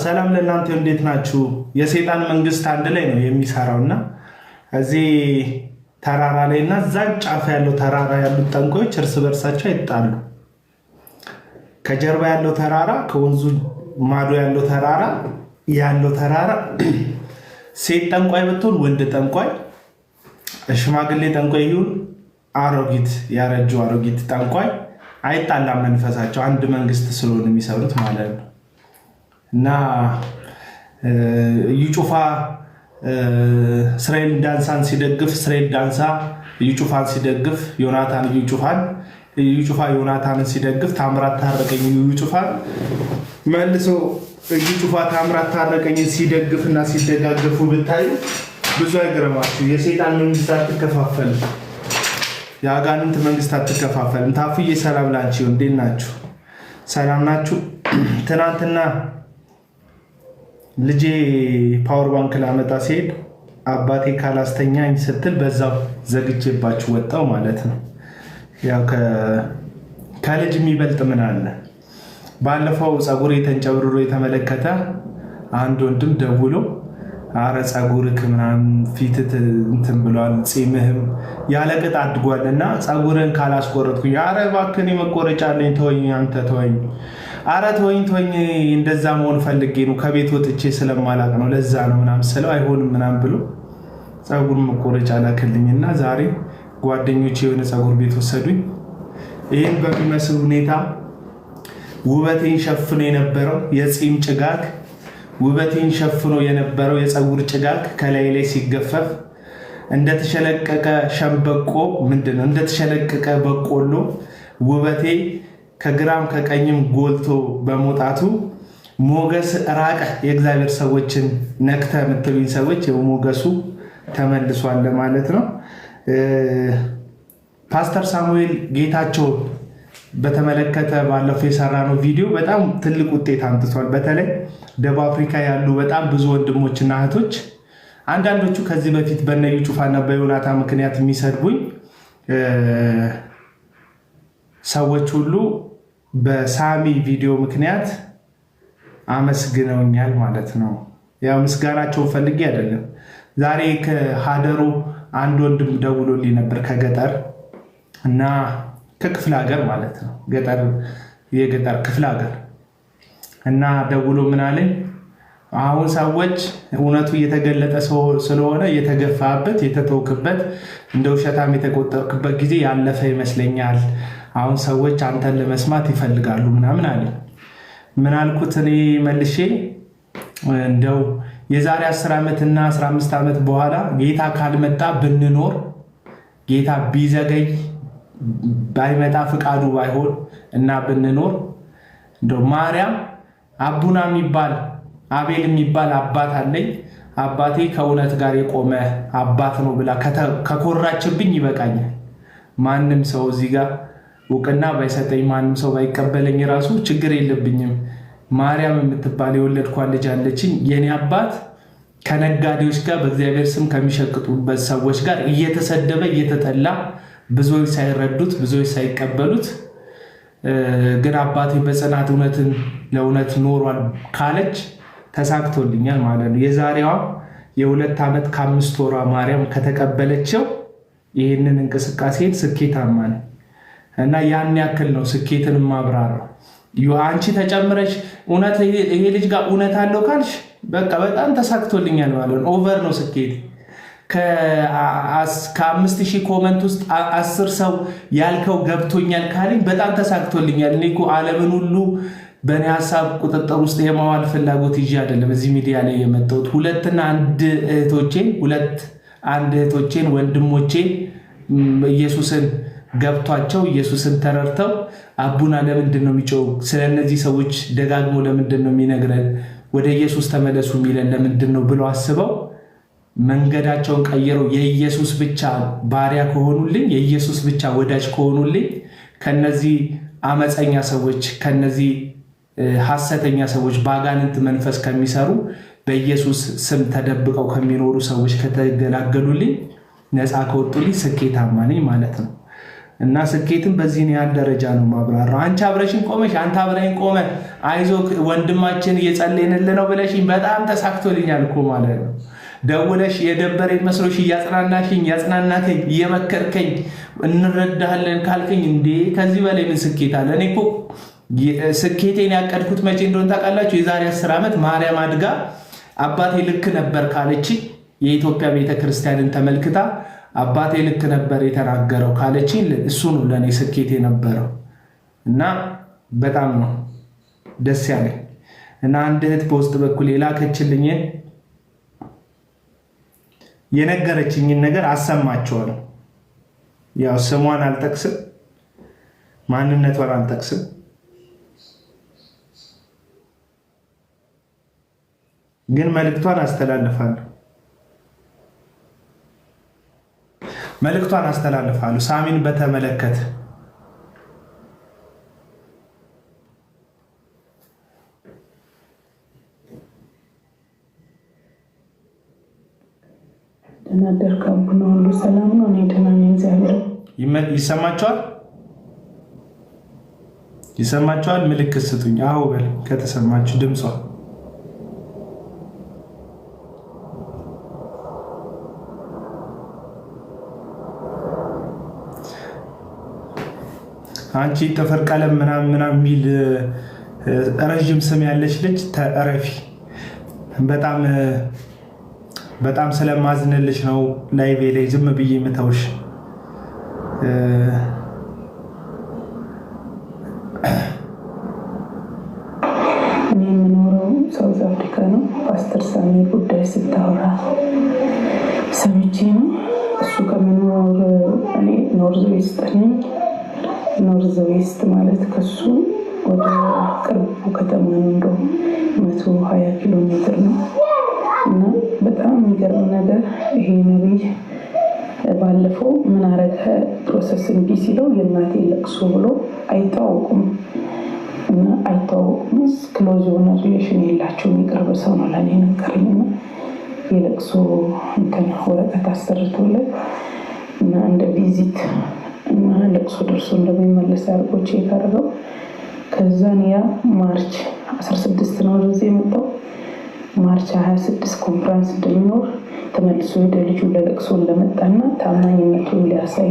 ሰላም ለእናንተ እንዴት ናችሁ? የሰይጣን መንግስት አንድ ላይ ነው የሚሰራውና እዚህ ተራራ ላይና እዛ ጫፍ ያለው ተራራ ያሉት ጠንቋዮች እርስ በርሳቸው አይጣሉ። ከጀርባ ያለው ተራራ ከወንዙ ማዶ ያለው ተራራ ሴት ጠንቋይ ብትሆን ወንድ ጠንቋይ፣ ሽማግሌ ጠንቋይ ይሁን አሮጊት ያረጁ አሮጊት ጠንቋይ አይጣላም። መንፈሳቸው አንድ መንግስት ስለሆነ የሚሰሩት ማለት ነው። እና እዩ ጩፋ እስራኤል ዳንሳን ሲደግፍ፣ እስራኤል ዳንሳ እዩ ጩፋን ሲደግፍ፣ ዮናታን እዩ ጩፋ ዮናታንን ሲደግፍ፣ ታምራት ታረቀኝ እዩ ጩፋን መልሶ እዩ ጩፋ ታምራት ታረቀኝን ሲደግፍና ሲደጋገፉ ብታዩ ብዙ አይገርማችሁ። የሰይጣን መንግስት አትከፋፈልም፣ የአጋንንት መንግስት አትከፋፈልም። ታፍዬ ሰላም ላንቺ፣ እንዴት ናችሁ? ሰላም ናችሁ? ትናንትና ልጄ ፓወር ባንክ ላመጣ ሲሄድ አባቴ ካላስተኛኝ ስትል በዛው ዘግቼባችሁ ወጣው ማለት ነው። ያው ከልጅ የሚበልጥ ምን አለ? ባለፈው ፀጉሬ ተንጨብርሮ የተመለከተ አንድ ወንድም ደውሎ አረ ፀጉርክ ምናምን ፊትት እንትን ብሏል፣ ፂምህም ያለቅጥ አድጓልና ፀጉርን ካላስቆረጥኩኝ፣ አረ እባክህ መቆረጫ አለኝ ተወኝ፣ አንተ ተወኝ፣ አረ ተወኝ፣ እንደዛ መሆን ፈልጌ ነው ከቤት ወጥቼ ስለማላቅ ነው ለዛ ነው ምናምን ስለው አይሆንም ምናምን ብሎ ፀጉር መቆረጫ ላከልኝና ዛሬ ጓደኞቼ የሆነ ፀጉር ቤት ወሰዱኝ። ይህን በሚመስል ሁኔታ ውበቴን ሸፍኖ የነበረው የፂም ጭጋግ፣ ውበቴን ሸፍኖ የነበረው የፀጉር ጭጋግ ከላይ ላይ ሲገፈፍ እንደተሸለቀቀ ሸምበቆ ምንድነው እንደተሸለቀቀ በቆሎ ውበቴ ከግራም ከቀኝም ጎልቶ በመውጣቱ ሞገስ ራቀ። የእግዚአብሔር ሰዎችን ነክተ የምትሉኝ ሰዎች ሞገሱ ተመልሷል ማለት ነው። ፓስተር ሳሙኤል ጌታቸው በተመለከተ ባለፈው የሰራነው ቪዲዮ በጣም ትልቅ ውጤት አምጥቷል። በተለይ ደቡብ አፍሪካ ያሉ በጣም ብዙ ወንድሞችና እህቶች፣ አንዳንዶቹ ከዚህ በፊት በነዩ ጩፋና በዮናታ ምክንያት የሚሰድቡኝ ሰዎች ሁሉ በሳሚ ቪዲዮ ምክንያት አመስግነውኛል ማለት ነው። ያው ምስጋናቸውን ፈልጌ አይደለም። ዛሬ ከሀደሩ አንድ ወንድም ደውሎልኝ ነበር ከገጠር እና ከክፍለ ሀገር ማለት ነው። የገጠር ክፍለ ሀገር እና ደውሎ ምን አለኝ፣ አሁን ሰዎች እውነቱ እየተገለጠ ስለሆነ የተገፋበት የተተውክበት እንደ ውሸታም የተቆጠርክበት ጊዜ ያለፈ ይመስለኛል። አሁን ሰዎች አንተን ለመስማት ይፈልጋሉ ምናምን አለ። ምን አልኩት እኔ መልሼ፣ እንደው የዛሬ 10 ዓመትና 15 ዓመት በኋላ ጌታ ካልመጣ ብንኖር፣ ጌታ ቢዘገይ ባይመጣ ፍቃዱ ባይሆን እና ብንኖር፣ እንደው ማርያም አቡና የሚባል አቤል የሚባል አባት አለኝ፣ አባቴ ከእውነት ጋር የቆመ አባት ነው ብላ ከኮራችብኝ ይበቃኛል። ማንም ሰው እዚህ ጋር እውቅና ባይሰጠኝ፣ ማንም ሰው ባይቀበለኝ ራሱ ችግር የለብኝም። ማርያም የምትባል የወለድኳት ልጅ አለችኝ። የኔ አባት ከነጋዴዎች ጋር በእግዚአብሔር ስም ከሚሸቅጡበት ሰዎች ጋር እየተሰደበ እየተጠላ፣ ብዙዎች ሳይረዱት ብዙዎች ሳይቀበሉት፣ ግን አባቴ በጽናት እውነትን ለእውነት ኖሯል ካለች ተሳክቶልኛል ማለት ነው። የዛሬዋ የ2 ዓመት ከ5 ወሯ ማርያም ከተቀበለችው ይህንን እንቅስቃሴን ስኬታማ ነኝ እና ያን ያክል ነው ስኬትን ማብራራው። አንቺ ተጨምረሽ እውነት ይሄ ልጅ ጋር እውነት አለው ካልሽ በቃ በጣም ተሳክቶልኛል ማለት ነው። ኦቨር ነው ስኬት። ከ5000 ኮመንት ውስጥ 10 ሰው ያልከው ገብቶኛል ካለኝ በጣም ተሳክቶልኛል። እኔ እኮ ዓለምን ሁሉ በእኔ ሀሳብ ቁጥጥር ውስጥ የማዋል ፍላጎት ይዤ አይደለም እዚህ ሚዲያ ላይ የመጣሁት። ሁለት እህቶቼን ወንድሞቼን ኢየሱስን ገብቷቸው ኢየሱስን ተረድተው አቡና ለምንድን ነው የሚጮው? ስለነዚህ ሰዎች ደጋግሞ ለምንድን ነው የሚነግረን? ወደ ኢየሱስ ተመለሱ የሚለን ለምንድን ነው ብለው አስበው መንገዳቸውን ቀይረው የኢየሱስ ብቻ ባሪያ ከሆኑልኝ፣ የኢየሱስ ብቻ ወዳጅ ከሆኑልኝ፣ ከነዚህ አመፀኛ ሰዎች ከነዚህ ሐሰተኛ ሰዎች በአጋንንት መንፈስ ከሚሰሩ በኢየሱስ ስም ተደብቀው ከሚኖሩ ሰዎች ከተገላገሉልኝ፣ ነፃ ከወጡልኝ ስኬታማ ነኝ ማለት ነው። እና ስኬትን በዚህ ያህል ደረጃ ነው ማብራራው። አንቺ አብረሽኝ ቆመሽ አንተ አብረኝ ቆመ አይዞህ ወንድማችን እየጸለይንልህ ነው ብለሽኝ በጣም ተሳክቶልኛል እኮ ማለት ነው። ደውለሽ የደበረኝ መስሎሽ እያጽናናሽኝ እያጽናናከኝ እየመከርከኝ እንረዳሃለን ካልከኝ እንዴ ከዚህ በላይ ምን ስኬት አለ? እኔ እኮ ስኬቴን ያቀድኩት መቼ እንደሆነ ታውቃላችሁ? የዛሬ 10 ዓመት ማርያም አድጋ አባቴ ልክ ነበር ካለች የኢትዮጵያ ቤተክርስቲያንን ተመልክታ አባቴ ልክ ነበር የተናገረው ካለች እሱ ነው ለኔ ስኬቴ ነበረው። እና በጣም ነው ደስ ያለኝ። እና አንድ እህት በውስጥ በኩል የላከችልኝ የነገረችኝን ነገር አሰማቸዋለሁ። ያው ስሟን አልጠቅስም፣ ማንነቷን አልጠቅስም። ግን መልእክቷን አስተላልፋለሁ ሳሚን በተመለከተ። እናደርካቡና ሁሉ ሰላም ነው። እኔ ደህና ነኝ እግዚአብሔር። ይሰማችኋል? ምልክት ስጡኝ። አዎ በል ከተሰማችሁ ድምጿ አንቺ ጥፍር ቀለም ምናምን የሚል ረጅም ስም ያለች ልጅ ተረፊ። በጣም ስለማዝንልሽ ነው ላይቬ ላይ ዝም ብዬ የምተውሽ። እኔ የምኖረው ሳውዝ አፍሪካ ነው። ፓስተር ሳሚ ጉዳይ ስታወራ ሰምቼ ነው። እሱ ከምኖረው እኔ ኖርዝ ዌስት ነኝ። ኖርዝ ዌስት ማለት ከሱ ወደ ቅርቡ ከተማ ነው፣ እንደው 120 ኪሎ ሜትር ነው። እና በጣም የሚገርም ነገር ይሄ ነብይ ባለፈው ምን አረገ ፕሮሰስ እንቢ ሲለው የእናቴ ለቅሶ ብሎ አይታወቁም እና አይታወቁም ክሎዝ የሆነ ሪሌሽን የላቸውም። የቅርብ ሰው ነው ለእኔ ነገረኝና የለቅሶ እንትን ወረቀት አሰርቶለት እና እንደ ቪዚት እና ለቅሶ ደርሶ እንደሚመለስ አድርጎ ቼክ አድርገው ከዛን ያ ማርች 16 ነው ወደዚህ የመጣው። ማርች 26 ኮንፈረንስ እንደሚኖር ተመልሶ ወደ ልጁ ለለቅሶ እንደመጣና ታማኝነቱን ሊያሳይ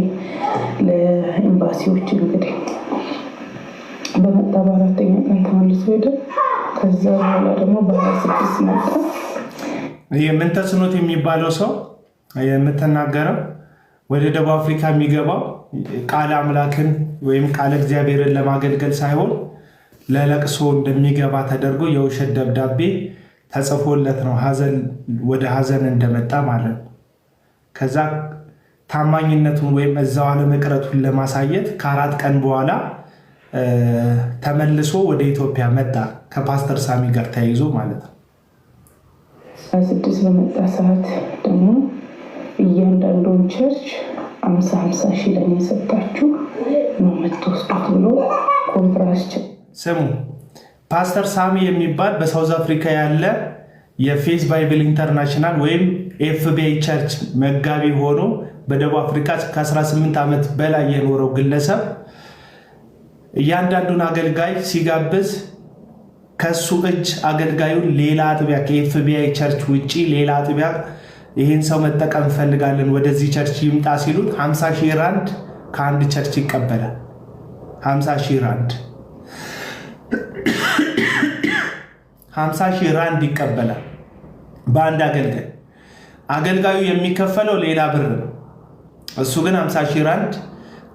ለኤምባሲዎች እንግዲህ በመጣ በአራተኛው ቀን ተመልሶ ሄደ። ከዛ በኋላ ደግሞ በ26 መጣ። የምን ተስኖት የሚባለው ሰው የምትናገረው ወደ ደቡብ አፍሪካ የሚገባው ቃል አምላክን ወይም ቃል እግዚአብሔርን ለማገልገል ሳይሆን ለለቅሶ እንደሚገባ ተደርጎ የውሸት ደብዳቤ ተጽፎለት ነው ወደ ሀዘን እንደመጣ ማለት ነው። ከዛ ታማኝነቱን ወይም እዛው አለመቅረቱን ለማሳየት ከ4 ቀን በኋላ ተመልሶ ወደ ኢትዮጵያ መጣ፣ ከፓስተር ሳሚ ጋር ተያይዞ ማለት ነው። 26 በመጣ ሰዓት ደግሞ እያንዳንዱን ቸርች 50 ሺህ ለኔ ሰጣችሁ ነው የምትወስዱት ብሎ ኮንፍራንስ ስሙ። ፓስተር ሳሚ የሚባል በሳውዝ አፍሪካ ያለ የፌዝ ባይብል ኢንተርናሽናል ወይም ኤፍቢአይ ቸርች መጋቢ ሆኖ በደቡብ አፍሪካ ከ18 ዓመት በላይ የኖረው ግለሰብ እያንዳንዱን አገልጋይ ሲጋብዝ ከሱ እጅ አገልጋዩን ሌላ አጥቢያ ከኤፍቢአይ ቸርች ውጪ ሌላ አጥቢያ ይህን ሰው መጠቀም እንፈልጋለን ወደዚህ ቸርች ይምጣ ሲሉት 50 ሺህ ራንድ ከአንድ ቸርች ይቀበላል። 50 ሺህ ራንድ 50 ሺህ ራንድ ይቀበላል በአንድ አገልጋይ። አገልጋዩ የሚከፈለው ሌላ ብር ነው። እሱ ግን 50 ሺህ ራንድ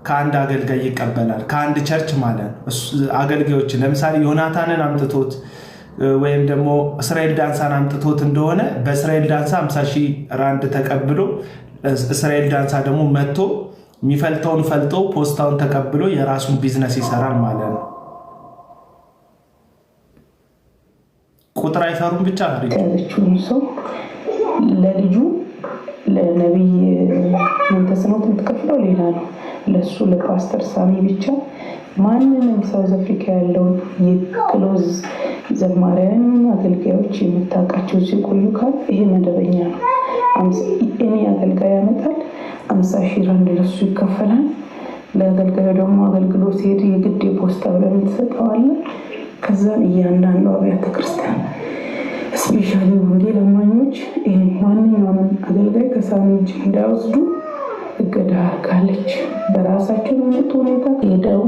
ከአንድ አገልጋይ ይቀበላል፣ ከአንድ ቸርች ማለት ነው። አገልጋዮች ለምሳሌ ዮናታንን አምጥቶት ወይም ደግሞ እስራኤል ዳንሳን አምጥቶት እንደሆነ በእስራኤል ዳንሳ 50 ሺህ ራንድ ተቀብሎ እስራኤል ዳንሳ ደግሞ መጥቶ የሚፈልጠውን ፈልጦ ፖስታውን ተቀብሎ የራሱን ቢዝነስ ይሰራል ማለት ነው። ቁጥር አይፈሩም ብቻ ያለችውን ሰው ለልጁ ለነቢይ መንተስኖት የምትከፍለው ሌላ ነው። ለሱ ለፓስተር ሳሚ ብቻ ማንንም ሳውዝ አፍሪካ ያለውን የክሎዝ ዘማሪያን አገልጋዮች የምታውቃቸው እዚህ ቆዩ ካል ይሄ መደበኛ ነው። እኔ አገልጋይ ያመጣል 50 ሺህ ራንድ ለሱ ይከፈላል። ለአገልጋዩ ደግሞ አገልግሎት ሲሄድ የግድ የፖስታ ብለን ትሰጠዋለን። ከዛን እያንዳንዱ አብያተ ክርስቲያን ስፔሻሊ ወንጌል አማኞች ይህን ማንኛውንም አገልጋይ ከሳሚ እጅ እንዳይወስዱ እገዳ አድርጋለች። በራሳቸው የመጡ ሁኔታ ሄደው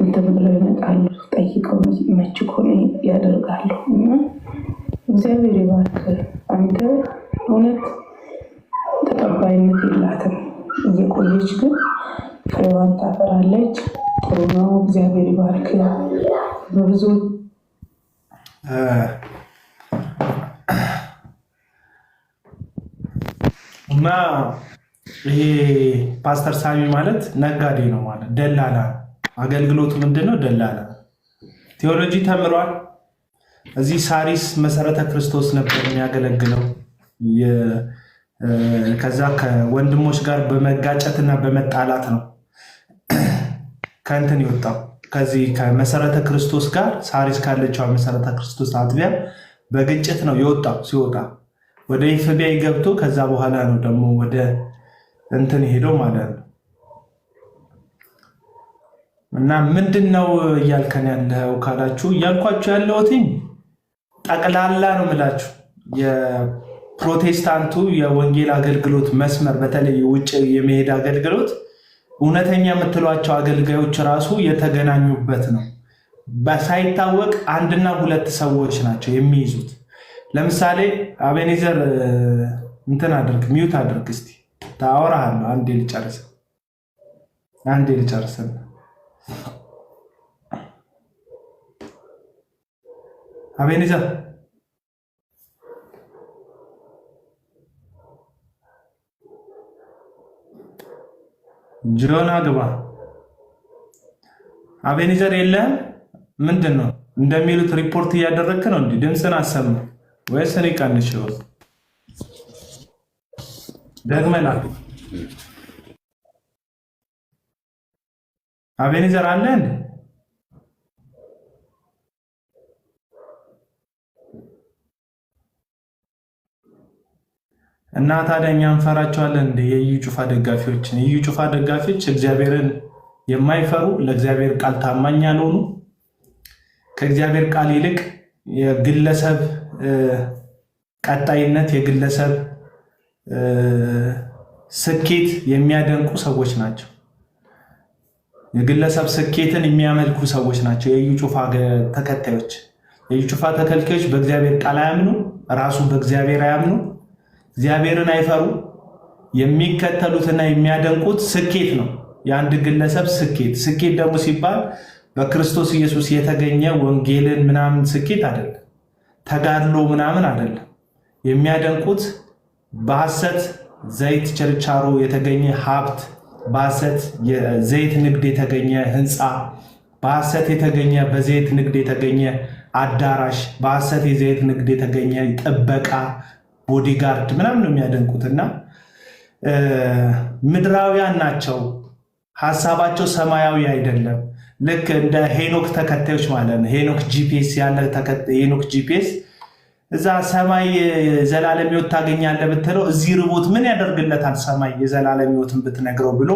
እንትን ብለው ይመጣሉ። ጠይቀው መች ኮኔ ያደርጋሉ። እና እግዚአብሔር ይባርክ። አንተ እውነት ተቀባይነት የላትም፣ እየቆየች ግን ፍሬዋን ታፈራለች። ጥሩ ነው። እግዚአብሔር ይባርክ። በብዙ እና ይሄ ፓስተር ሳሚ ማለት ነጋዴ ነው ማለት ደላላ። አገልግሎቱ ምንድነው? ደላላ። ቴዎሎጂ ተምሯል። እዚህ ሳሪስ መሰረተ ክርስቶስ ነበር የሚያገለግለው። ከዛ ከወንድሞች ጋር በመጋጨትና በመጣላት ነው ከእንትን የወጣው። ከዚህ ከመሰረተ ክርስቶስ ጋር ሳሪስ ካለችው መሰረተ ክርስቶስ አጥቢያ በግጭት ነው የወጣው። ሲወጣ ወደ ኤፍቢአይ ገብቶ ከዛ በኋላ ነው ደግሞ ወደ እንትን ሄደው ማለት ነው። እና ምንድነው እያልከን ያለው ካላችሁ፣ እያልኳችሁ ያለሁት ጠቅላላ ነው የምላችሁ። የፕሮቴስታንቱ የወንጌል አገልግሎት መስመር፣ በተለይ ውጭ የመሄድ አገልግሎት እውነተኛ የምትሏቸው አገልጋዮች ራሱ የተገናኙበት ነው። ሳይታወቅ አንድና ሁለት ሰዎች ናቸው የሚይዙት። ለምሳሌ አቤኔዘር እንትን አድርግ፣ ሚዩት አድርግ እስቲ። ታወራለሁ። አንዴ ልጨርስ። አቤኔዘር ጆና ግባ። አቤኔዘር የለህም? ምንድን ነው እንደሚሉት ሪፖርት እያደረግክ ነው? እንዲህ ድምፅን አሰማ ወይስ እኔ ቀንሼው? ደግመላ አቤኔዘር አለ እንዴ? እና ታዲያ እኛ እንፈራቸዋለን እንደ የኢዩ ጩፋ ደጋፊዎችን? የኢዩ ጩፋ ደጋፊዎች እግዚአብሔርን የማይፈሩ ለእግዚአብሔር ቃል ታማኝ ያልሆኑ ከእግዚአብሔር ቃል ይልቅ የግለሰብ ቀጣይነት፣ የግለሰብ ስኬት የሚያደንቁ ሰዎች ናቸው። የግለሰብ ስኬትን የሚያመልኩ ሰዎች ናቸው የኢዩ ጩፋ ተከታዮች። የኢዩ ጩፋ ተከታዮች በእግዚአብሔር ቃል አያምኑ፣ ራሱ በእግዚአብሔር አያምኑ፣ እግዚአብሔርን አይፈሩ። የሚከተሉትና የሚያደንቁት ስኬት ነው፣ የአንድ ግለሰብ ስኬት። ስኬት ደግሞ ሲባል በክርስቶስ ኢየሱስ የተገኘ ወንጌልን ምናምን ስኬት አይደለም፣ ተጋድሎ ምናምን አይደለም። የሚያደንቁት በሐሰት ዘይት ችርቻሮ የተገኘ ሀብት፣ በሐሰት የዘይት ንግድ የተገኘ ህንፃ፣ በሐሰት የተገኘ በዘይት ንግድ የተገኘ አዳራሽ፣ በሐሰት የዘይት ንግድ የተገኘ ጥበቃ፣ ቦዲጋርድ ምናምን ነው የሚያደንቁት። እና ምድራውያን ናቸው፣ ሀሳባቸው ሰማያዊ አይደለም። ልክ እንደ ሄኖክ ተከታዮች ማለት ነው። ሄኖክ ጂፒኤስ ያለ ሄኖክ ጂፒኤስ እዛ ሰማይ የዘላለም ሕይወት ታገኛለህ ብትለው እዚህ ርቦት ምን ያደርግለታል ሰማይ የዘላለም ሕይወትን ብትነግረው ብሎ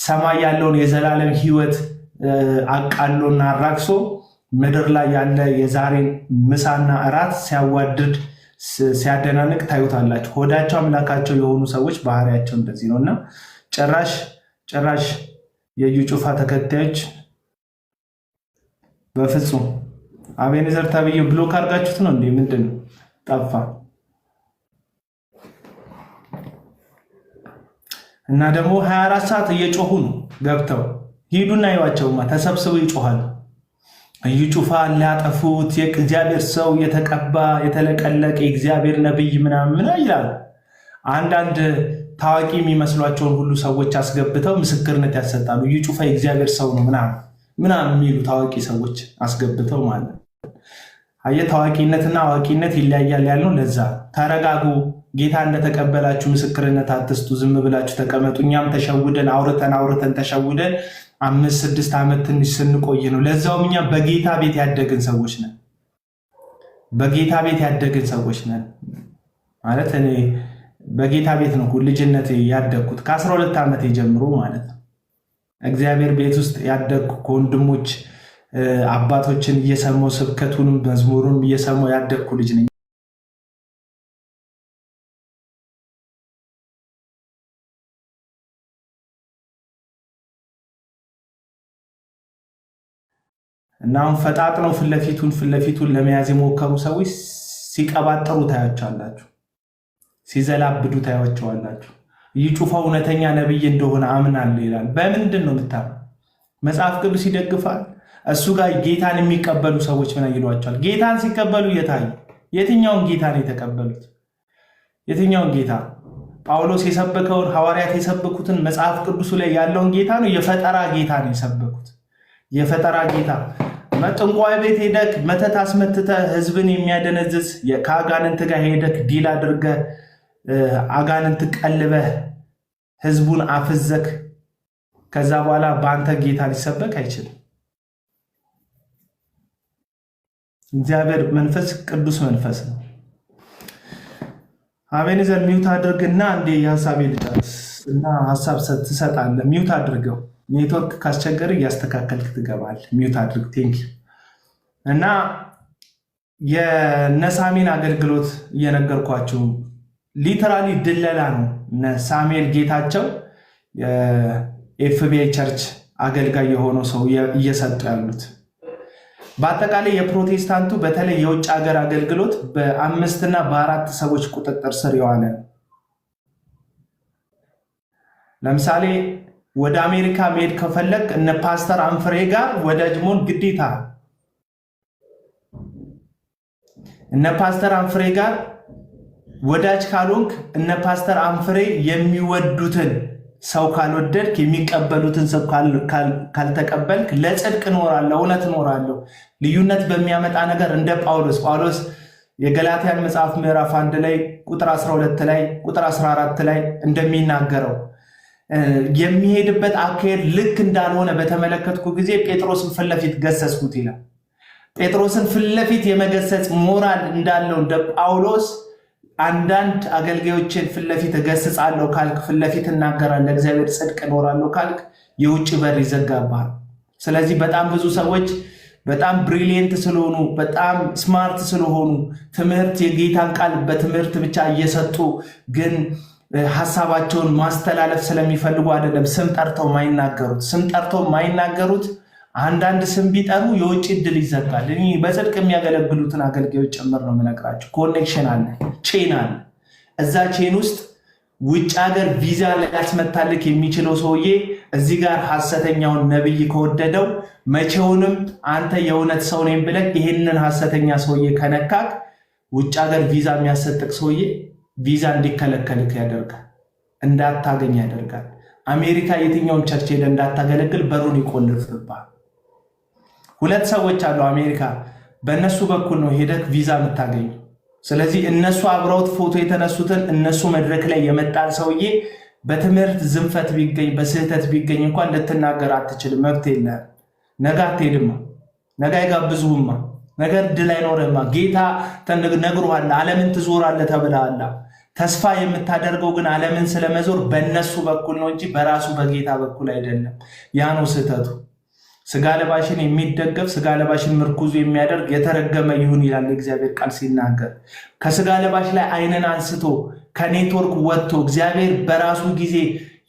ሰማይ ያለውን የዘላለም ሕይወት አቃሎና አራክሶ ምድር ላይ ያለ የዛሬን ምሳና እራት ሲያዋድድ ሲያደናንቅ ታዩታላችሁ። ሆዳቸው አምላካቸው የሆኑ ሰዎች ባህሪያቸው እንደዚህ ነው። እና ጭራሽ የኢዩ ጩፋ ተከታዮች በፍጹም አቤኔዘር ተብዬው ብሎክ አድርጋችሁት ነው እንዴ? ምንድን ነው ጠፋ? እና ደግሞ 24 ሰዓት እየጮሁ ነው ገብተው። ሂዱና ይዋቸውማ ተሰብስበው ይጮሃሉ። ኢዩ ጩፋ ሊያጠፉት የእግዚአብሔር ሰው የተቀባ የተለቀለቀ የእግዚአብሔር ነብይ ምናምን ይላሉ። አንዳንድ ታዋቂ የሚመስሏቸውን ሁሉ ሰዎች አስገብተው ምስክርነት ያሰጣሉ። ኢዩ ጩፋ የእግዚአብሔር ሰው ነው ምናምን የሚሉ ታዋቂ ሰዎች አስገብተው ማለት። አየህ፣ ታዋቂነትና አዋቂነት ይለያያል ያልነው ለዛ። ተረጋጉ። ጌታ እንደተቀበላችሁ ምስክርነት አትስጡ። ዝም ብላችሁ ተቀመጡ። እኛም ተሸውደን አውርተን ተሸውደን 5-6 ዓመት ትንሽ ስንቆይ ነው። ለዛውም እኛ በጌታ ቤት ያደግን ሰዎች ነን። በጌታ ቤት ያደግን ሰዎች ነን ማለት እኔ በጌታ ቤት ነው ልጅነት ያደግኩት ከ12 ዓመት ጀምሮ ማለት ነው። እግዚአብሔር ቤት ውስጥ ያደግኩ ከወንድሞች አባቶችን እየሰማሁ ስብከቱንም መዝሙሩንም እየሰማሁ ያደግኩ ልጅ ነኝ እና አሁን ፈጣጥነው ፍለፊቱን ለመያዝ የሞከሩ ሰዎች ሲቀባጠሩ ታያቸዋላችሁ፣ ሲዘላብዱ ታያቸዋላችሁ። ይጩፋው እውነተኛ ነብይ እንደሆነ አምናለሁ ይላል። በምንድን ነው የምታምነው? መጽሐፍ ቅዱስ ይደግፋል። እሱ ጋር ጌታን የሚቀበሉ ሰዎች ምን ይሏቸዋል? ጌታን ሲቀበሉ እየታዩ የትኛውን ጌታ ነው የተቀበሉት? የትኛውን ጌታ? ጳውሎስ የሰበከውን ሐዋርያት የሰበኩትን መጽሐፍ ቅዱሱ ላይ ያለውን ጌታ ነው? የፈጠራ ጌታ ነው የሰበኩት? የፈጠራ ጌታ ጠንቋይ ቤት ሄደክ መተት አስመትተህ ህዝብን የሚያደነዝዝ ከአጋንንት ጋር ሄደክ ዲል አድርገህ አጋንንት ቀልበህ ህዝቡን አፍዘክ ከዛ በኋላ በአንተ ጌታ ሊሰበክ አይችልም። እግዚአብሔር መንፈስ ቅዱስ መንፈስ ነው። አቤኔዘር ሚውት አድርግና እንዴ የሐሳቤ ልጨርስ እና ሐሳብ ትሰጣለህ። ሚውት አድርገው። ኔትወርክ ካስቸገረ እያስተካከልክ ትገባለህ። ሚውት አድርግ። ቴንክ ዩ። እና የነሳሚን አገልግሎት እየነገርኳችሁ ሊተራሊ ድለላ ነው። ሳሙኤል ጌታቸው የኤፍቢአይ ቸርች አገልጋይ የሆነው ሰው እየሰጡ ያሉት በአጠቃላይ የፕሮቴስታንቱ በተለይ የውጭ ሀገር አገልግሎት በ5 እና በ4 ሰዎች ቁጥጥር ስር የዋለ ነው። ለምሳሌ ወደ አሜሪካ መሄድ ከፈለግ እነ ፓስተር አንፍሬ ጋር ወዳጅ መሆን ግዴታ። እነ ፓስተር አንፍሬ ጋር ወዳጅ ካልሆንክ እነ ፓስተር አንፍሬ የሚወዱትን ሰው ካልወደድክ የሚቀበሉትን ሰው ካልተቀበልክ ለጽድቅ እኖራለሁ እውነት እኖራለሁ ልዩነት በሚያመጣ ነገር እንደ ጳውሎስ የገላትያን መጽሐፍ ምዕራፍ 1 ላይ ቁጥር 12 ላይ ቁጥር 14 ላይ እንደሚናገረው የሚሄድበት አካሄድ ልክ እንዳልሆነ በተመለከትኩ ጊዜ ጴጥሮስን ፍለፊት ገሰስኩት ይላል። ጴጥሮስን ፍለፊት የመገሰጽ ሞራል እንዳለው እንደ ጳውሎስ አንዳንድ አገልጋዮችን ፍለፊት እገስጻለሁ ካልክ ፍለፊት እናገራለሁ እግዚአብሔር ጽድቅ እኖራለሁ ካልክ የውጭ በር ይዘጋባል። ስለዚህ በጣም ብዙ ሰዎች በጣም ብሪሊየንት ስለሆኑ በጣም ስማርት ስለሆኑ ትምህርት የጌታን ቃል በትምህርት ብቻ እየሰጡ ግን ሐሳባቸውን ማስተላለፍ ስለሚፈልጉ አይደለም ስም ጠርተው ማይናገሩት አንዳንድ ስም ቢጠሩ የውጭ እድል ይዘጋል። እኔ በጽድቅ የሚያገለግሉትን አገልጋዮች ጭምር ነው የምነግራቸው። ኮኔክሽን አለ፣ ቼን አለ። እዛ ቼን ውስጥ ውጭ ሀገር ቪዛ ሊያስመታልክ የሚችለው ሰውዬ እዚህ ጋር ሐሰተኛውን ነብይ ከወደደው መቼውንም አንተ የእውነት ሰው ነኝ ብለህ ይህንን ሐሰተኛ ሰውዬ ከነካክ ውጭ ሀገር ቪዛ የሚያሰጥቅ ሰውዬ ቪዛ እንዲከለከልክ ያደርጋል፣ እንዳታገኝ ያደርጋል። አሜሪካ የትኛውን ቸርች ሄደ እንዳታገለግል በሩን ይቆልፍብሃል። 2 ሰዎች አሉ አሜሪካ፣ በእነሱ በኩል ነው ሄደክ ቪዛ የምታገኙ። ስለዚህ እነሱ አብረውት ፎቶ የተነሱትን እነሱ መድረክ ላይ የመጣን ሰውዬ በትምህርት ዝንፈት ቢገኝ በስህተት ቢገኝ እንኳን ልትናገር አትችልም፣ መብት የለህም። ነገ አትሄድማ፣ ነገ አይጋብዙህማ፣ ነገ ድል አይኖርህማ። ጌታ ነግሮሃል፣ ዓለምን ትዞራለህ ተብለሃል። ተስፋ የምታደርገው ግን ዓለምን ስለመዞር በእነሱ በኩል ነው እንጂ በራሱ በጌታ በኩል አይደለም። ያ ነው ስህተቱ። ስጋ ለባሽን የሚደገፍ ስጋ ለባሽን ምርኩዙ የሚያደርግ የተረገመ ይሁን ይላል እግዚአብሔር ቃል ሲናገር። ከስጋ ለባሽ ላይ ዓይንን አንስቶ ከኔትወርክ ወጥቶ እግዚአብሔር በራሱ ጊዜ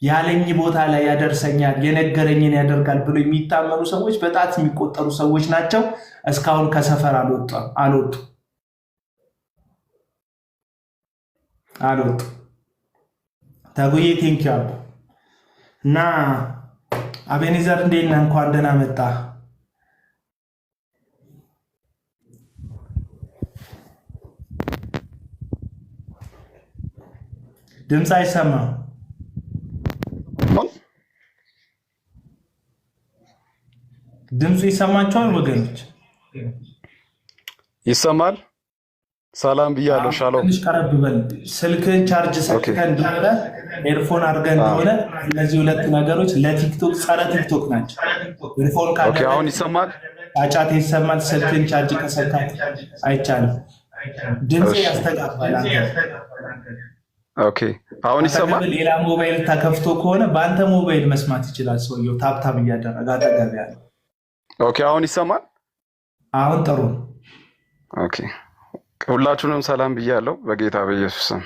ያለኝ ቦታ ላይ ያደርሰኛል የነገረኝን ያደርጋል ብሎ የሚታመኑ ሰዎች በጣት የሚቆጠሩ ሰዎች ናቸው። እስካሁን ከሰፈር አልወጡ። ተጉዬ ቴንኪ አባ እና አቤኔዘር እንዴት ነህ? እንኳን ደህና መጣ። ድምፅ አይሰማም። ድምፁ ይሰማቸዋል ወገኖች? ይሰማል። ሰላም ብያለሁ። ሻሎም። ትንሽ ቀረብ በል። ስልክህን ቻርጅ ሰክተህ እንደሆነ ኤርፎን አድርገህ እንደሆነ እነዚህ 2 ነገሮች ለቲክቶክ ጸረ ቲክቶክ ናቸው። ኤርፎን ካለ አሁን ይሰማል፣ ጫጫታ ይሰማል። ስልክህን ቻርጅ ከሰካት አይቻልም፣ ድምፅ ያስተጋባል። ኦኬ አሁን ይሰማል? ሌላ ሞባይል ተከፍቶ ከሆነ በአንተ ሞባይል መስማት ይችላል ሰውየው ታብታብ እያደረገ አጠገብ ያለው። ኦኬ አሁን ይሰማል? አሁን ጥሩ ነው። ኦኬ ሁላችሁንም ሰላም ብያለሁ በጌታ በኢየሱስ ስም።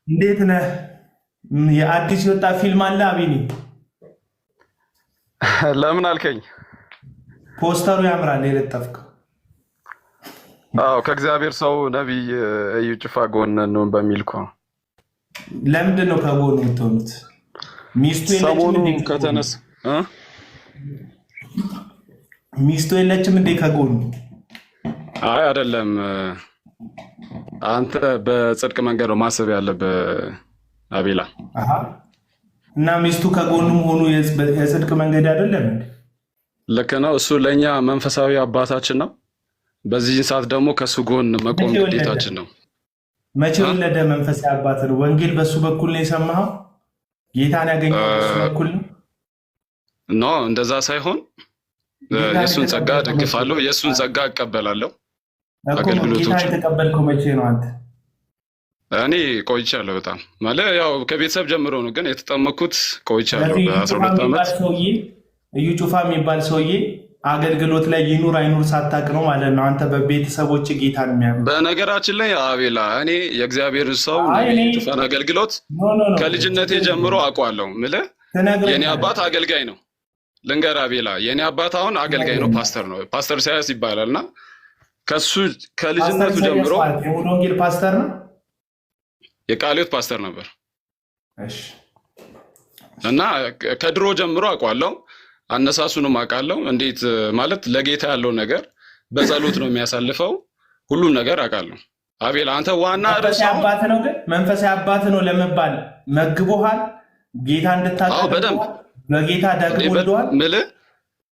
እንዴት ነህ? የአዲስ የወጣ ፊልም አለ አቢኒ? ለምን አልከኝ? ፖስተሩ ያምራል የለጠፍከው። አዎ ከእግዚአብሔር ሰው ነቢይ እዩ ጩፋ ጎን ነው በሚል እኮ። ለምንድን ነው ከጎኑ የምትሆኑት? ሚስቱ ሰሞኑን ከተነስ ሚስቱ የለችም እንዴ ከጎኑ? አይ አይደለም፣ አንተ በጽድቅ መንገድ ነው ማሰብ ያለብህ አቤላ። እና ሚስቱ ከጎኑ መሆኑ የጽድቅ መንገድ አይደለም እንዴ? ልክ ነው። እሱ ለእኛ መንፈሳዊ አባታችን ነው። በዚህ ሰዓት ደግሞ ከእሱ ጎን መቆም ግዴታችን ነው። መቼ ወለደ? መንፈሳዊ አባት ነው። ወንጌል በሱ በኩል ነው የሰማኸው? ጌታን ያገኘው በሱ በኩል ነው? ኖ እንደዛ ሳይሆን የእሱን ጸጋ ደግፋለሁ፣ የእሱን ጸጋ እቀበላለሁ። አገልግሎቶች ጌታ የተቀበልከው መቼ ነው አንተ? እኔ ቆይቻለሁ በጣም ማለት ያው ከቤተሰብ ጀምሮ ነው፣ ግን የተጠመኩት ቆይቻለሁ በ12 ዓመት። እዩ ጩፋ የሚባል ሰውዬ አገልግሎት ላይ ይኑር አይኑር ሳታቅ ነው ማለት ነው አንተ በቤተሰቦች ጌታን የሚያምኑ። በነገራችን ላይ አቤላ እኔ የእግዚአብሔር ሰው እዩ ጩፋን አገልግሎት ከልጅነቴ ጀምሮ አውቀዋለሁ። ምልህ የኔ አባት አገልጋይ ነው። ልንገር አቤላ፣ የኔ አባት አሁን አገልጋይ ነው፣ ፓስተር ነው። ፓስተር ኢሳያስ ይባላል እና ከሱ ከልጅነቱ ጀምሮ የሙሉ ወንጌል ፓስተር ነው፣ የቃልዮት ፓስተር ነበር። እሺ። እና ከድሮ ጀምሮ አውቀዋለሁ፣ አነሳሱንም አውቃለሁ። እንዴት ማለት ለጌታ ያለው ነገር በጸሎት ነው የሚያሳልፈው። ሁሉም ነገር አውቃለሁ። አቤላ አንተ ዋና መንፈሳዊ አባት ነው፣ ግን መንፈሳዊ አባት ነው ለመባል መግቦሃል ጌታ እንድታውቀው በደንብ በጌታ ደግሞ ወልደዋል። ምልህ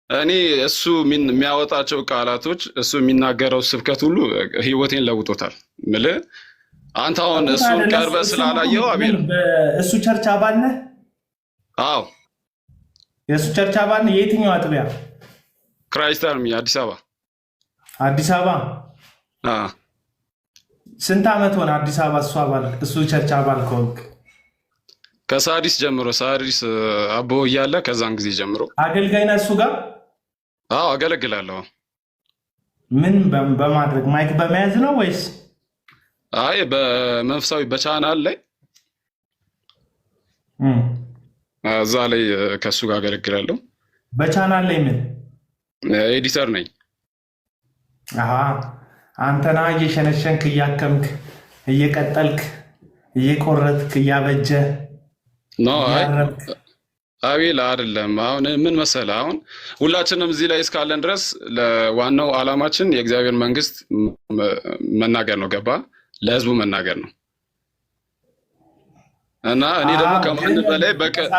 እኔ እሱ የሚያወጣቸው ቃላቶች እሱ የሚናገረው ስብከት ሁሉ ህይወቴን ለውጦታል። ምልህ አንተ አሁን እሱ ቀርበህ ስላላየው አቤላ እሱ ቸርች አባል ነህ? አዎ የእሱ ቸርች አባል ነህ? የየትኛው አጥቢያ? ክራይስት አርሚ አዲስ አበባ። አዲስ አበባ ስንት ዓመት ሆነ አዲስ አበባ እሱ ቸርች አባል ከሆንክ? ከሳዲስ ጀምሮ ሳዲስ አቦ እያለ ከዛን ጊዜ ጀምሮ አገልጋይ ነህ እሱ ጋር? አዎ አገለግላለሁ። ምን በማድረግ ማይክ በመያዝ ነው ወይስ? አይ በመንፈሳዊ በቻናል ላይ እዛ ላይ ከሱ ጋር አገለግላለሁ። በቻናል ላይ ምን ኤዲተር ነኝ። አንተና እየሸነሸንክ እያከምክ እየቀጠልክ እየቆረጥክ እያበጀ ኖ አቤላ አይደለም። አሁን ምን መሰለህ፣ አሁን ሁላችንም እዚህ ላይ እስካለን ድረስ ለዋናው ዓላማችን የእግዚአብሔር መንግስት መናገር ነው። ገባ? ለህዝቡ መናገር ነው። እና እኔ ደግሞ ከማን በላይ በቅርብ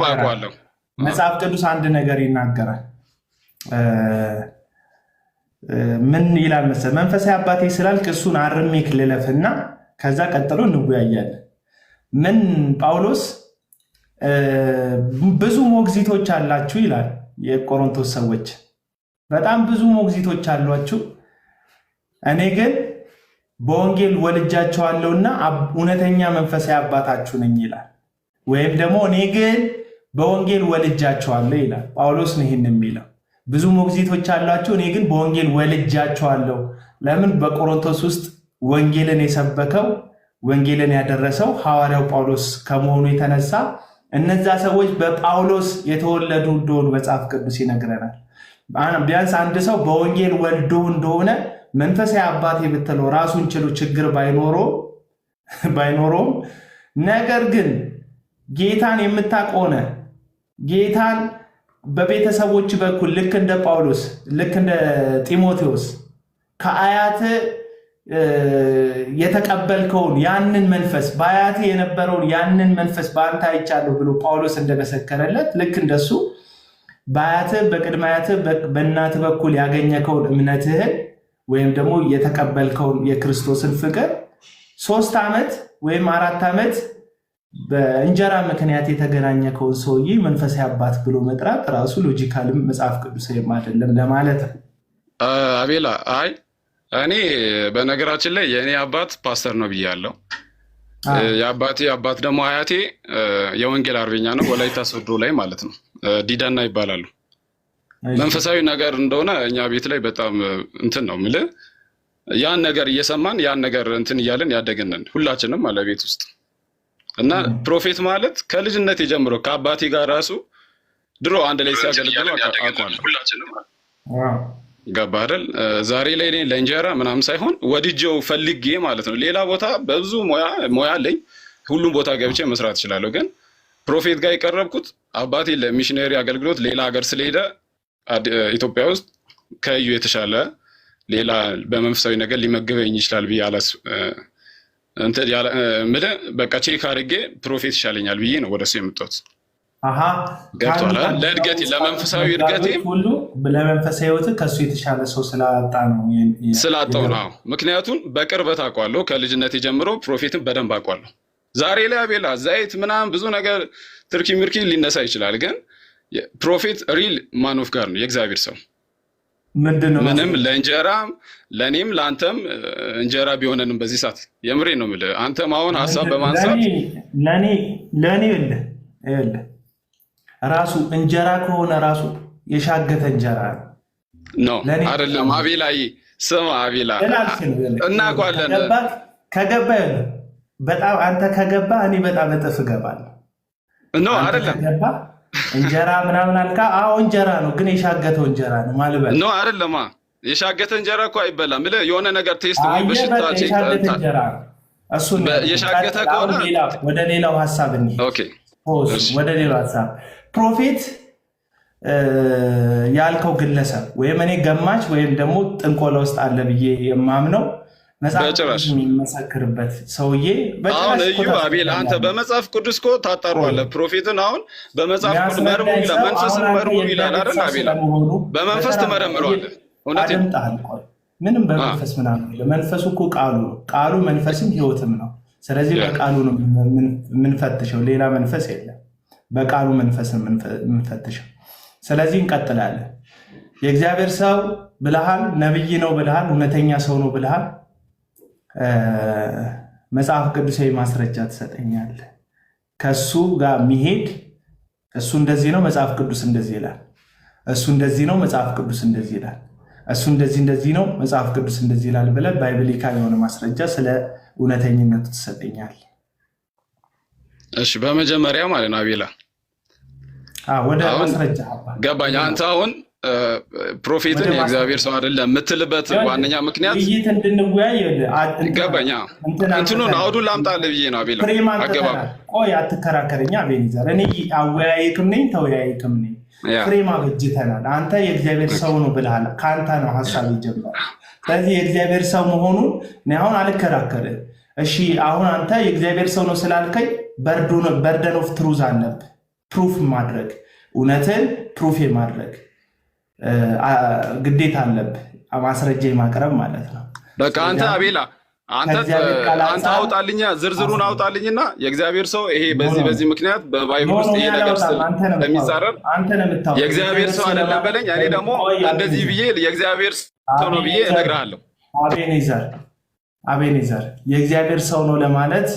አውቀዋለሁ። መጽሐፍ ቅዱስ አንድ ነገር ይናገራል። ምን ይላል መሰለህ? መንፈሳዊ አባቴ ስላልክ እሱን አርሜክ ልለፍና ከዛ ቀጥሎ እንወያያለን። ምን ጳውሎስ ብዙ ሞግዚቶች አላችሁ ይላል። የቆሮንቶስ ሰዎች በጣም ብዙ ሞግዚቶች አሏችሁ፣ እኔ ግን በወንጌል ወልጃቸዋለሁና እውነተኛ መንፈሳዊ አባታችሁ ነኝ ይላል። ወይም ደግሞ እኔ ግን በወንጌል ወልጃቸዋለሁ ይላል። ጳውሎስ ነው ይህን የሚለው። ብዙ ሞግዚቶች አሏችሁ፣ እኔ ግን በወንጌል ወልጃቸዋለሁ። ለምን? በቆሮንቶስ ውስጥ ወንጌልን የሰበከው ወንጌልን ያደረሰው ሐዋርያው ጳውሎስ ከመሆኑ የተነሳ እነዛ ሰዎች በጳውሎስ የተወለዱ እንደሆኑ መጽሐፍ ቅዱስ ይነግረናል። ቢያንስ አንድ ሰው በወንጌል ወልዶ እንደሆነ መንፈሳዊ አባቴ ብትለው ራሱን ችሎ ችግር ባይኖረውም፣ ነገር ግን ጌታን የምታውቅ ሆነ ጌታን በቤተሰቦች በኩል ልክ እንደ ጳውሎስ ልክ እንደ ጢሞቴዎስ ከአያት የተቀበልከውን ያንን መንፈስ በአያት የነበረውን ያንን መንፈስ በአንተ አይቻለሁ ብሎ ጳውሎስ እንደመሰከረለት ልክ እንደሱ በአያትህ በቅድመ አያትህ በእናትህ በኩል ያገኘከውን እምነትህን ወይም ደግሞ የተቀበልከውን የክርስቶስን ፍቅር 3 ዓመት ወይም 4 ዓመት በእንጀራ ምክንያት የተገናኘከውን ሰውዬ መንፈሳዊ አባት ብሎ መጥራት ራሱ ሎጂካልም መጽሐፍ ቅዱሳዊም አይደለም ለማለት ነው። አቤላ አይ እኔ በነገራችን ላይ የእኔ አባት ፓስተር ነው ብያለሁ። የአባቴ አባት ደግሞ አያቴ የወንጌል አርበኛ ነው፣ ወላይታ ሶዶ ላይ ማለት ነው። ዲዳና ይባላሉ። መንፈሳዊ ነገር እንደሆነ እኛ ቤት ላይ በጣም እንትን ነው የምልህ። ያን ነገር እየሰማን ያን ነገር እንትን እያለን ያደግንን ሁላችንም አለ ቤት ውስጥ እና ፕሮፌት ማለት ከልጅነት ጀምሮ ከአባቴ ጋር ራሱ ድሮ አንድ ላይ ሲያገለግሉ አውቃለሁ። ገባህ አይደል? ዛሬ ላይ እኔ ለእንጀራ ምናምን ሳይሆን ወድጄው ፈልጌ ማለት ነው። ሌላ ቦታ በብዙ ሙያ አለኝ፣ ሁሉም ቦታ ገብቼ መስራት እችላለሁ። ግን ፕሮፌት ጋር የቀረብኩት አባቴ ለሚሽነሪ አገልግሎት ሌላ ሀገር ስለሄደ ኢትዮጵያ ውስጥ ከዩ የተሻለ ሌላ በመንፈሳዊ ነገር ሊመግበኝ ይችላል ብዬ በቃ ቼክ አድርጌ ፕሮፌት ይሻለኛል ብዬ ነው ወደሱ የመጣሁት። ገብቶሃል? ለእድገቴ ለመንፈሳዊ እድገቴ ሁሉ ለመንፈሳዊ ህይወት ከሱ የተሻለ ሰው ስላጣው ነው። ምክንያቱም በቅርበት አውቀዋለሁ፣ ከልጅነቴ ጀምሮ ፕሮፌትን በደንብ አውቀዋለሁ። ዛሬ ላይ አቤላ ዘይት ምናምን ብዙ ነገር ትርኪ ምርኪ ሊነሳ ይችላል፣ ግን ፕሮፌት ሪል ማኖፍ ጋር ነው የእግዚአብሔር ሰው። ምንም ለእንጀራ ለእኔም ለአንተም እንጀራ ቢሆነንም በዚህ ሰዓት የምሬ ነው የምልህ። አንተም አሁን ሀሳብ በማንሳት ለእኔ ይኸውልህ ራሱ እንጀራ ከሆነ ራሱ የሻገተ እንጀራ ነው አይደለም? አቤላዬ ስማ፣ አቤላ እናውቀዋለን። ከገባ በጣም አንተ ከገባ እኔ በጣም እጥፍ እገባለሁ። ነው አይደለም? እንጀራ ምናምን አልካ። አዎ እንጀራ ነው፣ ግን የሻገተው እንጀራ ነው ማልበል ነው አይደለማ? የሻገተ እንጀራ እኮ አይበላም። የሆነ ነገር ቴስት ወይ በሽታ የሻገተ ከሆነ ወደ ሌላው ሀሳብ እንሂድ። ኦኬ፣ ወደ ሌላው ሀሳብ ፕሮፌት ያልከው ግለሰብ ወይም እኔ ገማች ወይም ደግሞ ጥንቆላ ውስጥ አለ ብዬ የማምነው መጽሐፍ የሚመሰክርበት ሰውዬ አሁን እዩ አቤል፣ አንተ በመጽሐፍ ቅዱስ እኮ ታጣሯለህ ፕሮፌትን። አሁን በመጽሐፍ ቅዱስ መርምሩ ይላል፣ መንፈስን መርምሩ ይላል አይደል? አቤል በመንፈስ ትመረምረዋለህ። እውነቴን ምንም በመንፈስ ምናምን መንፈሱ እኮ ቃሉ ነው። ቃሉ መንፈስም ህይወትም ነው። ስለዚህ በቃሉ ነው የምንፈትሸው፣ ሌላ መንፈስ የለም። በቃሉ መንፈስ የምንፈትሸው። ስለዚህ እንቀጥላለን። የእግዚአብሔር ሰው ብልሃል፣ ነብይ ነው ብልሃል፣ እውነተኛ ሰው ነው ብልሃል። መጽሐፍ ቅዱሳዊ ማስረጃ ትሰጠኛለህ? ከሱ ጋር የሚሄድ እሱ እንደዚህ ነው መጽሐፍ ቅዱስ እንደዚህ ይላል፣ እሱ እንደዚህ ነው መጽሐፍ ቅዱስ እንደዚህ ይላል፣ እሱ እንደዚህ ነው መጽሐፍ ቅዱስ እንደዚህ ይላል ብለህ ባይብሊካል የሆነ ማስረጃ ስለ እውነተኝነቱ ትሰጠኛለህ? እሺ፣ በመጀመሪያ ማለት ነው አቤላ ወደ ማስረጃ ገባኝ። አንተ አሁን ፕሮፌትን የእግዚአብሔር ሰው አይደለም የምትልበት ዋነኛ ምክንያት ውይይት እንድንወያይ ገባኝ። እንትኑን አውዱን ላምጣልህ ብዬ ነው አቤላ። አገባብ ቆይ አትከራከረኛ አቤኔዘር። እኔ አወያይክም ነኝ ተወያይክም ነኝ። ፍሬም አበጅተናል። አንተ የእግዚአብሔር ሰው ነው ብለሃል። ከአንተ ነው ሀሳብ ይጀምራል። ስለዚህ የእግዚአብሔር ሰው መሆኑን እኔ አሁን አልከራከርም። እሺ አሁን አንተ የእግዚአብሔር ሰው ነው ስላልከኝ በርደን ኦፍ ትሩዝ አለብህ፣ ፕሩፍ ማድረግ እውነትን ፕሩፍ የማድረግ ግዴታ አለብህ፣ ማስረጃ ማቅረብ ማለት ነው። በቃ አንተ አቤላ አንተ አውጣልኛ፣ ዝርዝሩን አውጣልኝና የእግዚአብሔር ሰው ይሄ በዚህ ምክንያት በባይብል ውስጥ ይሄ ነገር ስለሚጻረር የእግዚአብሔር ሰው አይደለም በለኝ። እኔ ደግሞ እንደዚህ ብዬ የእግዚአብሔር ሰው ነው ብዬ እነግርሃለሁ። አቤኔዘር የእግዚአብሔር ሰው ነው ለማለት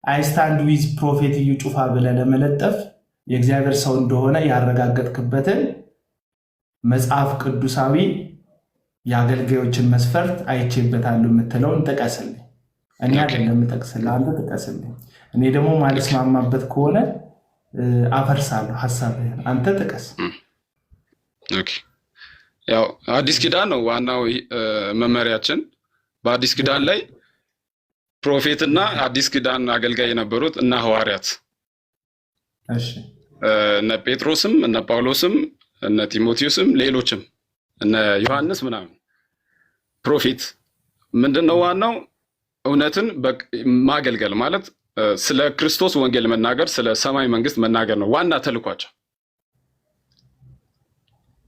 አይስታንድ ዊዝ ፕሮፌት እዩ ጩፋ ብለህ ለመለጠፍ የእግዚአብሔር ሰው እንደሆነ ያረጋገጥክበትን መጽሐፍ ቅዱሳዊ የአገልጋዮችን መስፈርት አይቼበታለሁ የምትለውን ጥቀስልኝ። እኔ አይደለም የምጠቅስልህ፣ አንተ ጥቀስልኝ። እኔ ደግሞ ማልስማማበት ከሆነ አፈርሳለሁ ሐሳብህን። አንተ ጥቀስ። ያው አዲስ ኪዳን ነው ዋናው መመሪያችን። በአዲስ ኪዳን ላይ ፕሮፌትና አዲስ ኪዳን አገልጋይ የነበሩት እና ሐዋርያት እነ ጴጥሮስም እነ ጳውሎስም እነ ጢሞቴዎስም ሌሎችም እነ ዮሐንስ ምናምን ፕሮፌት ምንድነው ዋናው እውነትን ማገልገል ማለት ስለ ክርስቶስ ወንጌል መናገር፣ ስለ ሰማይ መንግስት መናገር ነው ዋና ተልኳቸው።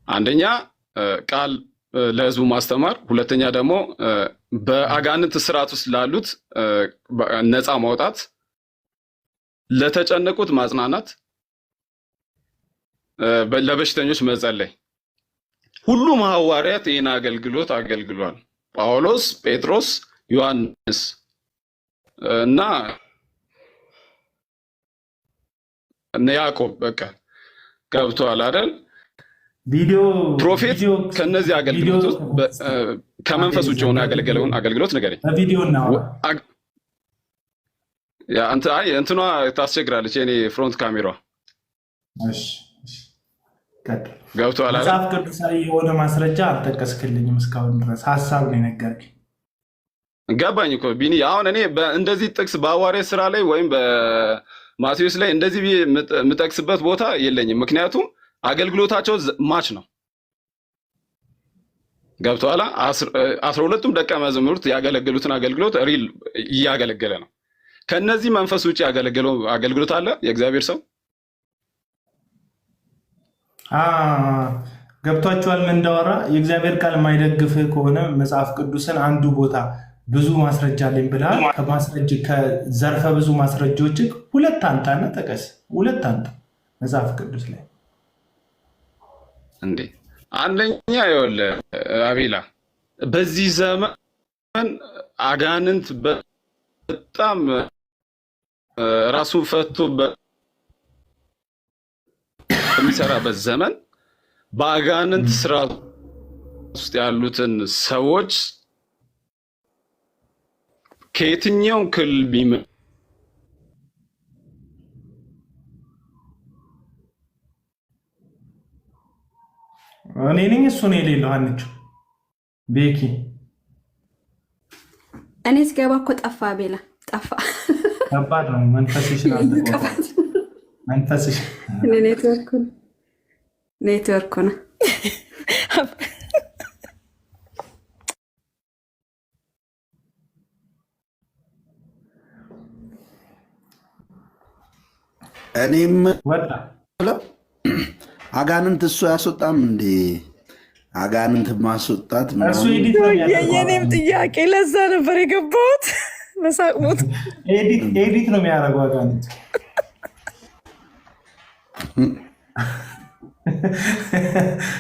አንደኛ ቃል ለህዝቡ ማስተማር፣ ሁለተኛ ደግሞ በአጋንንት ስርዓት ውስጥ ላሉት ነፃ ማውጣት፣ ለተጨነቁት ማጽናናት፣ ለበሽተኞች መጸለይ። ሁሉም ሐዋርያት ይህን አገልግሎት አገልግሏል። ጳውሎስ፣ ጴጥሮስ፣ ዮሐንስ እና እነ ያዕቆብ በቃ ገብቶሃል አይደል? ቪዲዮ ፕሮፌት ከነዚህ አገልግሎት ውስጥ ከመንፈስ ውጭ ሆነ ያገለገለውን አገልግሎት ንገረኝ። በቪዲዮ ነው ያ እንትኗ ታስቸግራለች። የኔ ፍሮንት ካሜራ እሺ ገብቶሃል አይደል? መጽሐፍ ቅዱሳዊ የሆነ ማስረጃ አልጠቀስክልኝም እስካሁን ድረስ ሐሳብ ነው የነገርከኝ። ገባኝ እኮ ቢኒ። አሁን እኔ እንደዚህ ጥቅስ በሐዋርያት ሥራ ላይ ወይም በማቴዎስ ላይ እንደዚህ የምጠቅስበት ቦታ የለኝም። ምክንያቱም አገልግሎታቸው ማች ነው። ገብቶሃል? 12ቱም ደቀ መዛሙርት ያገለገሉትን አገልግሎት ሪል እያገለገለ ነው። ከነዚህ መንፈስ ውጭ ያገለገለው አገልግሎት አለ የእግዚአብሔር ሰው? ገብቷችኋል? ምን እንዳወራ የእግዚአብሔር ቃል የማይደግፍ ከሆነ መጽሐፍ ቅዱስን አንዱ ቦታ ብዙ ማስረጃ አለኝ ብለሃል። ከዘርፈ ብዙ ማስረጃዎች ሁለት አንጣና ጠቀስ። ሁለት አንጣ መጽሐፍ ቅዱስ ላይ እንዴ። አንደኛ ይኸውልህ አቤላ፣ በዚህ ዘመን አጋንንት በጣም ራሱን ፈቶ በሚሰራበት ዘመን በአጋንንት ስራ ውስጥ ያሉትን ሰዎች ከየትኛው ክልል ቢመ እኔ ነኝ እሱ ነው የሌለው። አንቺ ቤኪ እኔ ስገባ እኮ ጠፋ። ቤላ ጠፋ። ከባድ ነው። መንፈስሽ መንፈስሽ ኔትወርኩ ነው። እኔም ወጣ አጋንንት እሱ ያስወጣም እንዴ? አጋንንት ማስወጣት የኔም ጥያቄ ለዛ ነበር የገባሁት። መሳቅሞት ኤዲት ነው የሚያደርገው አጋንንት።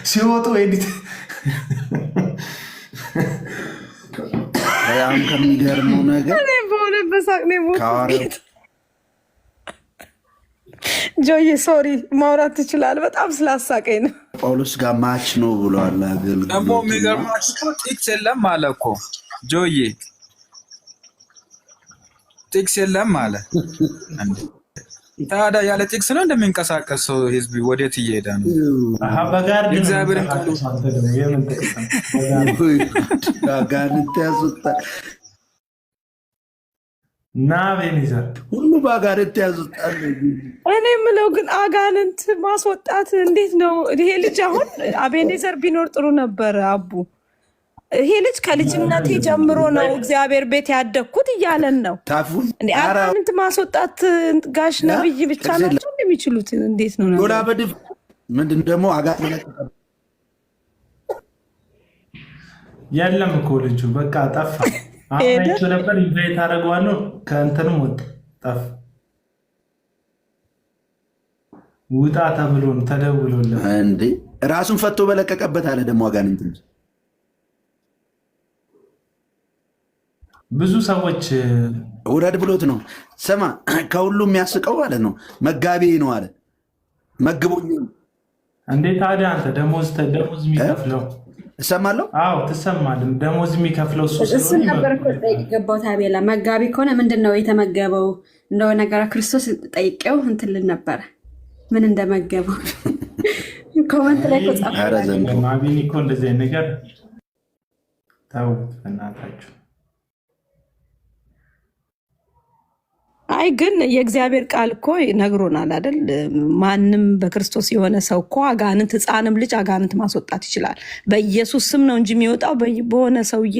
ሲወጡ ኤዲት በጣም ከሚገርመው ነገር በሆነ በሳቅ ነው ሞት። ጆዬ ሶሪ ማውራት ትችላለህ? በጣም ስላሳቀኝ ነው። ጳውሎስ ጋር ማች ነው ብሏል። ደግሞ የሚገርማችሁ ጥቅስ የለም አለ እኮ ጆዬ፣ ጥቅስ የለም አለ። ታዲያ ያለ ጥቅስ ነው እንደሚንቀሳቀሰው ህዝብ ወዴት እየሄደ ነው? እግዚአብሔርን ቃሉ አጋንንት ያስወጣል እና አቤኔዘር ሁሉ በአጋንንት ያስወጣል። እኔ የምለው ግን አጋንንት ማስወጣት እንዴት ነው? ይሄ ልጅ አሁን አቤኔዘር ቢኖር ጥሩ ነበር። አቡ ይሄ ልጅ ከልጅነቴ ጀምሮ ነው እግዚአብሔር ቤት ያደግኩት እያለን ነው። አጋንንት ማስወጣት ጋሽ ነብይ ብቻ ናቸው እንደሚችሉት። እንዴት ነው ዶላ በድፍ ምንድን ደግሞ አጋንንት የለም እኮ ልጁ በቃ ጠፋ። አሁን ነበር ኢንቫይት አደረገዋለሁ ከእንትንም ወጣ ጠፋ። ውጣ ተብሎ ተደውሎለት እንዴ ራሱን ፈቶ በለቀቀበት አለ። ደግሞ አጋንንት ብዙ ሰዎች ውረድ ብሎት ነው። ስማ ከሁሉ የሚያስቀው ማለት ነው መጋቢ ነው አለ። መግቦኝ እንዴት ታዲያ አንተ ደሞዝ የሚከፍለው እሰማለሁ። አዎ ትሰማለህ። ደሞዝ የሚከፍለው እሱ ነበር እኮ ጠይቀው። ታቤላ መጋቢ ከሆነ ምንድን ነው የተመገበው? እንደው ነገረ ክርስቶስ ጠይቄው እንትን ልል ነበረ ምን እንደመገበው ኮመንት ላይ ጻፈ። ማቢኒ እኮ እንደዚህ ነገር ታው እናታችሁ። አይ ግን የእግዚአብሔር ቃል እኮ ነግሮናል አይደል? ማንም በክርስቶስ የሆነ ሰው እኮ አጋንንት ሕፃንም ልጅ አጋንንት ማስወጣት ይችላል። በኢየሱስ ስም ነው እንጂ የሚወጣው በሆነ ሰውዬ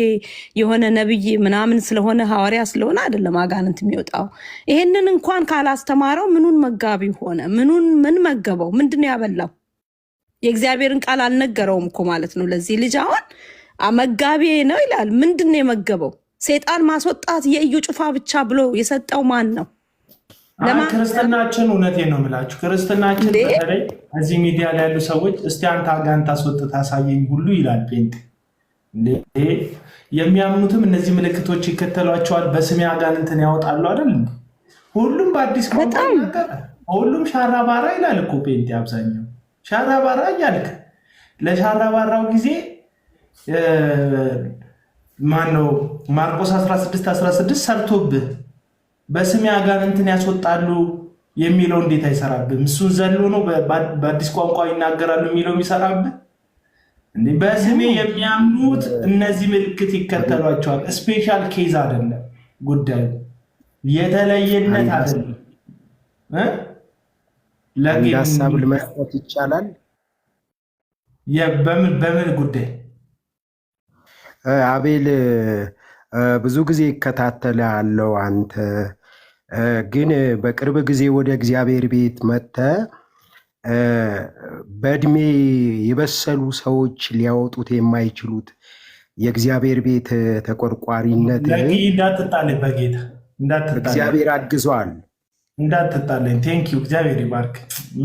የሆነ ነብይ ምናምን ስለሆነ ሐዋርያ ስለሆነ አይደለም አጋንንት የሚወጣው። ይሄንን እንኳን ካላስተማረው ምኑን መጋቢ ሆነ? ምን መገበው? ምንድነው ያበላው? የእግዚአብሔርን ቃል አልነገረውም እኮ ማለት ነው። ለዚህ ልጅ አሁን መጋቢ ነው ይላል። ምንድነው የመገበው? ሰይጣን ማስወጣት የእዩ ጩፋ ብቻ ብሎ የሰጠው ማን ነው? ክርስትናችን እውነቴን ነው የምላችሁ፣ ክርስትናችን በተለይ እዚህ ሚዲያ ላይ ያሉ ሰዎች እስቲ አንተ አጋንንት አስወጥተህ አሳየኝ ሁሉ ይላል ጴንጤ። የሚያምኑትም እነዚህ ምልክቶች ይከተሏቸዋል፣ በስሜ አጋንንትን ያወጣሉ አይደል? ሁሉም በአዲስ ሁሉም ሻራባራ ይላል እኮ ጴንጤ አብዛኛው ሻራባራ እያልክ ለሻራባራው ጊዜ ማነው ማርቆስ 16:16 ሰርቶብህ በስሜ አጋንንትን ያስወጣሉ የሚለው እንዴት አይሰራብህም? እሱን ዘሎ ነው በአዲስ ቋንቋ ይናገራሉ የሚለው የሚሰራብህ እንዴ? በስሜ የሚያምኑት እነዚህ ምልክት ይከተሏቸዋል። ስፔሻል ኬዝ አይደለም ጉዳዩ፣ የተለየነት አይደለም። ለሀሳብ ለመስጠት ይቻላል። በምን ጉዳይ አቤል ብዙ ጊዜ ይከታተላለው። አንተ ግን በቅርብ ጊዜ ወደ እግዚአብሔር ቤት መጥተህ በእድሜ የበሰሉ ሰዎች ሊያወጡት የማይችሉት የእግዚአብሔር ቤት ተቆርቋሪነት እንዳትጣልኝ በጌታ እግዚአብሔር አግዟል። እንዳትጣለኝ። ቴንኪው እግዚአብሔር ይባርክ።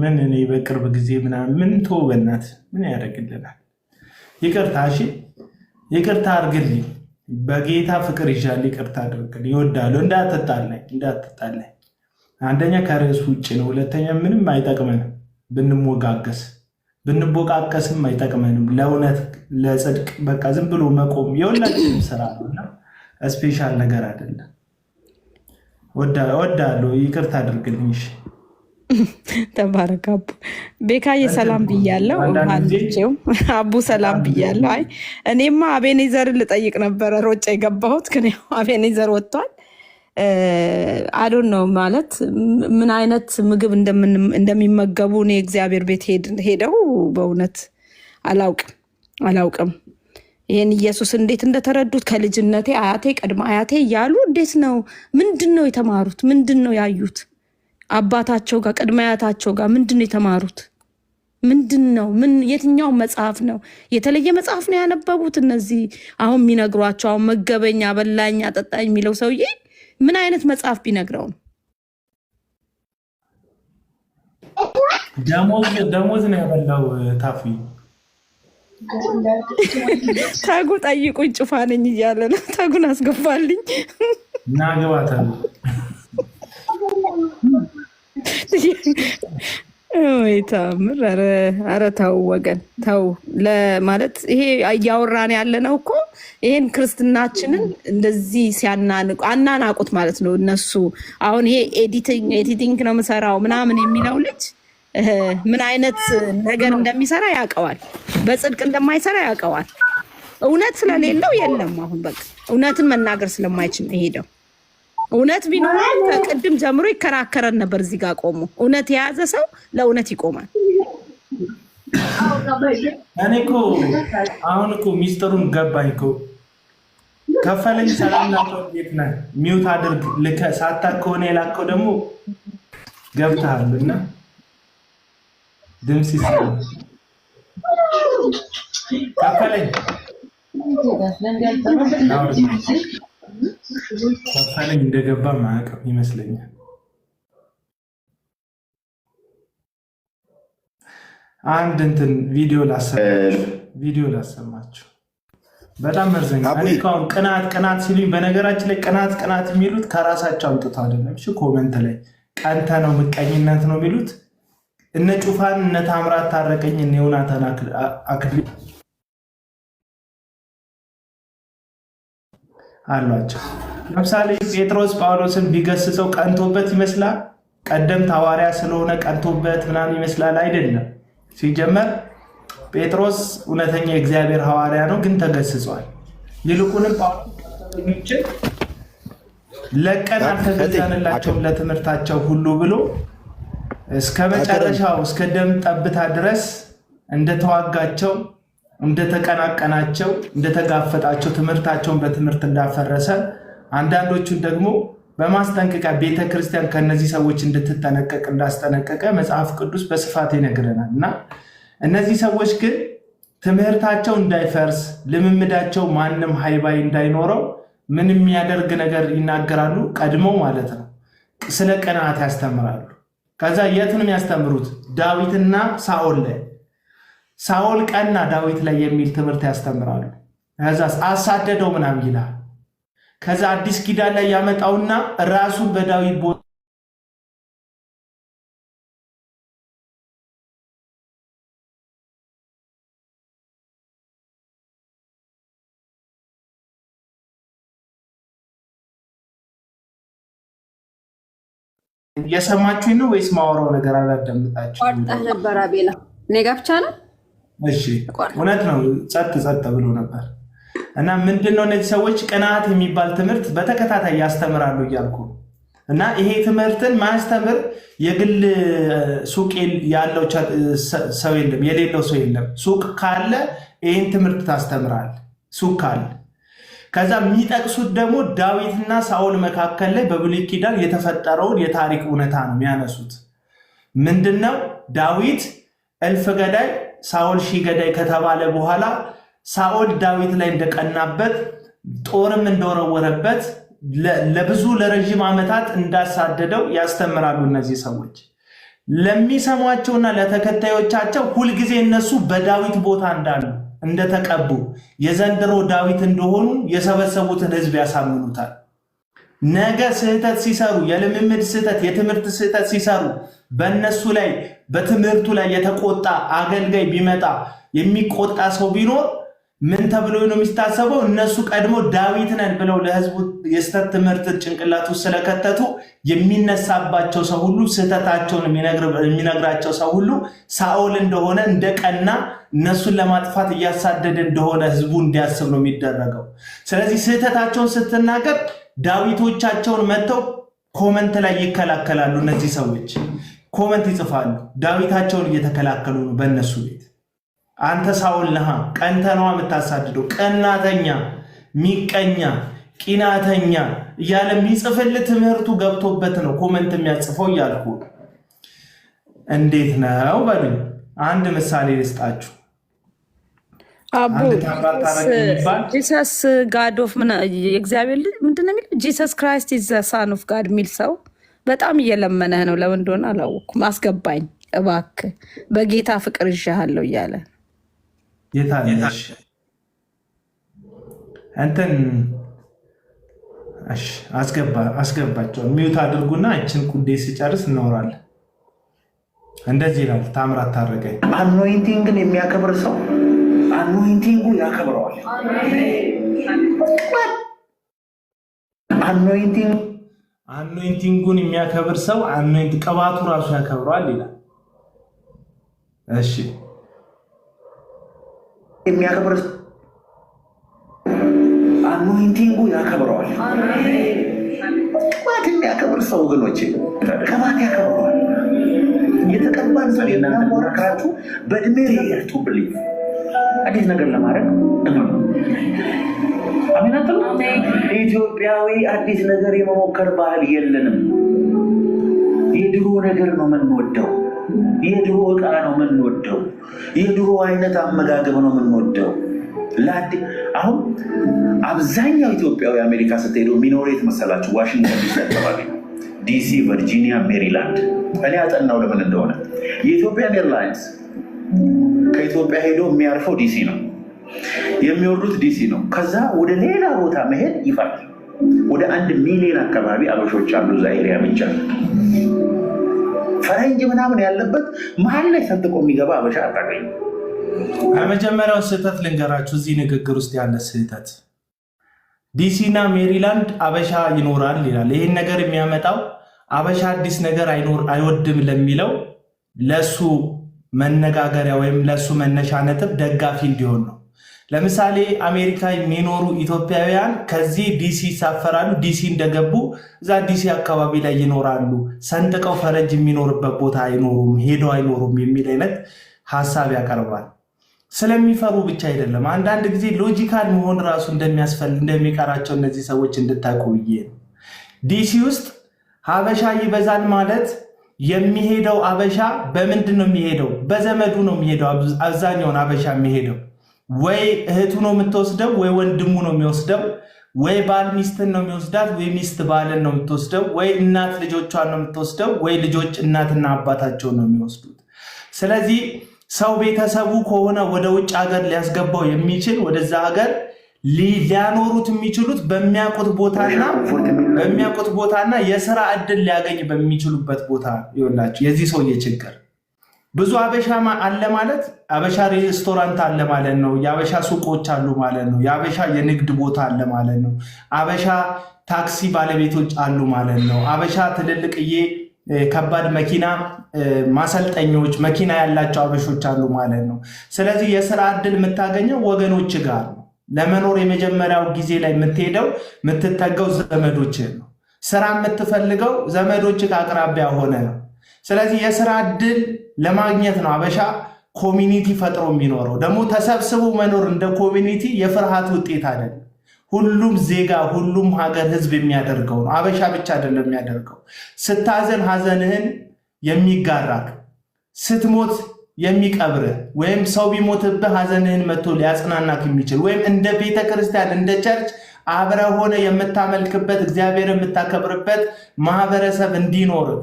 ምን እኔ በቅርብ ጊዜ ምን ተወበናት ምን ያደርግልናል? ይቅርታ እሺ፣ ይቅርታ አድርግልኝ። በጌታ ፍቅር ይሻል። ይቅርታ አድርግልኝ። ይወዳሉ። እንዳትጣለኝ። አንደኛ ከርዕሱ ውጭ ነው። ሁለተኛ ምንም አይጠቅመንም ብንቦቃቀስም አይጠቅመንም። ለእውነት ለጽድቅ በቃ ዝም ብሎ መቆም የሁላችንም ስራ ነው እና ስፔሻል ነገር አይደለም። ወዳለሁ። ይቅርታ አድርግልኝ። ተባረክ አቡ። ቤካዬ ሰላም ብያለሁ። አቡ ሰላም ብያለሁ። አይ እኔማ አቤኔዘርን ልጠይቅ ነበረ ሮጬ የገባሁት፣ ግን አቤኔዘር ወጥቷል። አዶን ነው ማለት ምን አይነት ምግብ እንደሚመገቡ እኔ እግዚአብሔር ቤት ሄደው በእውነት አላውቅም። ይህን ኢየሱስ እንዴት እንደተረዱት ከልጅነቴ አያቴ ቅድመ አያቴ እያሉ እንዴት ነው ምንድን ነው የተማሩት? ምንድን ነው ያዩት? አባታቸው ጋር ቅድመ አያታቸው ጋር ምንድን ነው የተማሩት? ምንድን ነው የትኛው መጽሐፍ ነው? የተለየ መጽሐፍ ነው ያነበቡት? እነዚህ አሁን የሚነግሯቸው አሁን መገበኛ በላኝ አጠጣኝ የሚለው ሰውዬ ምን አይነት መጽሐፍ ቢነግረው ነው? ደሞዝ ነው ያበላው ታፊ ታጉ ጠይቁኝ ጭፋ ነኝ እያለ ነው። ታጉን አስገባልኝ እና ግባታ ወይ ታምር። ኧረ ተው ወገን ተው። ለማለት ይሄ እያወራን ያለ ነው እኮ ይሄን ክርስትናችንን እንደዚህ አናናቁት ማለት ነው እነሱ። አሁን ይሄ ኤዲቲንግ ነው የምሰራው ምናምን የሚለው ልጅ ምን አይነት ነገር እንደሚሰራ ያውቀዋል። በጽድቅ እንደማይሰራ ያውቀዋል። እውነት ስለሌለው የለም። አሁን በቃ እውነትን መናገር ስለማይችል ሄደው እውነት ቢኖረው ከቅድም ጀምሮ ይከራከረን ነበር። እዚህ ጋር ቆሞ እውነት የያዘ ሰው ለእውነት ይቆማል። እኔ እኮ አሁን እኮ ሚስጥሩን ገባኝ እኮ። ከፈለኝ ሰላም ናቸው ቤት ነህ ሚውት አድርግ ሳታውቅ ከሆነ የላከው ደግሞ ገብተሃል እና ድምፅ ይሰማል። ከፈለኝ እንደገባ ማዕቀብ ይመስለኛል። አንድ እንትን ቪዲዮ ላሰማችሁ። በጣም መርዘኛ። እኔ ካሁን ቅናት ሲሉኝ፣ በነገራችን ላይ ቅናት የሚሉት ከራሳቸው አምጥተው አይደለም። እሺ ኮመንት ላይ ቀንተ ነው ምቀኝነት ነው የሚሉት። እነ ጩፋን እነ ታምራት ታረቀኝ እነ ዮናታን አክሊሉ አሏቸው። ለምሳሌ ጴጥሮስ ጳውሎስን ቢገስጸው ቀንቶበት ይመስላል። ቀደምት ሐዋርያ ስለሆነ ቀንቶበት ምናምን ይመስላል። አይደለም። ሲጀመር ጴጥሮስ እውነተኛ የእግዚአብሔር ሐዋርያ ነው፣ ግን ተገስጿል። ይልቁንም ጳውሎስ ለቀን አልተገዛንላቸውም ለትምህርታቸው ሁሉ ብሎ እስከ መጨረሻው እስከ ደም ጠብታ ድረስ እንደተዋጋቸው፣ እንደተቀናቀናቸው፣ እንደተጋፈጣቸው፣ ትምህርታቸውን በትምህርት እንዳፈረሰ፣ አንዳንዶቹን ደግሞ በማስጠንቀቂያ ቤተክርስቲያን ከነዚህ ሰዎች እንድትጠነቀቅ እንዳስጠነቀቀ መጽሐፍ ቅዱስ በስፋት ይነግረናል። እና እነዚህ ሰዎች ግን ትምህርታቸው እንዳይፈርስ፣ ልምምዳቸው ማንም ሃይባይ እንዳይኖረው ምን የሚያደርግ ነገር ይናገራሉ። ቀድሞ ማለት ነው ስለ ቅንዓት ያስተምራሉ። ከዛ የት ነው የሚያስተምሩት? ዳዊትና ሳኦል ላይ ሳኦል ቀና ዳዊት ላይ የሚል ትምህርት ያስተምራሉ። ከዛ አሳደደው ምናምን ይላል። ከዛ አዲስ ኪዳን ላይ ያመጣውና ራሱን በዳዊት እየሰማችሁኝ ነው ወይስ ማወራው ነገር አላዳምጣችሁ? ቆርጠህ ነበር አቤላ። እኔ ጋር ብቻ ነው? እሺ እውነት ነው። ጸጥ ብሎ ነበር እና ምንድነው እነዚህ ሰዎች ቅንዓት የሚባል ትምህርት በተከታታይ ያስተምራሉ እያልኩ እና ይሄ ትምህርትን ማስተምር የግል ሱቅ ያለው ሰው የለም፣ የሌለው ሰው የለም። ሱቅ ካለ ይህን ትምህርት ታስተምራል። ሱቅ ካለ ከዛ የሚጠቅሱት ደግሞ ዳዊትና ሳኦል መካከል ላይ በብሉይ ኪዳን የተፈጠረውን የታሪክ እውነታ ነው የሚያነሱት። ምንድነው ዳዊት እልፍ ገዳይ ሳኦል ሺህ ገዳይ ከተባለ በኋላ ሳኦል ዳዊት ላይ እንደቀናበት ጦርም እንደወረወረበት ለብዙ ለረጅም ዓመታት እንዳሳደደው ያስተምራሉ። እነዚህ ሰዎች ለሚሰሟቸውና ለተከታዮቻቸው ሁልጊዜ እነሱ በዳዊት ቦታ እንዳሉ እንደተቀቡ የዘንድሮ ዳዊት እንደሆኑ የሰበሰቡትን ሕዝብ ያሳምኑታል። ነገ ስህተት ሲሰሩ፣ የልምምድ ስህተት፣ የትምህርት ስህተት ሲሰሩ በእነሱ ላይ በትምህርቱ ላይ የተቆጣ አገልጋይ ቢመጣ የሚቆጣ ሰው ቢኖር ምን ተብሎ ነው የሚታሰበው? እነሱ ቀድሞ ዳዊት ነን ብለው ለህዝቡ የስተት ትምህርት ጭንቅላቱ ስለከተቱ የሚነሳባቸው ሰው ሁሉ ስህተታቸውን የሚነግራቸው ሰው ሁሉ ሳኦል እንደሆነ እንደቀና እነሱን ለማጥፋት እያሳደደ እንደሆነ ህዝቡ እንዲያስብ ነው የሚደረገው። ስለዚህ ስህተታቸውን ስትናገር ዳዊቶቻቸውን መጥተው ኮመንት ላይ ይከላከላሉ። እነዚህ ሰዎች ኮመንት ይጽፋሉ። ዳዊታቸውን እየተከላከሉ ነው በእነሱ ቤት። አንተ ሳኦል ነህ፣ ቀንተህ ነው የምታሳድደው፣ ቀናተኛ፣ ሚቀኛ፣ ቂናተኛ እያለ የሚጽፍልህ ትምህርቱ ገብቶበት ነው ኮመንት የሚያጽፈው እያልኩ እንዴት ነው በሉኝ። አንድ ምሳሌ ልስጣችሁ። ጂሰስ ጋድ ኦፍ የእግዚአብሔር ልጅ ምንድን ነው የሚለው? ጂሰስ ክራይስት ኢዝ ዘ ሳን ኦፍ ጋድ የሚል ሰው በጣም እየለመነህ ነው። ለምን እንደሆነ አላወኩም። አስገባኝ እባክህ፣ በጌታ ፍቅር ይዣሃለሁ እያለ የታለሽ እንትን አስገባቸው። ሚውት አድርጉና እችን ጉዴ ሲጨርስ እናወራለን። እንደዚህ ይላል ታምራት ታረቀኝ። አኖይንቲንግን የሚያከብር ሰው አኖይንቲንጉ ያከብረዋል። አኖይንቲንጉን የሚያከብር ሰው ቅባቱ ራሱ ያከብረዋል ይላል። እሺ የሚያከብር አኖይንቲንጉ ያከብረዋል። ቅባት የሚያከብር ሰው ወገኖቼ ቅባት ያከብረዋል። የተቀባን ሰው የምናሞራክራችሁ በእድሜ ሄርቱ ብሊቭ አዲስ ነገር ለማድረግ አሜናት ኢትዮጵያዊ አዲስ ነገር የመሞከር ባህል የለንም። የድሮ ነገር ነው የምንወደው። የድሮ ዕቃ ነው የምንወደው። የድሮ አይነት አመጋገብ ነው የምንወደው። አሁን አብዛኛው ኢትዮጵያዊ አሜሪካ ስትሄዱ የሚኖሬት መሰላችሁ ዋሽንግተን ዲሲ አካባቢ፣ ዲሲ፣ ቨርጂኒያ፣ ሜሪላንድ። እኔ ያጠናው ለምን እንደሆነ የኢትዮጵያን ኤርላይንስ ከኢትዮጵያ ሄዶ የሚያርፈው ዲሲ ነው፣ የሚወርዱት ዲሲ ነው። ከዛ ወደ ሌላ ቦታ መሄድ ይፈራል። ወደ 1 ሚሊዮን አካባቢ አበሾች አሉ እዛ ኤሪያ ብቻ። ፈረንጅ ምናምን ያለበት መሀል ላይ ሰንጥቆ የሚገባ አበሻ አታገኙ። የመጀመሪያውን ስህተት ልንገራችሁ። እዚህ ንግግር ውስጥ ያለ ስህተት ዲሲ እና ሜሪላንድ አበሻ ይኖራል ይላል። ይህን ነገር የሚያመጣው አበሻ አዲስ ነገር አይወድም ለሚለው ለሱ መነጋገሪያ ወይም ለሱ መነሻ ነጥብ ደጋፊ እንዲሆን ነው። ለምሳሌ አሜሪካ የሚኖሩ ኢትዮጵያውያን ከዚህ ዲሲ ይሳፈራሉ። ዲሲ እንደገቡ እዛ ዲሲ አካባቢ ላይ ይኖራሉ። ሰንጥቀው ፈረንጅ የሚኖርበት ቦታ አይኖሩም፣ ሄደው አይኖሩም የሚል አይነት ሀሳብ ያቀርባል። ስለሚፈሩ ብቻ አይደለም፣ አንዳንድ ጊዜ ሎጂካል መሆን ራሱ እንደሚቀራቸው እነዚህ ሰዎች እንድታውቁ ብዬ ነው። ዲሲ ውስጥ ሀበሻ ይበዛል ማለት የሚሄደው አበሻ በምንድን ነው የሚሄደው? በዘመዱ ነው የሚሄደው። አብዛኛውን አበሻ የሚሄደው ወይ እህቱ ነው የምትወስደው፣ ወይ ወንድሙ ነው የሚወስደው፣ ወይ ባል ሚስትን ነው የሚወስዳት፣ ወይ ሚስት ባልን ነው የምትወስደው፣ ወይ እናት ልጆቿን ነው የምትወስደው፣ ወይ ልጆች እናትና አባታቸውን ነው የሚወስዱት። ስለዚህ ሰው ቤተሰቡ ከሆነ ወደ ውጭ ሀገር ሊያስገባው የሚችል ወደዛ ሀገር ሊያኖሩት የሚችሉት በሚያውቁት ቦታና የስራ እድል ሊያገኝ በሚችሉበት ቦታ ይሆናቸው። የዚህ ሰውዬ ችግር ብዙ አበሻ አለ ማለት አበሻ ሬስቶራንት አለ ማለት ነው። የአበሻ ሱቆች አሉ ማለት ነው። የአበሻ የንግድ ቦታ አለ ማለት ነው። አበሻ ታክሲ ባለቤቶች አሉ ማለት ነው። አበሻ ትልልቅዬ ከባድ መኪና ማሰልጠኞች መኪና ያላቸው አበሾች አሉ ማለት ነው። ስለዚህ የስራ እድል የምታገኘው ወገኖች ጋር ነው። ለመኖር የመጀመሪያው ጊዜ ላይ የምትሄደው የምትጠገው ዘመዶች ነው። ስራ የምትፈልገው ዘመዶች አቅራቢያ ሆነ ነው። ስለዚህ የስራ እድል ለማግኘት ነው አበሻ ኮሚኒቲ ፈጥሮ የሚኖረው። ደግሞ ተሰብስቦ መኖር እንደ ኮሚኒቲ የፍርሃት ውጤት አይደለም። ሁሉም ዜጋ ሁሉም ሀገር ህዝብ የሚያደርገው ነው። አበሻ ብቻ አይደለም የሚያደርገው። ስታዘን ሀዘንህን የሚጋራክ፣ ስትሞት የሚቀብርህ፣ ወይም ሰው ቢሞትብህ ሀዘንህን መጥቶ ሊያጽናናክ የሚችል ወይም እንደ ቤተክርስቲያን እንደ ቸርች አብረ ሆነ የምታመልክበት እግዚአብሔር የምታከብርበት ማህበረሰብ እንዲኖርክ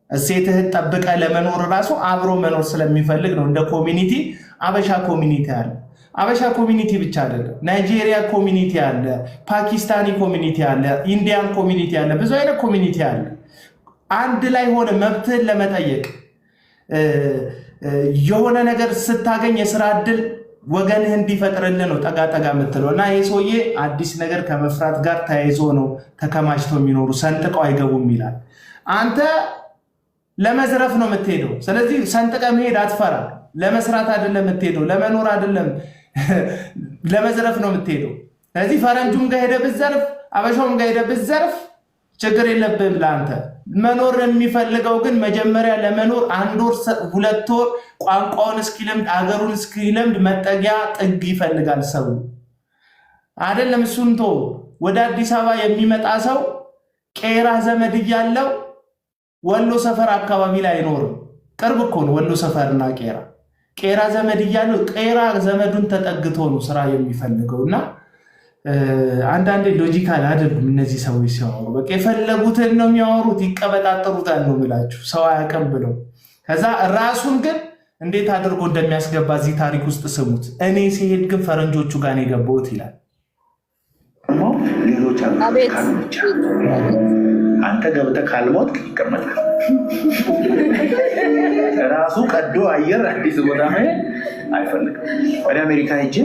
እሴትህን ጠብቀ ለመኖር ራሱ አብሮ መኖር ስለሚፈልግ ነው እንደ ኮሚኒቲ አበሻ ኮሚኒቲ አለ። አበሻ ኮሚኒቲ ብቻ አይደለም፣ ናይጄሪያ ኮሚኒቲ አለ፣ ፓኪስታኒ ኮሚኒቲ አለ፣ ኢንዲያን ኮሚኒቲ አለ፣ ብዙ አይነት ኮሚኒቲ አለ። አንድ ላይ ሆነ መብትህን ለመጠየቅ የሆነ ነገር ስታገኝ የስራ እድል ወገንህ እንዲፈጥርልህ ነው ጠጋ ጠጋ የምትለው እና ይህ ሰውዬ አዲስ ነገር ከመፍራት ጋር ተያይዞ ነው ተከማችተው የሚኖሩ ሰንጥቀው አይገቡም ይላል። አንተ ለመዝረፍ ነው የምትሄደው። ስለዚህ ሰንጥቀ መሄድ አትፈራ። ለመስራት አይደለም የምትሄደው፣ ለመኖር አይደለም፣ ለመዝረፍ ነው የምትሄደው። ስለዚህ ፈረንጁም ጋር ሄደህ ብትዘርፍ አበሻውም ጋር ሄደህ ብትዘርፍ ችግር የለብህም ለአንተ። መኖር የሚፈልገው ግን መጀመሪያ ለመኖር 1 ወር 2 ወር ቋንቋውን እስኪለምድ አገሩን እስኪለምድ መጠጊያ ጥግ ይፈልጋል ሰው አይደለም። እሱን ተው። ወደ አዲስ አበባ የሚመጣ ሰው ቄራ ዘመድ እያለው ወሎ ሰፈር አካባቢ ላይ አይኖርም። ቅርብ እኮ ነው ወሎ ሰፈርና ቄራ። ቄራ ዘመድ እያለው ቄራ ዘመዱን ተጠግቶ ነው ስራ የሚፈልገውና አንዳንዴ ሎጂካል አይደሉም እነዚህ ሰዎች ሲያወሩ። በቃ የፈለጉትን ነው የሚያወሩት፣ ይቀበጣጠሩታል ነው ብላችሁ ሰው አያውቅም ብለው። ከዛ ራሱን ግን እንዴት አድርጎ እንደሚያስገባ እዚህ ታሪክ ውስጥ ስሙት። እኔ ሲሄድ ግን ፈረንጆቹ ጋር ነው የገባሁት ይላል። ሌሎች አንተ ገብተህ ካልሞት ይቀመጣል። ራሱ ቀዶ አየር አዲስ ቦታ አይፈልግም። ወደ አሜሪካ ሄጄ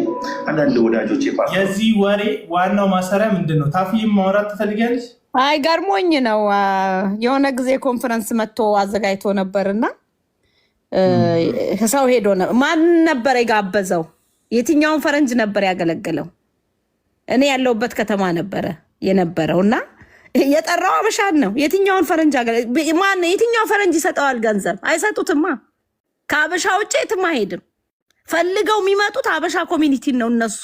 አንዳንድ ወዳጆች ይባላል። የዚህ ወሬ ዋናው ማሰሪያ ምንድን ነው? ታፊም ማውራት ትፈልጊያለሽ? አይ ገርሞኝ ነው። የሆነ ጊዜ ኮንፈረንስ መጥቶ አዘጋጅቶ ነበርና ሰው ሄዶ ማን ነበር የጋበዘው? የትኛውን ፈረንጅ ነበር ያገለገለው? እኔ ያለሁበት ከተማ ነበረ የነበረው እና የጠራው አበሻን ነው። የትኛውን ፈረንጅ ማን? የትኛው ፈረንጅ ይሰጠዋል ገንዘብ? አይሰጡትማ። ከአበሻ ውጭ የትም አይሄድም። ፈልገው የሚመጡት አበሻ ኮሚኒቲን ነው። እነሱ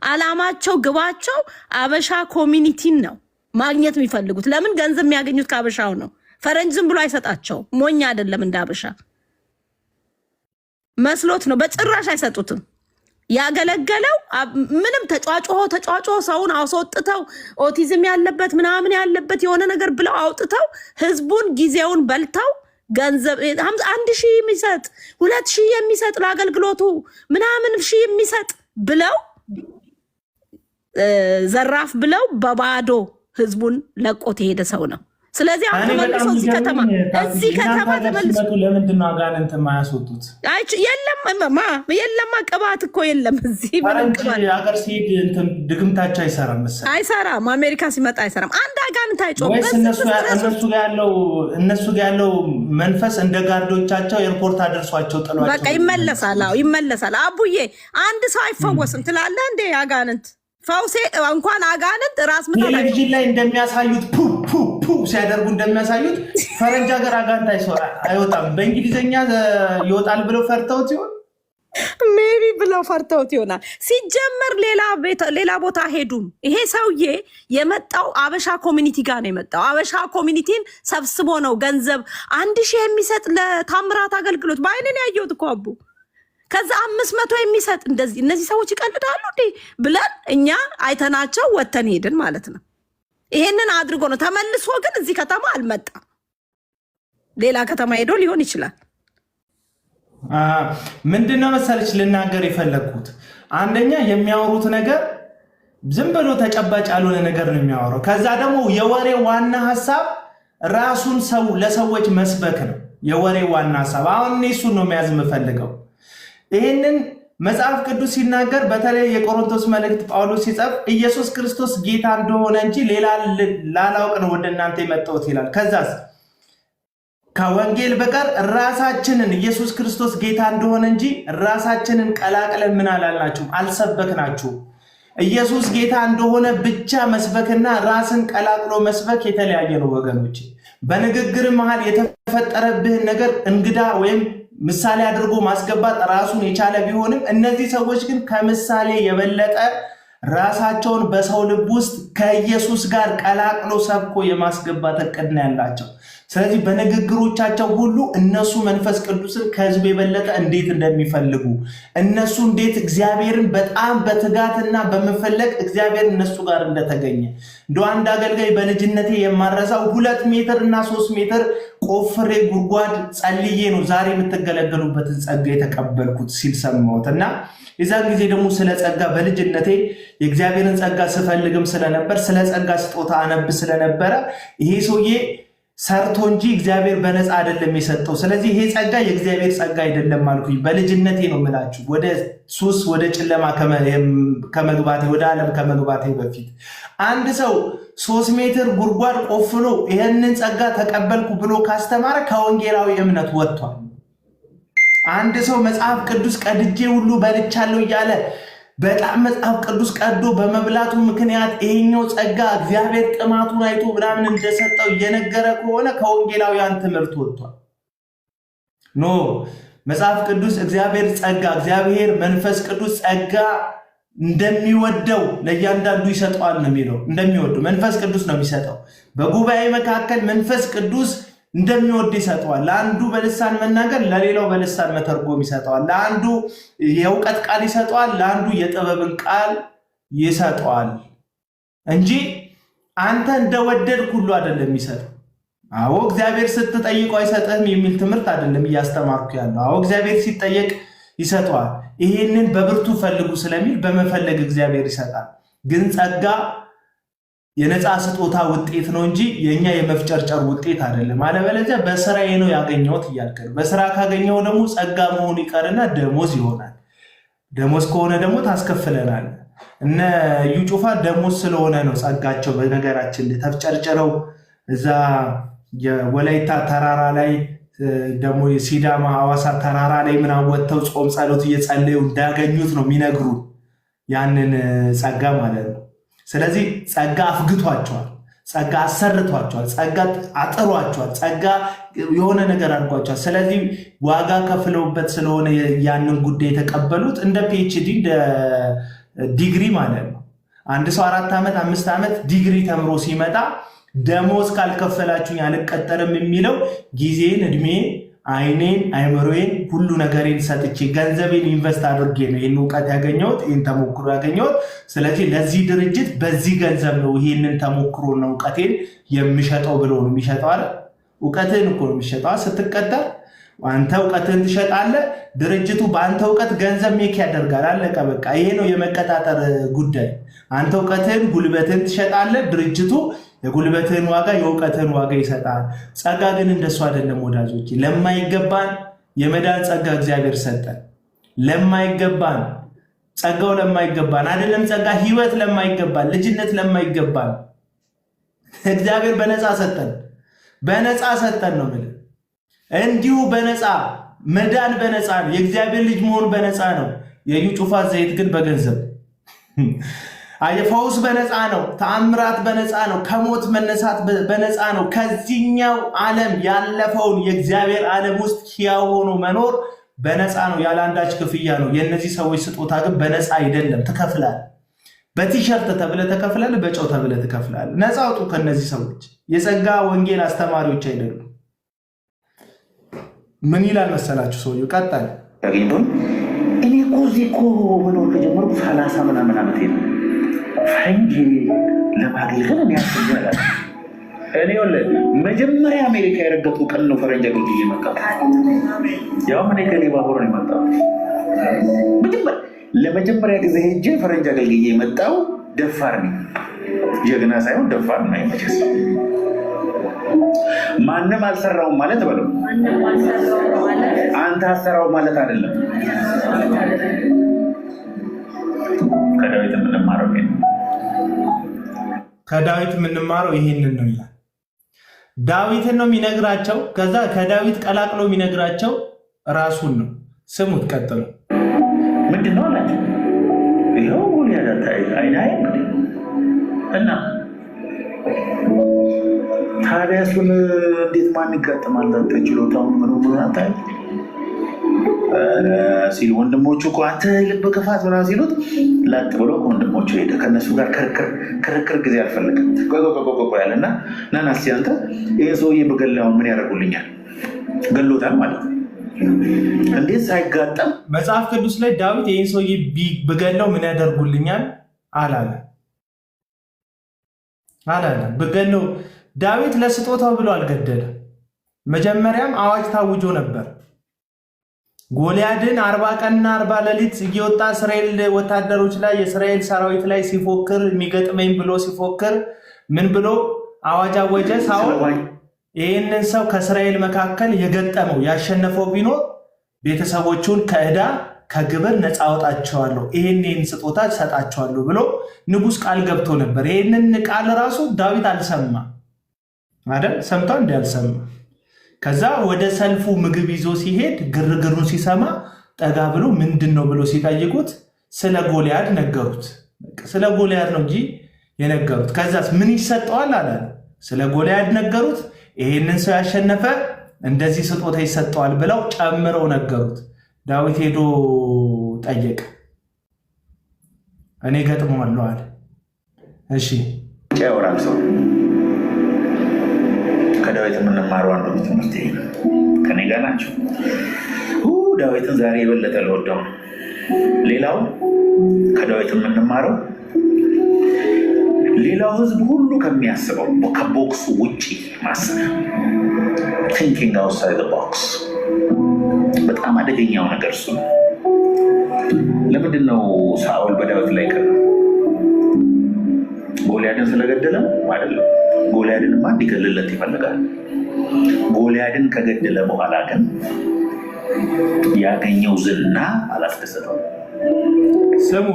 አላማቸው ግባቸው አበሻ ኮሚኒቲን ነው ማግኘት የሚፈልጉት። ለምን? ገንዘብ የሚያገኙት ከአበሻው ነው። ፈረንጅ ዝም ብሎ አይሰጣቸው። ሞኛ አይደለም እንደ አበሻ መስሎት ነው። በጭራሽ አይሰጡትም። ያገለገለው ምንም ተጫጫሆ ሰውን አስወጥተው ኦቲዝም ያለበት ምናምን ያለበት የሆነ ነገር ብለው አውጥተው ህዝቡን ጊዜውን በልተው ገንዘብ 1,000 የሚሰጥ 2,000 የሚሰጥ ለአገልግሎቱ ምናምን 1,000 የሚሰጥ ብለው ዘራፍ ብለው በባዶ ህዝቡን ለቆት የሄደ ሰው ነው። ስለዚህ አሁን ተመልሶ እዚህ ከተማ ተመልሶ ለምንድን ነው አጋንንት የማያስወጡት? የለማ ቅባት እኮ የለም እዚህ ሀገር ሲሄድ ድግምታቸው አይሰራም መሰለኝ። አይሰራም። አሜሪካ ሲመጣ አይሰራም። አንድ አጋንንት አይጮህም። እነሱ ጋር ያለው መንፈስ እንደ ጋርዶቻቸው ኤርፖርት አደርሷቸው ጥሏቸው በቃ ይመለሳል። ይመለሳል። አቡዬ አንድ ሰው አይፈወስም ትላለህ እንዴ? አጋንንት ፈውሴ እንኳን አጋንንት ራስ ምታት ቴሌቪዥን ላይ እንደሚያሳዩት ፑ ሲያደርጉ እንደሚያሳዩት ፈረንጅ ሀገር አጋንንት አይወጣም። በእንግሊዝኛ ይወጣል ብለው ፈርተውት ይሆን? ሜቢ ብለው ፈርተውት ይሆናል። ሲጀመር ሌላ ቦታ ሄዱም። ይሄ ሰውዬ የመጣው አበሻ ኮሚኒቲ ጋር ነው የመጣው። አበሻ ኮሚኒቲን ሰብስቦ ነው ገንዘብ 1,000 የሚሰጥ ለታምራት አገልግሎት በአይንን ያየሁት እኮ አቡ። ከዛ 500 የሚሰጥ እንደዚህ። እነዚህ ሰዎች ይቀልዳሉ እንዴ ብለን እኛ አይተናቸው ወተን ሄድን ማለት ነው። ይሄንን አድርጎ ነው ተመልሶ። ግን እዚህ ከተማ አልመጣም። ሌላ ከተማ ሄዶ ሊሆን ይችላል። ምንድነው መሰለች ልናገር የፈለግኩት፣ አንደኛ የሚያወሩት ነገር ዝም ብሎ ተጨባጭ ያልሆነ ነገር ነው የሚያወራው። ከዛ ደግሞ የወሬ ዋና ሀሳብ ራሱን ሰው ለሰዎች መስበክ ነው የወሬ ዋና ሀሳብ። አሁን እኔ እሱን ነው መያዝ የምፈልገው። ይህንን መጽሐፍ ቅዱስ ሲናገር በተለይ የቆሮንቶስ መልእክት ጳውሎስ ሲጽፍ ኢየሱስ ክርስቶስ ጌታ እንደሆነ እንጂ ሌላ ላላውቅ ነው ወደ እናንተ የመጣሁት ይላል። ከዛስ ከወንጌል በቀር ራሳችንን ኢየሱስ ክርስቶስ ጌታ እንደሆነ እንጂ ራሳችንን ቀላቅለን ምን አላልናችሁም፣ አልሰበክናችሁም። ኢየሱስ ጌታ እንደሆነ ብቻ መስበክና ራስን ቀላቅሎ መስበክ የተለያየ ነው ወገኖች። በንግግር መሃል የተፈጠረብህን ነገር እንግዳ ወይም ምሳሌ አድርጎ ማስገባት ራሱን የቻለ ቢሆንም እነዚህ ሰዎች ግን ከምሳሌ የበለጠ ራሳቸውን በሰው ልብ ውስጥ ከኢየሱስ ጋር ቀላቅሎ ሰብኮ የማስገባት እቅድ ነው ያላቸው። ስለዚህ በንግግሮቻቸው ሁሉ እነሱ መንፈስ ቅዱስን ከህዝብ የበለጠ እንዴት እንደሚፈልጉ እነሱ እንዴት እግዚአብሔርን በጣም በትጋትና በመፈለግ እግዚአብሔር እነሱ ጋር እንደተገኘ እንደው አንድ አገልጋይ በልጅነቴ የማረሳው 2 ሜትር እና 3 ሜትር ቆፍሬ ጉድጓድ ጸልዬ ነው ዛሬ የምትገለገሉበትን ጸጋ የተቀበልኩት ሲል ሰማሁት። እና የዛን ጊዜ ደግሞ ስለ ጸጋ በልጅነቴ የእግዚአብሔርን ጸጋ ስፈልግም ስለነበር ስለ ጸጋ ስጦታ አነብ ስለነበረ ይሄ ሰውዬ ሰርቶ እንጂ እግዚአብሔር በነፃ አይደለም የሰጠው። ስለዚህ ይሄ ጸጋ የእግዚአብሔር ጸጋ አይደለም አልኩኝ። በልጅነቴ ነው የምላችሁ፣ ወደ ሱስ ወደ ጨለማ ከመግባቴ ወደ ዓለም ከመግባቴ በፊት አንድ ሰው 3 ሜትር ጉድጓድ ቆፍሎ ይሄንን ጸጋ ተቀበልኩ ብሎ ካስተማረ ከወንጌላዊ እምነት ወጥቷል። አንድ ሰው መጽሐፍ ቅዱስ ቀድጄ ሁሉ በልቻለሁ እያለ በጣም መጽሐፍ ቅዱስ ቀዶ በመብላቱ ምክንያት ይሄኛው ጸጋ እግዚአብሔር ጥማቱን አይቶ ምናምን እንደሰጠው እየነገረ ከሆነ ከወንጌላውያን ትምህርት ወጥቷል። ኖ መጽሐፍ ቅዱስ እግዚአብሔር ጸጋ እግዚአብሔር መንፈስ ቅዱስ ጸጋ እንደሚወደው ለእያንዳንዱ ይሰጠዋል ነው የሚለው። እንደሚወደው መንፈስ ቅዱስ ነው የሚሰጠው። በጉባኤ መካከል መንፈስ ቅዱስ እንደሚወድ ይሰጠዋል። ለአንዱ በልሳን መናገር ለሌላው በልሳን መተርጎም ይሰጠዋል። ለአንዱ የእውቀት ቃል ይሰጠዋል፣ ለአንዱ የጥበብን ቃል ይሰጠዋል እንጂ አንተ እንደወደድክ ሁሉ አይደለም የሚሰጠው። አዎ እግዚአብሔር ስትጠይቀው አይሰጥህም የሚል ትምህርት አይደለም እያስተማርኩ ያለው። አዎ እግዚአብሔር ሲጠየቅ ይሰጠዋል። ይሄንን በብርቱ ፈልጉ ስለሚል በመፈለግ እግዚአብሔር ይሰጣል። ግን ጸጋ የነፃ ስጦታ ውጤት ነው እንጂ የኛ የመፍጨርጨር ውጤት አይደለም። አለበለዚያ በስራዬ ነው ያገኘሁት እያልክ ነው። በስራ ካገኘው ደግሞ ጸጋ መሆኑ ይቀርና ደሞዝ ይሆናል። ደሞዝ ከሆነ ደግሞ ታስከፍለናል። እነ እዩ ጩፋ ደሞዝ ስለሆነ ነው ጸጋቸው። በነገራችን ላይ ተፍጨርጨረው እዛ የወላይታ ተራራ ላይ ደግሞ የሲዳማ ሐዋሳ ተራራ ላይ ምናምን ወጥተው ጾም ጸሎት እየጸለዩ እንዳገኙት ነው የሚነግሩ ያንን ጸጋ ማለት ነው። ስለዚህ ጸጋ አፍግቷቸዋል፣ ጸጋ አሰርቷቸዋል፣ ጸጋ አጥሯቸዋል፣ ጸጋ የሆነ ነገር አድርጓቸዋል። ስለዚህ ዋጋ ከፍለውበት ስለሆነ ያንን ጉዳይ የተቀበሉት እንደ ፒኤችዲ እንደ ዲግሪ ማለት ነው። አንድ ሰው 4 ዓመት 5 ዓመት ዲግሪ ተምሮ ሲመጣ ደሞዝ ካልከፈላችሁኝ አልቀጠርም የሚለው ጊዜን፣ እድሜን፣ አይኔን፣ አይምሮዬን ሁሉ ነገሬን ሰጥቼ ገንዘቤን ኢንቨስት አድርጌ ነው ይህን እውቀት ያገኘሁት፣ ይህን ተሞክሮ ያገኘሁት። ስለዚህ ለዚህ ድርጅት በዚህ ገንዘብ ነው ይህንን ተሞክሮና እውቀቴን የሚሸጠው ብሎ ነው የሚሸጠው አይደል? እውቀትህን እኮ ነው የሚሸጠው። ስትቀጠር አንተ እውቀትህን ትሸጣለህ፣ ድርጅቱ በአንተ እውቀት ገንዘብ ሜክ ያደርጋል። አለቀ በቃ። ይሄ ነው የመቀጣጠር ጉዳይ። አንተ እውቀትህን ጉልበትህን ትሸጣለህ፣ ድርጅቱ የጉልበትህን ዋጋ የእውቀትህን ዋጋ ይሰጣል። ጸጋ ግን እንደሱ አይደለም ወዳጆች። ለማይገባን የመዳን ጸጋ እግዚአብሔር ሰጠን። ለማይገባን ጸጋው ለማይገባን አይደለም ጸጋ ህይወት ለማይገባን ልጅነት ለማይገባን እግዚአብሔር በነፃ ሰጠን። በነፃ ሰጠን ነው ማለት እንዲሁ በነፃ መዳን በነፃ ነው። የእግዚአብሔር ልጅ መሆን በነፃ ነው። የዩ ጩፋ ዘይት ግን በገንዘብ ፈውስ በነፃ ነው። ተአምራት በነፃ ነው። ከሞት መነሳት በነፃ ነው። ከዚህኛው ዓለም ያለፈውን የእግዚአብሔር ዓለም ውስጥ ሕያው ሆኖ መኖር በነፃ ነው። ያለ አንዳች ክፍያ ነው። የእነዚህ ሰዎች ስጦታ ግን በነፃ አይደለም፣ ትከፍላለህ። በቲሸርት ተብለህ ትከፍላለህ፣ በጨው ተብለህ ትከፍላለህ። ነፃ አውጡ ከእነዚህ ሰዎች። የጸጋ ወንጌል አስተማሪዎች አይደሉም። ምን ይላል መሰላችሁ ሰውየው? ቀጠለ። እኔ እኮ እዚህ እኮ መኖር ከጀመርኩ 30 ምናምን ዓመቴ ነው። ፈረንጅ ለማገልገል እኔ ያስፈልጋል። እኔ መጀመሪያ አሜሪካ የረገጡ ቀን ነው ፈረንጅ አገልግዬ መጣሁ። ያው እኔ ከሌባ ሆሮ ነው የመጣሁት። ለመጀመሪያ ጊዜ ሄጄ ፈረንጅ አገልግዬ መጣሁ። ደፋር ነኝ፣ ጀግና ሳይሆን ደፋር ነው። አይመችስ ማንም አልሰራውም ማለት በለው። አንተ አሰራው ማለት አይደለም። ከዳዊት የምንማረው ይሄንን ነው ይላል። ዳዊትን ነው የሚነግራቸው። ከዛ ከዳዊት ቀላቅሎ የሚነግራቸው ራሱን ነው። ስሙት፣ ቀጥሎ ምንድነው አላቸው? ይኸው ጎልያድ አይናይ እና ታዲያ እሱን እንዴት ማን ይጋጥማል? አንተ ችሎታውን ምን አታይ ሲሉ ወንድሞቹ እኮ አንተ ልብ ክፋት ምናምን ሲሉት ላጥ ብሎ ወንድሞቹ ሄደ። ከነሱ ጋር ክርክር ጊዜ አልፈልግም። ቆይ ያለና ናና እስኪ አንተ ይህን ሰውዬ በገላው ምን ያደርጉልኛል? ገሎታል ማለት ነው። እንዴት ሳይጋጠም መጽሐፍ ቅዱስ ላይ ዳዊት ይህን ሰውዬ በገላው ምን ያደርጉልኛል አላለ። በገላው ዳዊት ለስጦታው ብሎ አልገደለም። መጀመሪያም አዋጅ ታውጆ ነበር። ጎልያድን 40 ቀንና 40 ሌሊት እየወጣ እስራኤል ወታደሮች ላይ የእስራኤል ሰራዊት ላይ ሲፎክር የሚገጥመኝ ብሎ ሲፎክር ምን ብሎ አዋጅ አወጀ? ሳኦል ይህንን ሰው ከእስራኤል መካከል የገጠመው ያሸነፈው ቢኖር ቤተሰቦቹን ከዕዳ ከግብር ነፃ አወጣቸዋለሁ፣ ይህንን ስጦታ ሰጣቸዋለሁ ብሎ ንጉሥ ቃል ገብቶ ነበር። ይህንን ቃል ራሱ ዳዊት አልሰማ አይደል? ሰምቷ እንዲ አልሰማ። ከዛ ወደ ሰልፉ ምግብ ይዞ ሲሄድ ግርግሩን ሲሰማ ጠጋ ብሎ ምንድን ነው ብሎ ሲጠይቁት ስለ ጎልያድ ነገሩት። ስለ ጎልያድ ነው እንጂ የነገሩት። ከዛስ ምን ይሰጠዋል አለ። ስለ ጎልያድ ነገሩት። ይሄንን ሰው ያሸነፈ እንደዚህ ስጦታ ይሰጠዋል ብለው ጨምረው ነገሩት። ዳዊት ሄዶ ጠየቀ። እኔ ገጥመዋለሁ አለ። እሺ ያወራል ሰው ከዳዊት የምንማረው አንዱ ትምህርት ከኔ ጋር ናቸው። ዳዊትን ዛሬ የበለጠ ለወደው ሌላው ከዳዊት የምንማረው ሌላው ህዝብ ሁሉ ከሚያስበው ከቦክስ ውጪ ማሰብ ቲንኪንግ አውትሳይድ ዘ ቦክስ በጣም አደገኛው ነገር እሱ ነው። ለምንድን ነው ሳኦል በዳዊት ላይ ቀረ? ጎልያድን ስለገደለ አይደለም። ጎልያድንማ እንዲገድልለት ይፈልጋል። ጎልያድን ከገደለ በኋላ ግን ያገኘው ዝና አላስደሰተው። ስሙ፣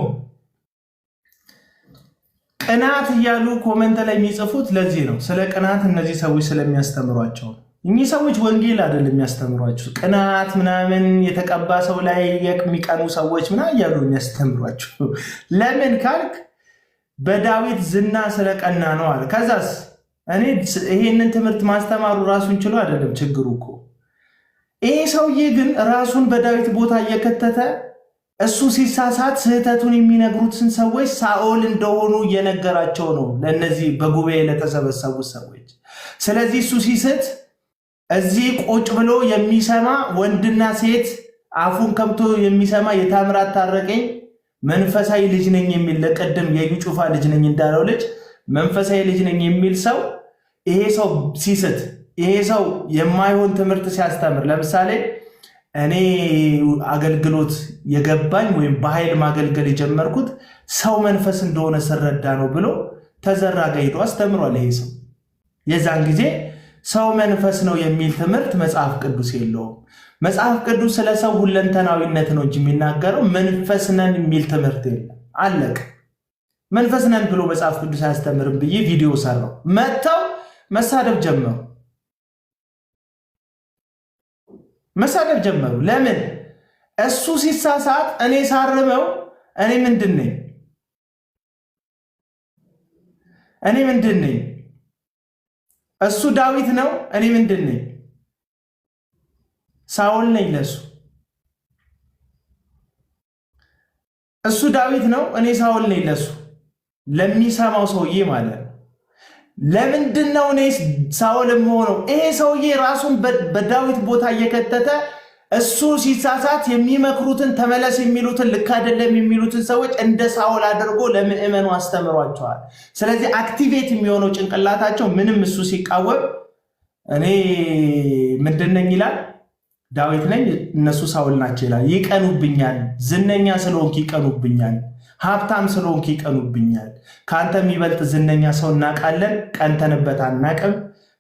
ቅናት እያሉ ኮመንት ላይ የሚጽፉት ለዚህ ነው። ስለ ቅናት እነዚህ ሰዎች ስለሚያስተምሯቸው። እኚህ ሰዎች ወንጌል አይደለም የሚያስተምሯቸው፣ ቅናት ምናምን የተቀባ ሰው ላይ የሚቀኑ ሰዎች ምናምን እያሉ የሚያስተምሯቸው። ለምን ካልክ በዳዊት ዝና ስለቀና ነው አለ። ከዛስ እኔ ይሄንን ትምህርት ማስተማሩ ራሱን ችሎ አይደለም ችግሩ እኮ። ይሄ ሰውዬ ግን ራሱን በዳዊት ቦታ እየከተተ እሱ ሲሳሳት ስህተቱን የሚነግሩትን ሰዎች ሳኦል እንደሆኑ እየነገራቸው ነው ለእነዚህ በጉባኤ ለተሰበሰቡት ሰዎች። ስለዚህ እሱ ሲስት እዚህ ቁጭ ብሎ የሚሰማ ወንድና ሴት አፉን ከብቶ የሚሰማ የታምራት ታረቀኝ መንፈሳዊ ልጅ ነኝ የሚል ለቀደም የዩ ጩፋ ልጅ ነኝ እንዳለው ልጅ መንፈሳዊ ልጅ ነኝ የሚል ሰው ይሄ ሰው ሲስት፣ ይሄ ሰው የማይሆን ትምህርት ሲያስተምር፣ ለምሳሌ እኔ አገልግሎት የገባኝ ወይም በኃይል ማገልገል የጀመርኩት ሰው መንፈስ እንደሆነ ስረዳ ነው ብሎ ተዘራ ጋር ሄዶ አስተምሯል። ይሄ ሰው የዛን ጊዜ ሰው መንፈስ ነው የሚል ትምህርት መጽሐፍ ቅዱስ የለውም። መጽሐፍ ቅዱስ ስለ ሰው ሁለንተናዊነት ነው እንጂ የሚናገረው መንፈስ ነን የሚል ትምህርት የለም። አለቀ። መንፈስ ነን ብሎ መጽሐፍ ቅዱስ አያስተምርም ብዬ ቪዲዮ ሰራው። መጥተው መሳደብ ጀመሩ። ለምን? እሱ ሲሳሳት እኔ ሳርመው እኔ ምንድን ነኝ? እሱ ዳዊት ነው፣ እኔ ምንድን ነኝ? ሳኦል ነኝ ለሱ። እሱ ዳዊት ነው፣ እኔ ሳኦል ነኝ ለሱ። ለሚሰማው ሰውዬ ማለት ነው። ለምንድን ነው እኔ ሳኦል የምሆነው? ይሄ ሰውዬ ራሱን በዳዊት ቦታ እየከተተ እሱ ሲሳሳት የሚመክሩትን ተመለስ የሚሉትን ልክ አይደለም የሚሉትን ሰዎች እንደ ሳኦል አድርጎ ለምዕመኑ አስተምሯቸዋል። ስለዚህ አክቲቬት የሚሆነው ጭንቅላታቸው ምንም እሱ ሲቃወም እኔ ምንድን ነኝ ይላል፣ ዳዊት ነኝ፣ እነሱ ሳኦል ናቸው ይላል። ይቀኑብኛል። ዝነኛ ስለሆንክ ይቀኑብኛል። ሀብታም ስለሆንክ ይቀኑብኛል። ከአንተ የሚበልጥ ዝነኛ ሰው እናውቃለን፣ ቀንተንበት አናቅም።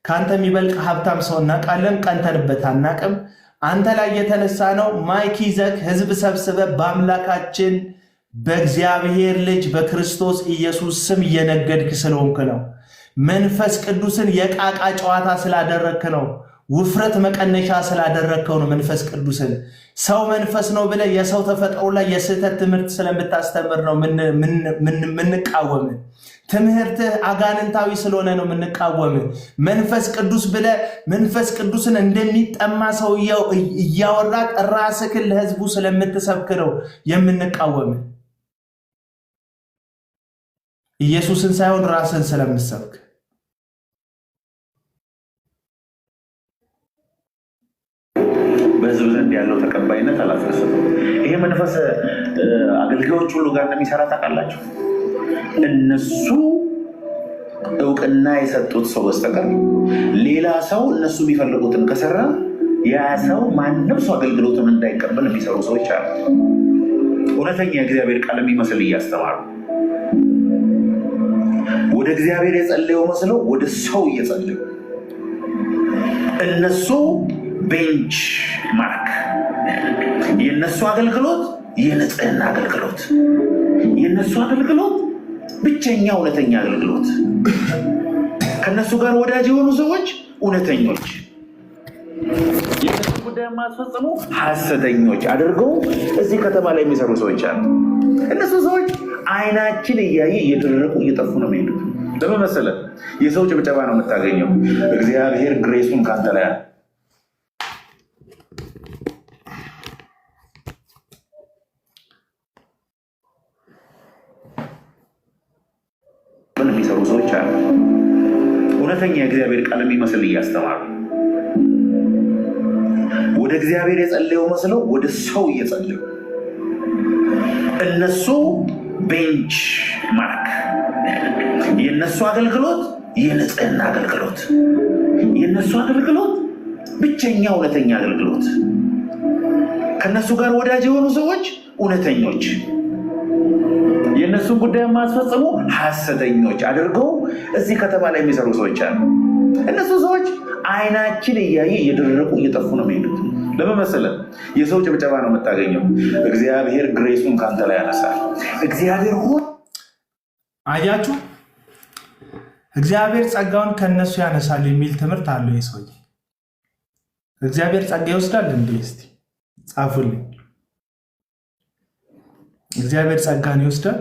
ከአንተ የሚበልጥ ሀብታም ሰው እናውቃለን፣ ቀንተንበት አናቅም። አንተ ላይ የተነሳ ነው ማይክ ይዘህ ህዝብ ሰብስበ በአምላካችን በእግዚአብሔር ልጅ በክርስቶስ ኢየሱስ ስም እየነገድክ ስለሆንክ ነው። መንፈስ ቅዱስን የቃቃ ጨዋታ ስላደረክ ነው። ውፍረት መቀነሻ ስላደረከው ነው። መንፈስ ቅዱስን ሰው መንፈስ ነው ብለህ የሰው ተፈጥሮ ላይ የስህተት ትምህርት ስለምታስተምር ነው ምንቃወም። ትምህርትህ አጋንንታዊ ስለሆነ ነው ምንቃወም። መንፈስ ቅዱስ ብለህ መንፈስ ቅዱስን እንደሚጠማ ሰው እያወራክ ራስህን ለህዝቡ ስለምትሰብክ ነው የምንቃወም። ኢየሱስን ሳይሆን ራስህን ስለምትሰብክ በህዝብ ዘንድ ያለው ተቀባይነት አላስደሰተው። ይሄ መንፈስ አገልጋዮች ሁሉ ጋር እንደሚሰራ ታውቃላችሁ። እነሱ እውቅና የሰጡት ሰው በስተቀር ሌላ ሰው እነሱ የሚፈልጉትን ከሰራ ያ ሰው ማንም ሰው አገልግሎትን እንዳይቀበል የሚሰሩ ሰዎች አሉ። እውነተኛ የእግዚአብሔር ቃል የሚመስል እያስተማሩ ወደ እግዚአብሔር የጸለየው መስለው ወደ ሰው እየጸለዩ እነሱ ቤንች ማርክ የነሱ አገልግሎት የንጽህና አገልግሎት የነሱ አገልግሎት ብቸኛ እውነተኛ አገልግሎት ከነሱ ጋር ወዳጅ የሆኑ ሰዎች እውነተኞች የነሱ ጉዳይ የማያስፈጽሙ ሐሰተኞች አድርገው እዚህ ከተማ ላይ የሚሰሩ ሰዎች አሉ። እነሱ ሰዎች አይናችን እያየ እየደረቁ እየጠፉ ነው የሚሄዱት። ለምን መሰለህ? የሰው ጭብጨባ ነው የምታገኘው። እግዚአብሔር ግሬሱን ካንተ ላይ አለ። የሚሰሩ ሰዎች አሉ። እውነተኛ የእግዚአብሔር ቃል የሚመስል እያስተማሩ ወደ እግዚአብሔር የጸለየው መስለው ወደ ሰው እየጸለዩ እነሱ ቤንች ማርክ የነሱ አገልግሎት የንጽህና አገልግሎት የነሱ አገልግሎት ብቸኛ እውነተኛ አገልግሎት ከነሱ ጋር ወዳጅ የሆኑ ሰዎች እውነተኞች የነሱን ጉዳይ የማያስፈጽሙ ሐሰተኞች አድርገው እዚህ ከተማ ላይ የሚሰሩ ሰዎች አሉ። እነሱ ሰዎች አይናችን እያየ እየደረቁ እየጠፉ ነው የሚሄዱት። ለምን መሰለህ? የሰው ጭብጨባ ነው የምታገኘው። እግዚአብሔር ግሬሱን ካንተ ላይ ያነሳል። እግዚአብሔር አያችሁ፣ እግዚአብሔር ጸጋውን ከነሱ ያነሳል የሚል ትምህርት አለው። የሰው እግዚአብሔር ጸጋ ይወስዳል እንዴ? እስቲ ጻፉልኝ። እግዚአብሔር ጸጋን ይወስዳል?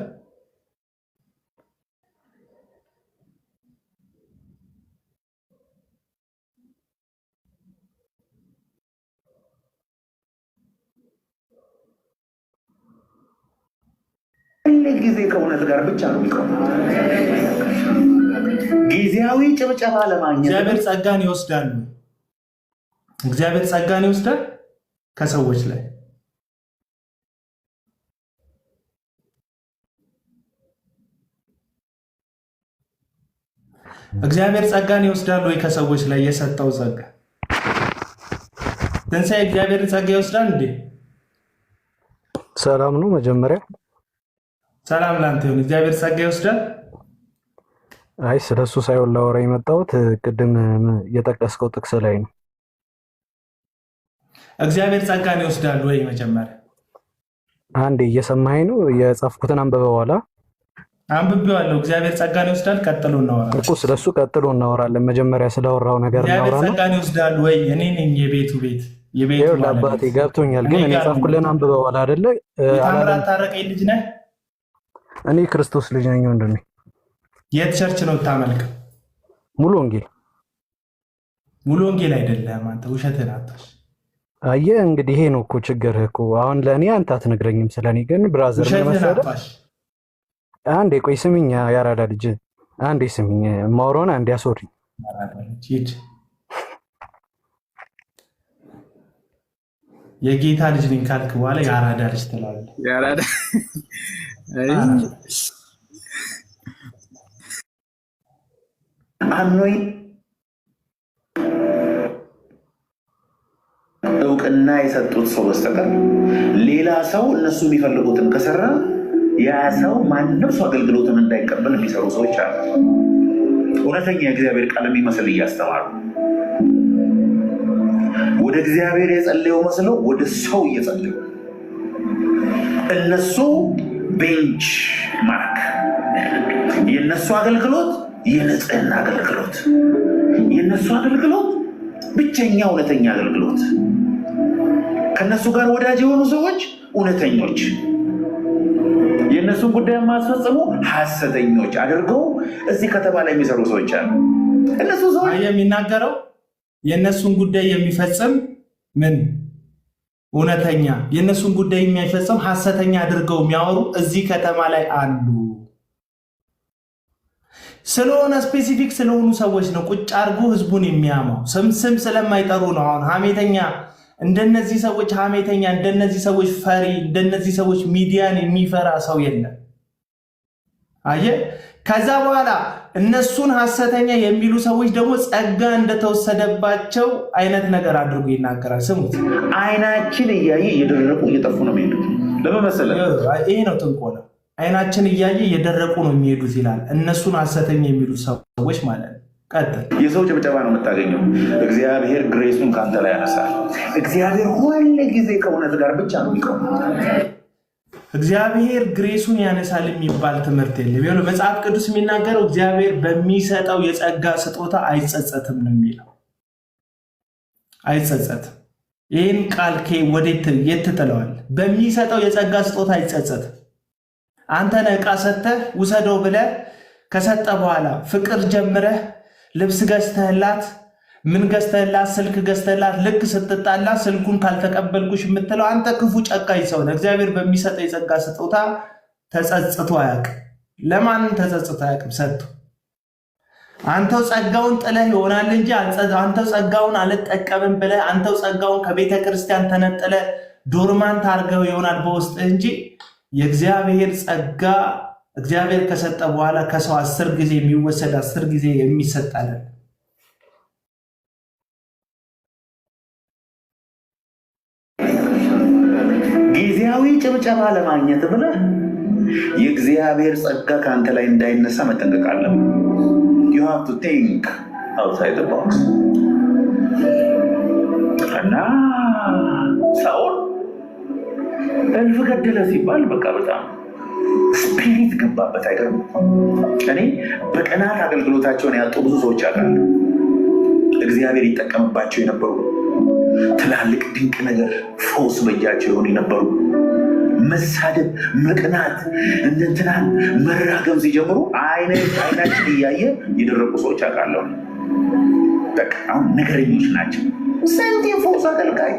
ጊዜ ከእውነት ጋር ብቻ ነው የሚቆመው። ጊዜያዊ ጭብጨባ ለማግኘት እግዚአብሔር ጸጋን ይወስዳል። እግዚአብሔር ጸጋን ይወስዳል ከሰዎች ላይ። እግዚአብሔር ጸጋን ይወስዳል ወይ ከሰዎች ላይ የሰጠው ጸጋ? ትንሣኤ እግዚአብሔርን ጸጋ ይወስዳል እንዴ? ሰላም ነው። መጀመሪያ ሰላም ላንተ ይሁን። እግዚአብሔር ጸጋ ይወስዳል? አይ ስለሱ ሳይሆን ላወራ የመጣሁት ቅድም የጠቀስከው ጥቅስ ላይ ነው። እግዚአብሔር ጸጋን ይወስዳል ወይ? መጀመሪያ አንዴ እየሰማኸኝ ነው? የጻፍኩትን አንብበዋላ? አንብቤዋለሁ። እግዚአብሔር ጸጋን ይወስዳል። ቀጥሎ እናወራለን እኮ ስለሱ ቀጥሎ እናወራለን። መጀመሪያ ስለወራው ነገር እናወራለን። እግዚአብሔር ጸጋን ይወስዳል ወይ? እኔ ነኝ የቤቱ ለአባቴ ገብቶኛል፣ ግን እኔ ጻፍኩልን አንብበዋላ አይደለ? ታምራት ታረቀኝ ልጅ ነህ? እኔ ክርስቶስ ልጅ ነኝ ወንድሜ። የት ቸርች ነው ታመልክ? ሙሉ ወንጌል። ሙሉ ወንጌል አይደለም አንተ፣ ውሸትህን አታሽ። አየህ እንግዲህ ይሄ ነው እኮ ችግርህ እኮ። አሁን ለእኔ አንተ አትነግረኝም ስለኔ፣ ግን ብራዘር መሰለህ። አንዴ ቆይ ስሚኝ፣ ያራዳ ልጅ አንዴ ስሚኝ፣ ማውራውን አንዴ አስወሪኝ። የጌታ ልጅ ነኝ ካልክ በኋላ ያራዳ ልጅ ትላለህ። ያራዳ አኖይ እውቅና የሰጡት ሰው በስተቀር ሌላ ሰው እነሱ የሚፈልጉትን ከሰራ ያ ሰው ማንም ሰው አገልግሎትን እንዳይቀበል የሚሰሩ ሰዎች አሉ። እውነተኛ የእግዚአብሔር ቃል የሚመስል እያስተማሩ ወደ እግዚአብሔር የጸለየው መስለው ወደ ሰው እየጸለዩ እነሱ ቤንች ማርክ የነሱ አገልግሎት የንጽህና አገልግሎት፣ የነሱ አገልግሎት ብቸኛ እውነተኛ አገልግሎት፣ ከነሱ ጋር ወዳጅ የሆኑ ሰዎች እውነተኞች፣ የነሱን ጉዳይ ማስፈጸሙ ሐሰተኞች አድርገው እዚህ ከተማ ላይ የሚሰሩ ሰዎች አሉ። እነሱ ሰዎች የሚናገረው የነሱን ጉዳይ የሚፈጽም ምን እውነተኛ፣ የነሱን ጉዳይ የሚፈጽም ሐሰተኛ አድርገው የሚያወሩ እዚህ ከተማ ላይ አሉ። ስለሆነ ስፔሲፊክ ስለሆኑ ሰዎች ነው ቁጭ አድርጎ ህዝቡን የሚያማው። ስም ስለማይጠሩ ነው። አሁን ሐሜተኛ እንደነዚህ ሰዎች ሐሜተኛ፣ እንደነዚህ ሰዎች ፈሪ፣ እንደነዚህ ሰዎች ሚዲያን የሚፈራ ሰው የለም። አየህ፣ ከዛ በኋላ እነሱን ሐሰተኛ የሚሉ ሰዎች ደግሞ ጸጋ እንደተወሰደባቸው አይነት ነገር አድርጎ ይናገራል። ስሙት። አይናችን እያየ እየደረቁ እየጠፉ ነው የሚሄዱት። ለምን መሰለህ? ይሄ ነው ጥንቆላ። አይናችን እያየ እየደረቁ ነው የሚሄዱት ይላል። እነሱን ሐሰተኛ የሚሉ ሰዎች ማለት ነው። ቀጥል። የሰው ጭብጨባ ነው የምታገኘው። እግዚአብሔር ግሬሱን ከአንተ ላይ ያነሳል። እግዚአብሔር ሁሉ ጊዜ ከእውነት ጋር ብቻ ነው የሚቆመው። እግዚአብሔር ግሬሱን ያነሳል የሚባል ትምህርት የለም። ይኸውልህ መጽሐፍ ቅዱስ የሚናገረው እግዚአብሔር በሚሰጠው የጸጋ ስጦታ አይጸጸትም ነው የሚለው። አይጸጸትም። ይህን ቃል የት ትጥለዋል? በሚሰጠው የጸጋ ስጦታ አይጸጸትም። አንተ ነህ ዕቃ ሰጥተህ ውሰደው ብለህ ከሰጠ በኋላ ፍቅር ጀምረህ ልብስ ገዝተህላት ምን ገዝተህላት ስልክ ገዝተህላት ልክ ስትጣላ ስልኩን ካልተቀበልኩሽ የምትለው አንተ ክፉ ጨካኝ ሰው ነህ። እግዚአብሔር በሚሰጠው የጸጋ ስጦታ ተጸጽቶ አያውቅም። ለማንም ተጸጽቶ አያውቅም። ሰጥቶ አንተው ጸጋውን ጥለህ ይሆናል እንጂ አንተው ጸጋውን አልጠቀምም ብለህ አንተው ጸጋውን ከቤተ ክርስቲያን ተነጥለህ ዶርማንት አድርገው ይሆናል በውስጥ እንጂ የእግዚአብሔር ጸጋ እግዚአብሔር ከሰጠ በኋላ ከሰው 10 ጊዜ የሚወሰድ 10 ጊዜ የሚሰጥ አይደለም። ጊዜያዊ ጭብጨባ ለማግኘት ብለህ የእግዚአብሔር ጸጋ ከአንተ ላይ እንዳይነሳ መጠንቀቅ አለብህ። you have to think outside the box። እና ሳኦል እልፍ ገደለ ሲባል በቃ በጣም ስፒሪት ገባበት። አይገርም? እኔ በቀናት አገልግሎታቸውን ያጡ ብዙ ሰዎች አውቃሉ። እግዚአብሔር ይጠቀምባቸው የነበሩ ትላልቅ ድንቅ ነገር ፈውስ በእጃቸው የሆኑ የነበሩ መሳደብ፣ መቅናት፣ እንትናን መራገም ሲጀምሩ አይናችን እያየ የደረቁ ሰዎች አውቃለሁ። በቃ አሁን ነገረኞች ናቸው። ሰንቲ ፈውስ አገልጋይ፣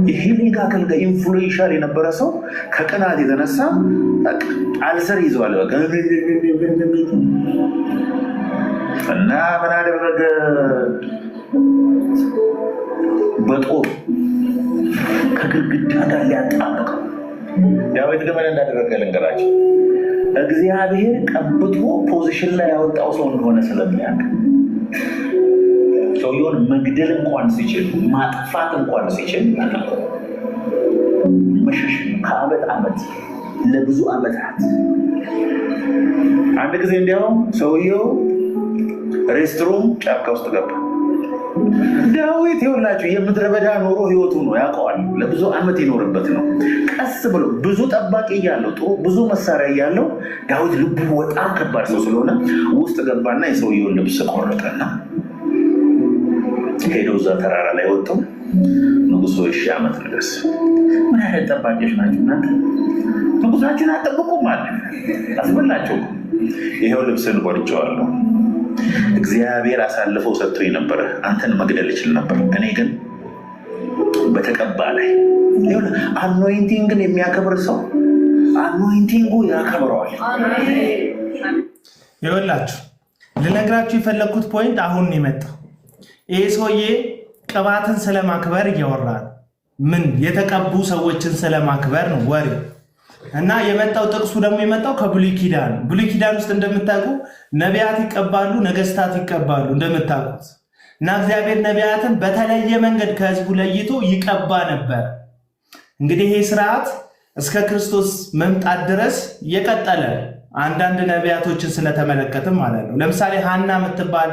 የሂሊንግ አገልጋይ ኢንፍሉዌንሻል የነበረ ሰው ከቅናት የተነሳ አልሰር ይዘዋል። በቃ እና ምን አደረገ? በጦር ከግድግዳ ጋር ሊያጣበቀው። ዳዊት ግን ምን እንዳደረገ ልንገራቸው። እግዚአብሔር ቀብቶ ፖዚሽን ላይ ያወጣው ሰው እንደሆነ ስለሚያውቅ ሰውየውን መግደል እንኳን ሲችል ማጥፋት እንኳን ሲችል መሸሽ ከዓመት ዓመት ለብዙ ዓመታት። አንድ ጊዜ እንዲያውም ሰውየው ሬስትሩም ጫካ ውስጥ ገባ። ዳዊት ይኸውላችሁ የምድረ በዳ ኖሮ ህይወቱ ነው ያውቀዋል። ለብዙ ዓመት ይኖርበት ነው። ቀስ ብሎ ብዙ ጠባቂ እያለው ጥሩ ብዙ መሳሪያ እያለው ዳዊት ልቡ በጣም ከባድ ሰው ስለሆነ ውስጥ ገባና የሰውየውን ልብስ ቆረጠና ሄዶ እዛ ተራራ ላይ ወጥቶ ንጉሶ 1000 ዓመት ንገስ። ምን አይነት ጠባቂዎች ናቸው እናንተ? ንጉሳችን አጠብቁም ማለት አስበላቸው። ይሄው ልብስን ቆርጬዋለሁ። እግዚአብሔር አሳልፈው ሰጥቶኝ ነበር፣ አንተን መግደል ይችል ነበር። እኔ ግን በተቀባ ላይ አኖይንቲንግን የሚያከብር ሰው አኖይንቲንጉ ያከብረዋል። ይኸውላችሁ ልነግራችሁ የፈለግኩት ፖይንት አሁን የመጣው ይሄ ሰውዬ ቅባትን ስለማክበር እያወራ ነው። ምን የተቀቡ ሰዎችን ስለማክበር ነው ወሬ። እና የመጣው ጥቅሱ ደግሞ የመጣው ከብሉይ ኪዳን። ብሉይ ኪዳን ውስጥ እንደምታውቁ ነቢያት ይቀባሉ፣ ነገስታት ይቀባሉ እንደምታውቁት። እና እግዚአብሔር ነቢያትን በተለየ መንገድ ከህዝቡ ለይቶ ይቀባ ነበር። እንግዲህ ይሄ ስርዓት እስከ ክርስቶስ መምጣት ድረስ የቀጠለ አንዳንድ ነቢያቶችን ስለተመለከትም ማለት ነው። ለምሳሌ ሐና የምትባል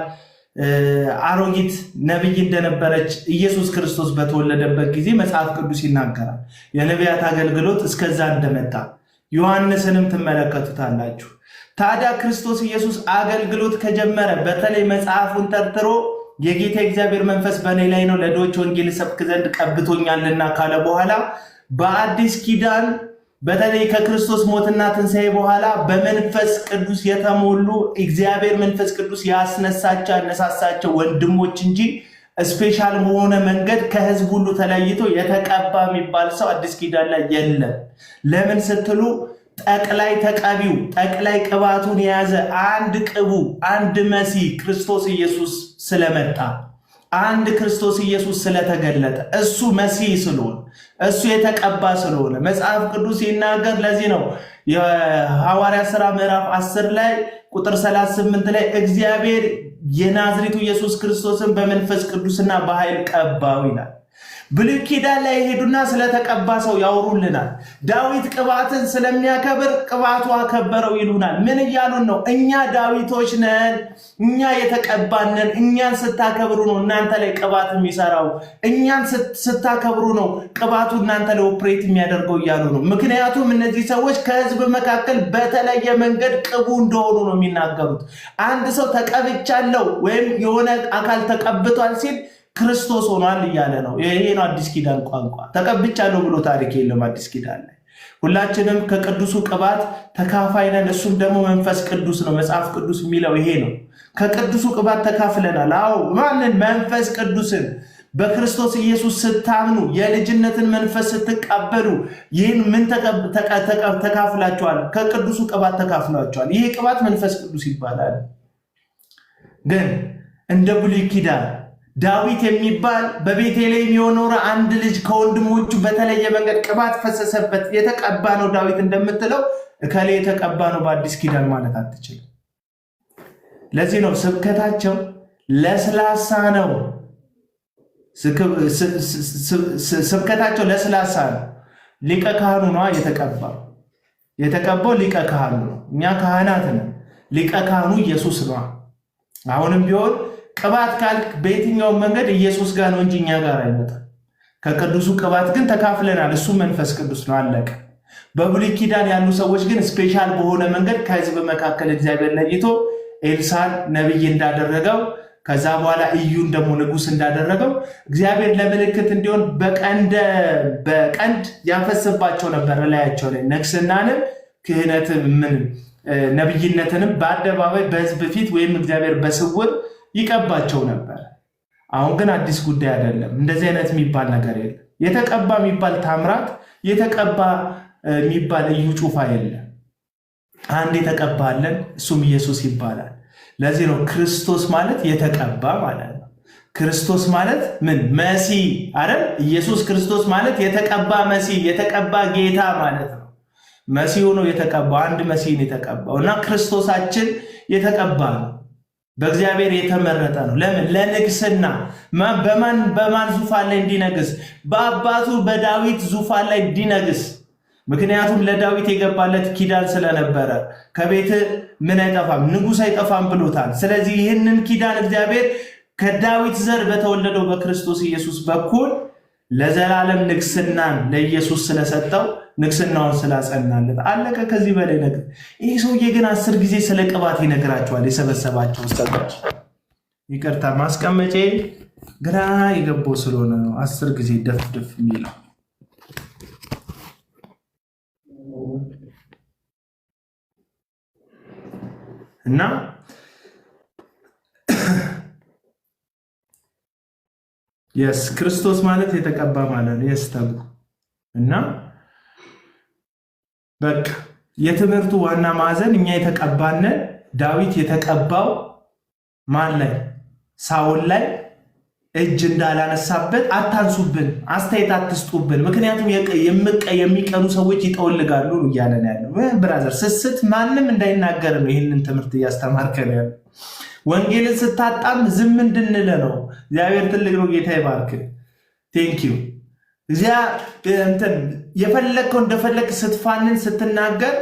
አሮጊት ነብይ እንደነበረች ኢየሱስ ክርስቶስ በተወለደበት ጊዜ መጽሐፍ ቅዱስ ይናገራል። የነቢያት አገልግሎት እስከዛ እንደመጣ ዮሐንስንም ትመለከቱታላችሁ። ታዲያ ክርስቶስ ኢየሱስ አገልግሎት ከጀመረ በተለይ መጽሐፉን ተርትሮ የጌታ እግዚአብሔር መንፈስ በእኔ ላይ ነው ለድሆች ወንጌል ሰብክ ዘንድ ቀብቶኛልና ካለ በኋላ በአዲስ ኪዳን በተለይ ከክርስቶስ ሞትና ትንሣኤ በኋላ በመንፈስ ቅዱስ የተሞሉ እግዚአብሔር መንፈስ ቅዱስ ያነሳሳቸው ወንድሞች እንጂ ስፔሻል በሆነ መንገድ ከህዝብ ሁሉ ተለይቶ የተቀባ የሚባል ሰው አዲስ ኪዳን ላይ የለም። ለምን ስትሉ ጠቅላይ ተቀቢው ጠቅላይ ቅባቱን የያዘ አንድ ቅቡ አንድ መሲህ ክርስቶስ ኢየሱስ ስለመጣ አንድ ክርስቶስ ኢየሱስ ስለተገለጠ እሱ መሲህ ስለሆነ እሱ የተቀባ ስለሆነ መጽሐፍ ቅዱስ ይናገር። ለዚህ ነው የሐዋርያት ሥራ ምዕራፍ 10 ላይ ቁጥር 38 ላይ እግዚአብሔር የናዝሬቱ ኢየሱስ ክርስቶስን በመንፈስ ቅዱስና በኃይል ቀባው ይላል። ብሉይ ኪዳን ላይ ሄዱና ስለተቀባ ሰው ያወሩልናል። ዳዊት ቅባትን ስለሚያከብር ቅባቱ አከበረው ይሉናል። ምን እያሉን ነው? እኛ ዳዊቶች ነን፣ እኛ የተቀባንን፣ እኛን ስታከብሩ ነው እናንተ ላይ ቅባት የሚሰራው፣ እኛን ስታከብሩ ነው ቅባቱ እናንተ ላይ ኦፕሬት የሚያደርገው እያሉ ነው። ምክንያቱም እነዚህ ሰዎች ከህዝብ መካከል በተለየ መንገድ ቅቡ እንደሆኑ ነው የሚናገሩት። አንድ ሰው ተቀብቻለሁ ወይም የሆነ አካል ተቀብቷል ሲል ክርስቶስ ሆኗል እያለ ነው። ይሄ ነው አዲስ ኪዳን ቋንቋ። ተቀብቻለሁ ብሎ ታሪክ የለም አዲስ ኪዳን ላይ። ሁላችንም ከቅዱሱ ቅባት ተካፋይ ነን። እሱም ደግሞ መንፈስ ቅዱስ ነው። መጽሐፍ ቅዱስ የሚለው ይሄ ነው። ከቅዱሱ ቅባት ተካፍለናል። አዎ ማንን? መንፈስ ቅዱስን። በክርስቶስ ኢየሱስ ስታምኑ የልጅነትን መንፈስ ስትቀበሉ ይህን ምን ተካፍላችኋል? ከቅዱሱ ቅባት ተካፍላችኋል። ይሄ ቅባት መንፈስ ቅዱስ ይባላል። ግን እንደ ብሉይ ኪዳን ዳዊት የሚባል በቤተልሔም የኖረ አንድ ልጅ ከወንድሞቹ በተለየ መንገድ ቅባት ፈሰሰበት የተቀባ ነው ዳዊት እንደምትለው እከሌ የተቀባ ነው በአዲስ ኪዳን ማለት አትችልም። ለዚህ ነው ስብከታቸው ለስላሳ ነው። ስብከታቸው ለስላሳ ነው። ሊቀ ካህኑ ነው የተቀባው ሊቀ ካህኑ ነው። እኛ ካህናት ነን። ሊቀ ካህኑ ኢየሱስ ነው። አሁንም ቢሆን ቅባት ካልክ በየትኛውም መንገድ ኢየሱስ ጋር ነው እንጂ እኛ ጋር አይመጣም። ከቅዱሱ ቅባት ግን ተካፍለናል። እሱ መንፈስ ቅዱስ ነው። አለቀ። በብሉይ ኪዳን ያሉ ሰዎች ግን ስፔሻል በሆነ መንገድ ከህዝብ መካከል እግዚአብሔር ለይቶ ኤልሳን ነቢይ እንዳደረገው ከዛ በኋላ ኢዩን ደግሞ ንጉስ እንዳደረገው እግዚአብሔር ለምልክት እንዲሆን በቀንድ ያፈስባቸው ነበር ላያቸው ላይ ንግስናንም ክህነትም ነቢይነትንም በአደባባይ በህዝብ ፊት ወይም እግዚአብሔር በስውር ይቀባቸው ነበር። አሁን ግን አዲስ ጉዳይ አይደለም። እንደዚህ አይነት የሚባል ነገር የለም። የተቀባ የሚባል ታምራት፣ የተቀባ የሚባል እዩ ጩፋ የለም። አንድ የተቀባለን እሱም ኢየሱስ ይባላል። ለዚህ ነው ክርስቶስ ማለት የተቀባ ማለት ነው። ክርስቶስ ማለት ምን? መሲህ አይደል? ኢየሱስ ክርስቶስ ማለት የተቀባ መሲህ፣ የተቀባ ጌታ ማለት ነው። መሲሁ ነው የተቀባው። አንድ መሲህ ነው የተቀባው እና ክርስቶሳችን የተቀባ ነው። በእግዚአብሔር የተመረጠ ነው። ለምን? ለንግስና። በማን ዙፋን ላይ እንዲነግስ? በአባቱ በዳዊት ዙፋን ላይ እንዲነግስ። ምክንያቱም ለዳዊት የገባለት ኪዳን ስለነበረ ከቤት ምን አይጠፋም ንጉሥ አይጠፋም ብሎታል። ስለዚህ ይህንን ኪዳን እግዚአብሔር ከዳዊት ዘር በተወለደው በክርስቶስ ኢየሱስ በኩል ለዘላለም ንግስናን ለኢየሱስ ስለሰጠው ንግስናውን ስላጸናለት አለቀ። ከዚህ በላይ ነገር ይህ ሰውዬ ግን 10 ጊዜ ስለ ቅባት ይነግራቸዋል። የሰበሰባቸው ሰዎች ይቅርታ ማስቀመጬ ግራ የገባው ስለሆነ ነው 10 ጊዜ ደፍደፍ የሚለው እና የስ ክርስቶስ ማለት የተቀባ ማለት ነው። የስተጉ እና በቃ የትምህርቱ ዋና ማዕዘን እኛ የተቀባነን ዳዊት የተቀባው ማን ላይ? ሳኦል ላይ እጅ እንዳላነሳበት አታንሱብን፣ አስተያየት አትስጡብን፣ ምክንያቱም የሚቀኑ ሰዎች ይጠወልጋሉ እያለን ያለው ብራዘር። ስስት ማንም እንዳይናገር ነው ይህንን ትምህርት እያስተማርከን ያለው። ወንጌልን ስታጣም ዝም እንድንለ ነው። እግዚአብሔር ትልቅ ነው። ጌታ ይባርክ። ቴንኪዩ። እዚያ የፈለግከው እንደፈለግ ስትፋንን ስትናገር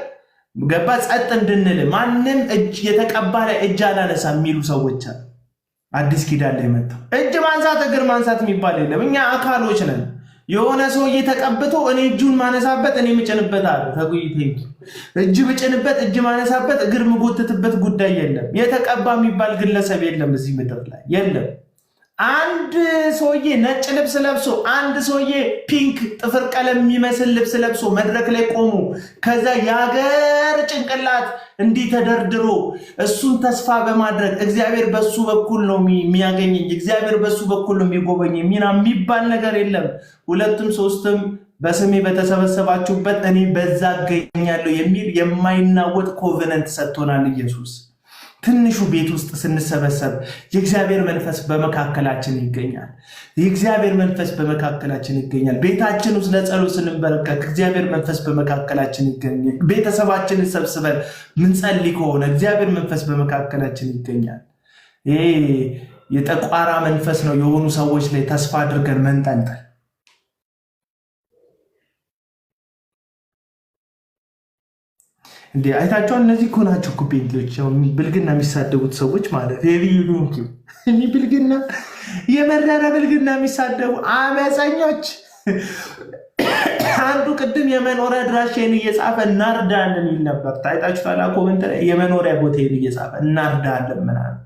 ገባ ጸጥ እንድንል ማንም እጅ የተቀባ ላይ እጅ አላነሳ የሚሉ ሰዎች አሉ። አዲስ ኪዳን ላይ መጣው እጅ ማንሳት እግር ማንሳት የሚባል የለም። እኛ አካሎች ነን። የሆነ ሰውዬ ተቀብቶ እኔ እጁን ማነሳበት እኔ ምጭንበት አለ ተጉይቴ እጅ ምጭንበት እጅ ማነሳበት እግር ምጎትትበት ጉዳይ የለም። የተቀባ የሚባል ግለሰብ የለም እዚህ ምድር ላይ የለም። አንድ ሰውዬ ነጭ ልብስ ለብሶ አንድ ሰውዬ ፒንክ ጥፍር ቀለም የሚመስል ልብስ ለብሶ መድረክ ላይ ቆሞ ከዛ የሀገር ጭንቅላት እንዲህ ተደርድሮ እሱን ተስፋ በማድረግ እግዚአብሔር በሱ በኩል ነው የሚያገኘኝ፣ እግዚአብሔር በሱ በኩል ነው የሚጎበኘኝ ሚና የሚባል ነገር የለም። ሁለቱም ሶስትም በስሜ በተሰበሰባችሁበት እኔ በዛ እገኛለሁ የሚል የማይናወጥ ኮቨነንት ሰጥቶናል ኢየሱስ። ትንሹ ቤት ውስጥ ስንሰበሰብ የእግዚአብሔር መንፈስ በመካከላችን ይገኛል። የእግዚአብሔር መንፈስ በመካከላችን ይገኛል። ቤታችን ውስጥ ለጸሎት ስንበረከክ እግዚአብሔር መንፈስ በመካከላችን ይገኛል። ቤተሰባችንን ሰብስበን ምንጸልይ ከሆነ እግዚአብሔር መንፈስ በመካከላችን ይገኛል። ይሄ የጠቋራ መንፈስ ነው የሆኑ ሰዎች ላይ ተስፋ አድርገን መንጠልጠል። እንዴ አይታቸዋል። እነዚህ እኮ ናቸው እኮ ጴንጤዎች ብልግና የሚሳደቡት ሰዎች ማለት እኔ ብልግና የመረረ ብልግና የሚሳደቡ አመፀኞች። አንዱ ቅድም የመኖሪያ አድራሻዬን እየጻፈ እናርዳለን ይል ነበር። ታይታችኋል። ኮመንት ላይ የመኖሪያ ቦታዬን እየጻፈ እናርዳለን ምናምን።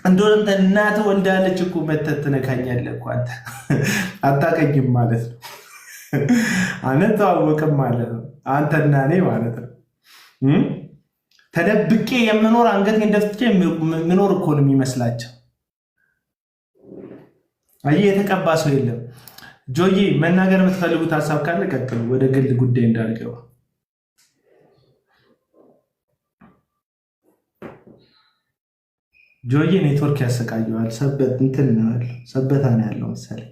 እንደውም እናትህ ወልዳለች እኮ መተህ ትነካኛለህ እኮ አንተ አታውቀኝም ማለት ነው። አንተዋወቅም ማለት ነው አንተና እኔ ማለት ነው። ተደብቄ የምኖር አንገቴን ደፍቼ የምኖር እኮ ነው የሚመስላቸው። አይ የተቀባ ሰው የለም። ጆዬ መናገር የምትፈልጉት ሀሳብ ካለ ቀጥሉ፣ ወደ ግል ጉዳይ እንዳልገባ። ጆዬ ኔትወርክ ያሰቃየዋል። ሰበታ ነው ያለው መሰለኝ።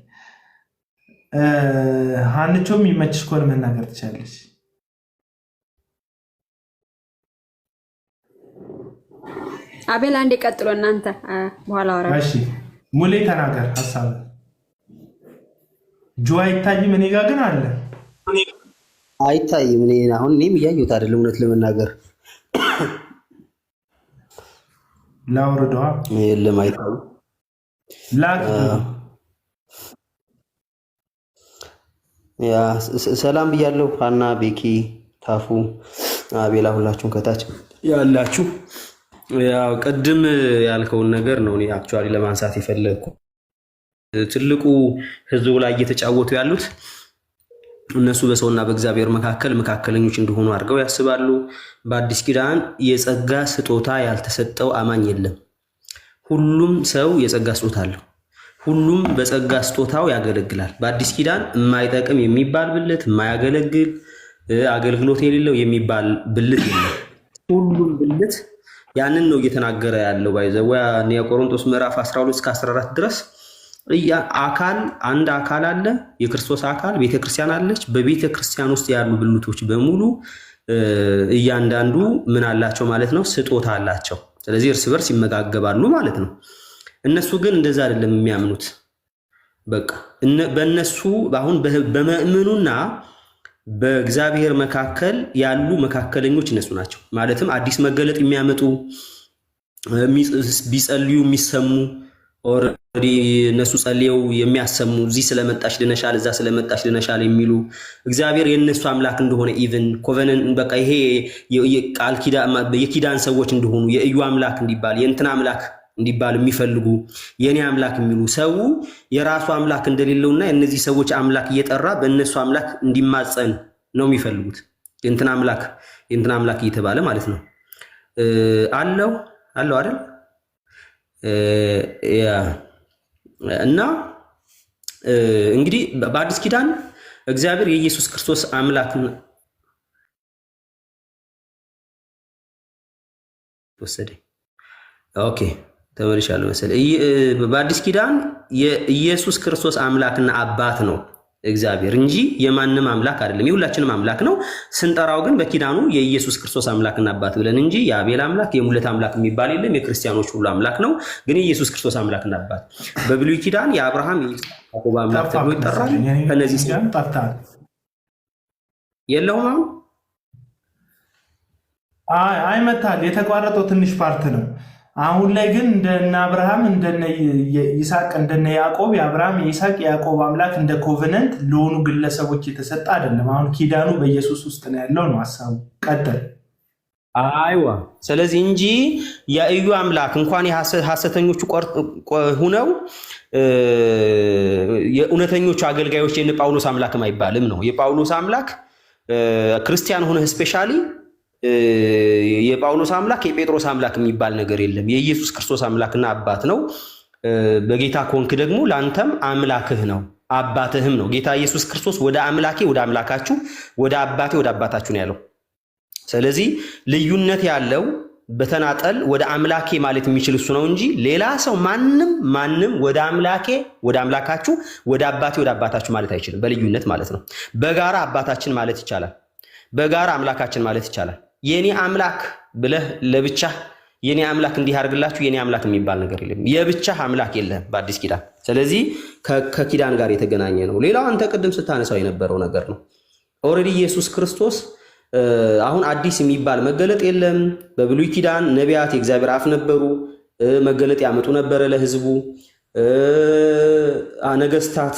ሀንቾም የሚመችሽ ከሆነ መናገር ትችላለች። አቤል አንዴ ቀጥሎ እናንተ በኋላ ወራ። እሺ ሙሌ ተናገር ሀሳብ። ጆ አይታይም፣ እኔ ጋር ግን አለ። አይታይም። እኔም እያየሁት አይደለም እውነት ለመናገር ላውርደዋ። የለም አይታይም። ሰላም ብያለሁ። ሀና፣ ቤኪ፣ ታፉ፣ አቤላ ሁላችሁም ከታች ያላችሁ ያው ቅድም ያልከውን ነገር ነው እኔ አክቹአሊ ለማንሳት የፈለግኩ። ትልቁ ህዝቡ ላይ እየተጫወቱ ያሉት እነሱ በሰውና በእግዚአብሔር መካከል መካከለኞች እንደሆኑ አድርገው ያስባሉ። በአዲስ ኪዳን የጸጋ ስጦታ ያልተሰጠው አማኝ የለም። ሁሉም ሰው የጸጋ ስጦታ አለው። ሁሉም በጸጋ ስጦታው ያገለግላል። በአዲስ ኪዳን የማይጠቅም የሚባል ብልት፣ የማያገለግል አገልግሎት የሌለው የሚባል ብልት የለም። ሁሉም ብልት ያንን ነው እየተናገረ ያለው። ባይዘው የቆሮንቶስ ምዕራፍ 12 እስከ 14 ድረስ አንድ አካል አለ፣ የክርስቶስ አካል ቤተክርስቲያን አለች። በቤተክርስቲያን ውስጥ ያሉ ብልቶች በሙሉ እያንዳንዱ ምን አላቸው ማለት ነው? ስጦታ አላቸው። ስለዚህ እርስ በርስ ይመጋገባሉ ማለት ነው። እነሱ ግን እንደዛ አይደለም የሚያምኑት። በቃ በእነሱ አሁን በመእምኑና በእግዚአብሔር መካከል ያሉ መካከለኞች እነሱ ናቸው። ማለትም አዲስ መገለጥ የሚያመጡ ቢጸልዩ የሚሰሙ ኦልሬዲ እነሱ ጸልየው የሚያሰሙ እዚህ ስለመጣሽ ድነሻል፣ እዛ ስለመጣሽ ድነሻል የሚሉ እግዚአብሔር የእነሱ አምላክ እንደሆነ ኢቭን ኮቨነን በቃ ይሄ ቃል ኪዳን የኪዳን ሰዎች እንደሆኑ የእዩ አምላክ እንዲባል የእንትና አምላክ እንዲባል የሚፈልጉ የኔ አምላክ የሚሉ ሰው የራሱ አምላክ እንደሌለውና የእነዚህ ሰዎች አምላክ እየጠራ በእነሱ አምላክ እንዲማጸን ነው የሚፈልጉት። የእንትና አምላክ እየተባለ ማለት ነው። አለው አይደል? እና እንግዲህ በአዲስ ኪዳን እግዚአብሔር የኢየሱስ ክርስቶስ አምላክ ወሰደ። ኦኬ ተመልሻለሁ መሰለኝ። በአዲስ ኪዳን የኢየሱስ ክርስቶስ አምላክና አባት ነው እግዚአብሔር እንጂ የማንም አምላክ አይደለም። የሁላችንም አምላክ ነው። ስንጠራው ግን በኪዳኑ የኢየሱስ ክርስቶስ አምላክና አባት ብለን እንጂ የአቤል አምላክ የሙለት አምላክ የሚባል የለም። የክርስቲያኖች ሁሉ አምላክ ነው። ግን የኢየሱስ ክርስቶስ አምላክና አባት በብሉይ ኪዳን የአብርሃም የያዕቆብ አምላክ ተብሎ ይጠራል። ከነዚህ የለውም። አሁን አይመታል። የተቋረጠው ትንሽ ፓርት ነው። አሁን ላይ ግን እንደነ አብርሃም እንደነ ይስሐቅ እንደነ ያዕቆብ የአብርሃም የይስሐቅ የያዕቆብ አምላክ እንደ ኮቨነንት ለሆኑ ግለሰቦች የተሰጠ አይደለም። አሁን ኪዳኑ በኢየሱስ ውስጥ ነው ያለው ነው ሐሳቡ። ቀጥል። አይዋ ስለዚህ እንጂ የኢዩ አምላክ እንኳን የሐሰተኞቹ ሆነው የእውነተኞቹ አገልጋዮች የነ ጳውሎስ አምላክም አይባልም ነው። የጳውሎስ አምላክ ክርስቲያን ሆነ ስፔሻሊ የጳውሎስ አምላክ የጴጥሮስ አምላክ የሚባል ነገር የለም። የኢየሱስ ክርስቶስ አምላክና አባት ነው። በጌታ ኮንክ ደግሞ ላንተም አምላክህ ነው አባትህም ነው። ጌታ ኢየሱስ ክርስቶስ ወደ አምላኬ ወደ አምላካችሁ ወደ አባቴ ወደ አባታችሁ ነው ያለው። ስለዚህ ልዩነት ያለው በተናጠል ወደ አምላኬ ማለት የሚችል እሱ ነው እንጂ ሌላ ሰው ማንም ወደ አምላኬ ወደ አምላካችሁ ወደ አባቴ ወደ አባታችሁ ማለት አይችልም። በልዩነት ማለት ነው። በጋራ አባታችን ማለት ይቻላል። በጋራ አምላካችን ማለት ይቻላል። የኔ አምላክ ብለህ ለብቻ የኔ አምላክ እንዲህ አድርግላችሁ የኔ አምላክ የሚባል ነገር የለም። የብቻ አምላክ የለም በአዲስ ኪዳን። ስለዚህ ከኪዳን ጋር የተገናኘ ነው። ሌላው አንተ ቅድም ስታነሳው የነበረው ነገር ነው። ኦልሬዲ ኢየሱስ ክርስቶስ አሁን አዲስ የሚባል መገለጥ የለም። በብሉይ ኪዳን ነቢያት የእግዚአብሔር አፍ ነበሩ፣ መገለጥ ያመጡ ነበረ ለህዝቡ። ነገስታት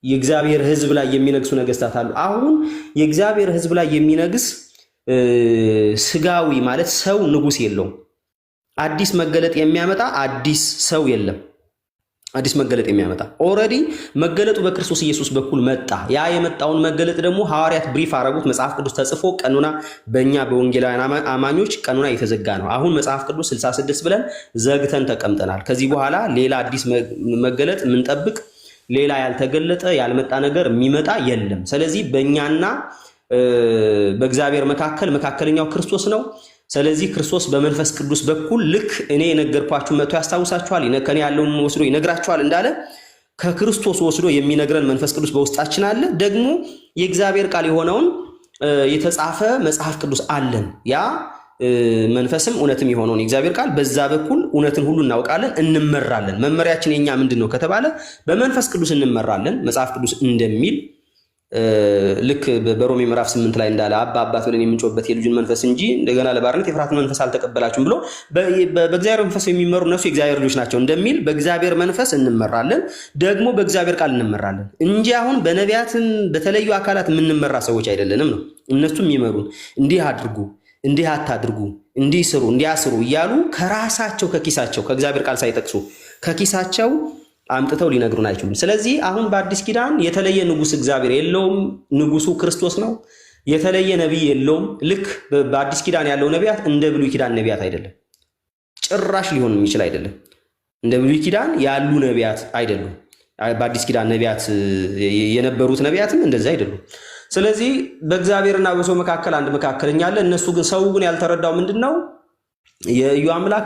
የእግዚአብሔር ህዝብ ላይ የሚነግሱ ነገስታት አሉ። አሁን የእግዚአብሔር ህዝብ ላይ የሚነግስ ስጋዊ ማለት ሰው ንጉስ የለውም። አዲስ መገለጥ የሚያመጣ አዲስ ሰው የለም። አዲስ መገለጥ የሚያመጣ ኦልሬዲ መገለጡ በክርስቶስ ኢየሱስ በኩል መጣ። ያ የመጣውን መገለጥ ደግሞ ሐዋርያት ብሪፍ አረጉት። መጽሐፍ ቅዱስ ተጽፎ ቀኑና በእኛ በወንጌላውያን አማኞች ቀኑና የተዘጋ ነው። አሁን መጽሐፍ ቅዱስ 66 ብለን ዘግተን ተቀምጠናል። ከዚህ በኋላ ሌላ አዲስ መገለጥ ምንጠብቅ ሌላ ያልተገለጠ ያልመጣ ነገር የሚመጣ የለም። ስለዚህ በእኛና በእግዚአብሔር መካከለኛው ክርስቶስ ነው። ስለዚህ ክርስቶስ በመንፈስ ቅዱስ በኩል ልክ እኔ የነገርኳችሁ መጥቶ ያስታውሳችኋል፣ ከኔ ያለውን ወስዶ ይነግራችኋል እንዳለ ከክርስቶስ ወስዶ የሚነግረን መንፈስ ቅዱስ በውስጣችን አለ። ደግሞ የእግዚአብሔር ቃል የሆነውን የተጻፈ መጽሐፍ ቅዱስ አለን። ያ መንፈስም እውነትም የሆነውን የእግዚአብሔር ቃል በዛ በኩል እውነትን ሁሉ እናውቃለን፣ እንመራለን። መመሪያችን የኛ ምንድነው ከተባለ በመንፈስ ቅዱስ እንመራለን። መጽሐፍ ቅዱስ እንደሚል ልክ በሮሜ ምዕራፍ 8 ላይ እንዳለ አባት ብለን የምንጮህበት የልጁን መንፈስ እንጂ እንደገና ለባርነት የፍርሃትን መንፈስ አልተቀበላችሁም ብሎ በእግዚአብሔር መንፈስ የሚመሩ እነሱ የእግዚአብሔር ልጆች ናቸው እንደሚል በእግዚአብሔር መንፈስ እንመራለን፣ ደግሞ በእግዚአብሔር ቃል እንመራለን እንጂ አሁን በነቢያትም በተለዩ አካላት የምንመራ ሰዎች አይደለንም ነው። እነሱ የሚመሩን እንዲህ አድርጉ፣ እንዲህ አታድርጉ፣ እንዲህ ስሩ፣ እንዲያስሩ እያሉ ከራሳቸው ከኪሳቸው ከእግዚአብሔር ቃል ሳይጠቅሱ ከኪሳቸው አምጥተው ሊነግሩን አይችሉም። ስለዚህ አሁን በአዲስ ኪዳን የተለየ ንጉስ እግዚአብሔር የለውም። ንጉሱ ክርስቶስ ነው። የተለየ ነቢይ የለውም። ልክ በአዲስ ኪዳን ያለው ነቢያት እንደ ብሉይ ኪዳን ነቢያት አይደለም፣ ጭራሽ ሊሆን የሚችል አይደለም። እንደ ብሉይ ኪዳን ያሉ ነቢያት አይደሉም። በአዲስ ኪዳን ነቢያት የነበሩት ነቢያትም እንደዛ አይደሉም። ስለዚህ በእግዚአብሔርና በሰው መካከል አንድ መካከለኛ አለ። እነሱ ግን ሰው ግን ያልተረዳው ምንድነው የኢዩ አምላክ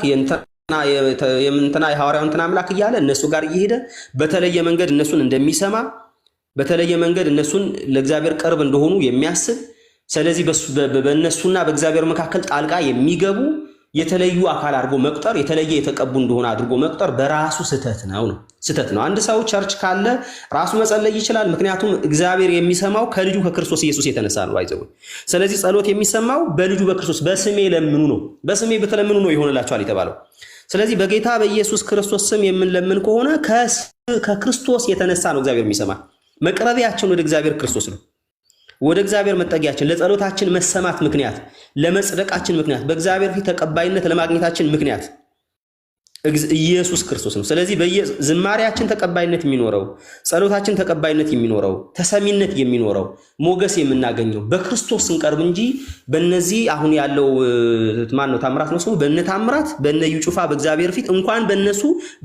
የምንትና የሐዋርያው እንትና አምላክ እያለ እነሱ ጋር እየሄደ በተለየ መንገድ እነሱን እንደሚሰማ በተለየ መንገድ እነሱን ለእግዚአብሔር ቅርብ እንደሆኑ የሚያስብ ስለዚህ በእነሱና በእግዚአብሔር መካከል ጣልቃ የሚገቡ የተለዩ አካል አድርጎ መቁጠር የተለየ የተቀቡ እንደሆነ አድርጎ መቁጠር በራሱ ስህተት ነው። አንድ ሰው ቸርች ካለ ራሱ መጸለይ ይችላል። ምክንያቱም እግዚአብሔር የሚሰማው ከልጁ ከክርስቶስ ኢየሱስ የተነሳ ነው አይዘው። ስለዚህ ጸሎት የሚሰማው በልጁ በክርስቶስ በስሜ ለምኑ ነው። በስሜ በተለምኑ ነው ይሆንላችኋል የተባለው። ስለዚህ በጌታ በኢየሱስ ክርስቶስ ስም የምንለምን ከሆነ ከክርስቶስ የተነሳ ነው እግዚአብሔር የሚሰማ። መቅረቢያችን ወደ እግዚአብሔር ክርስቶስ ነው። ወደ እግዚአብሔር መጠጊያችን ለጸሎታችን መሰማት ምክንያት ለመጽደቃችን ምክንያት በእግዚአብሔር ፊት ተቀባይነት ለማግኘታችን ምክንያት ኢየሱስ ክርስቶስ ነው። ስለዚህ ዝማሬያችን ተቀባይነት የሚኖረው ጸሎታችን ተቀባይነት የሚኖረው ተሰሚነት የሚኖረው ሞገስ የምናገኘው በክርስቶስ ስንቀርብ እንጂ በእነዚህ አሁን ያለው ማን ነው ታምራት ነው ስሙ በእነ ታምራት በእነ እዩ ጩፋ በእግዚአብሔር ፊት እንኳን በእነሱ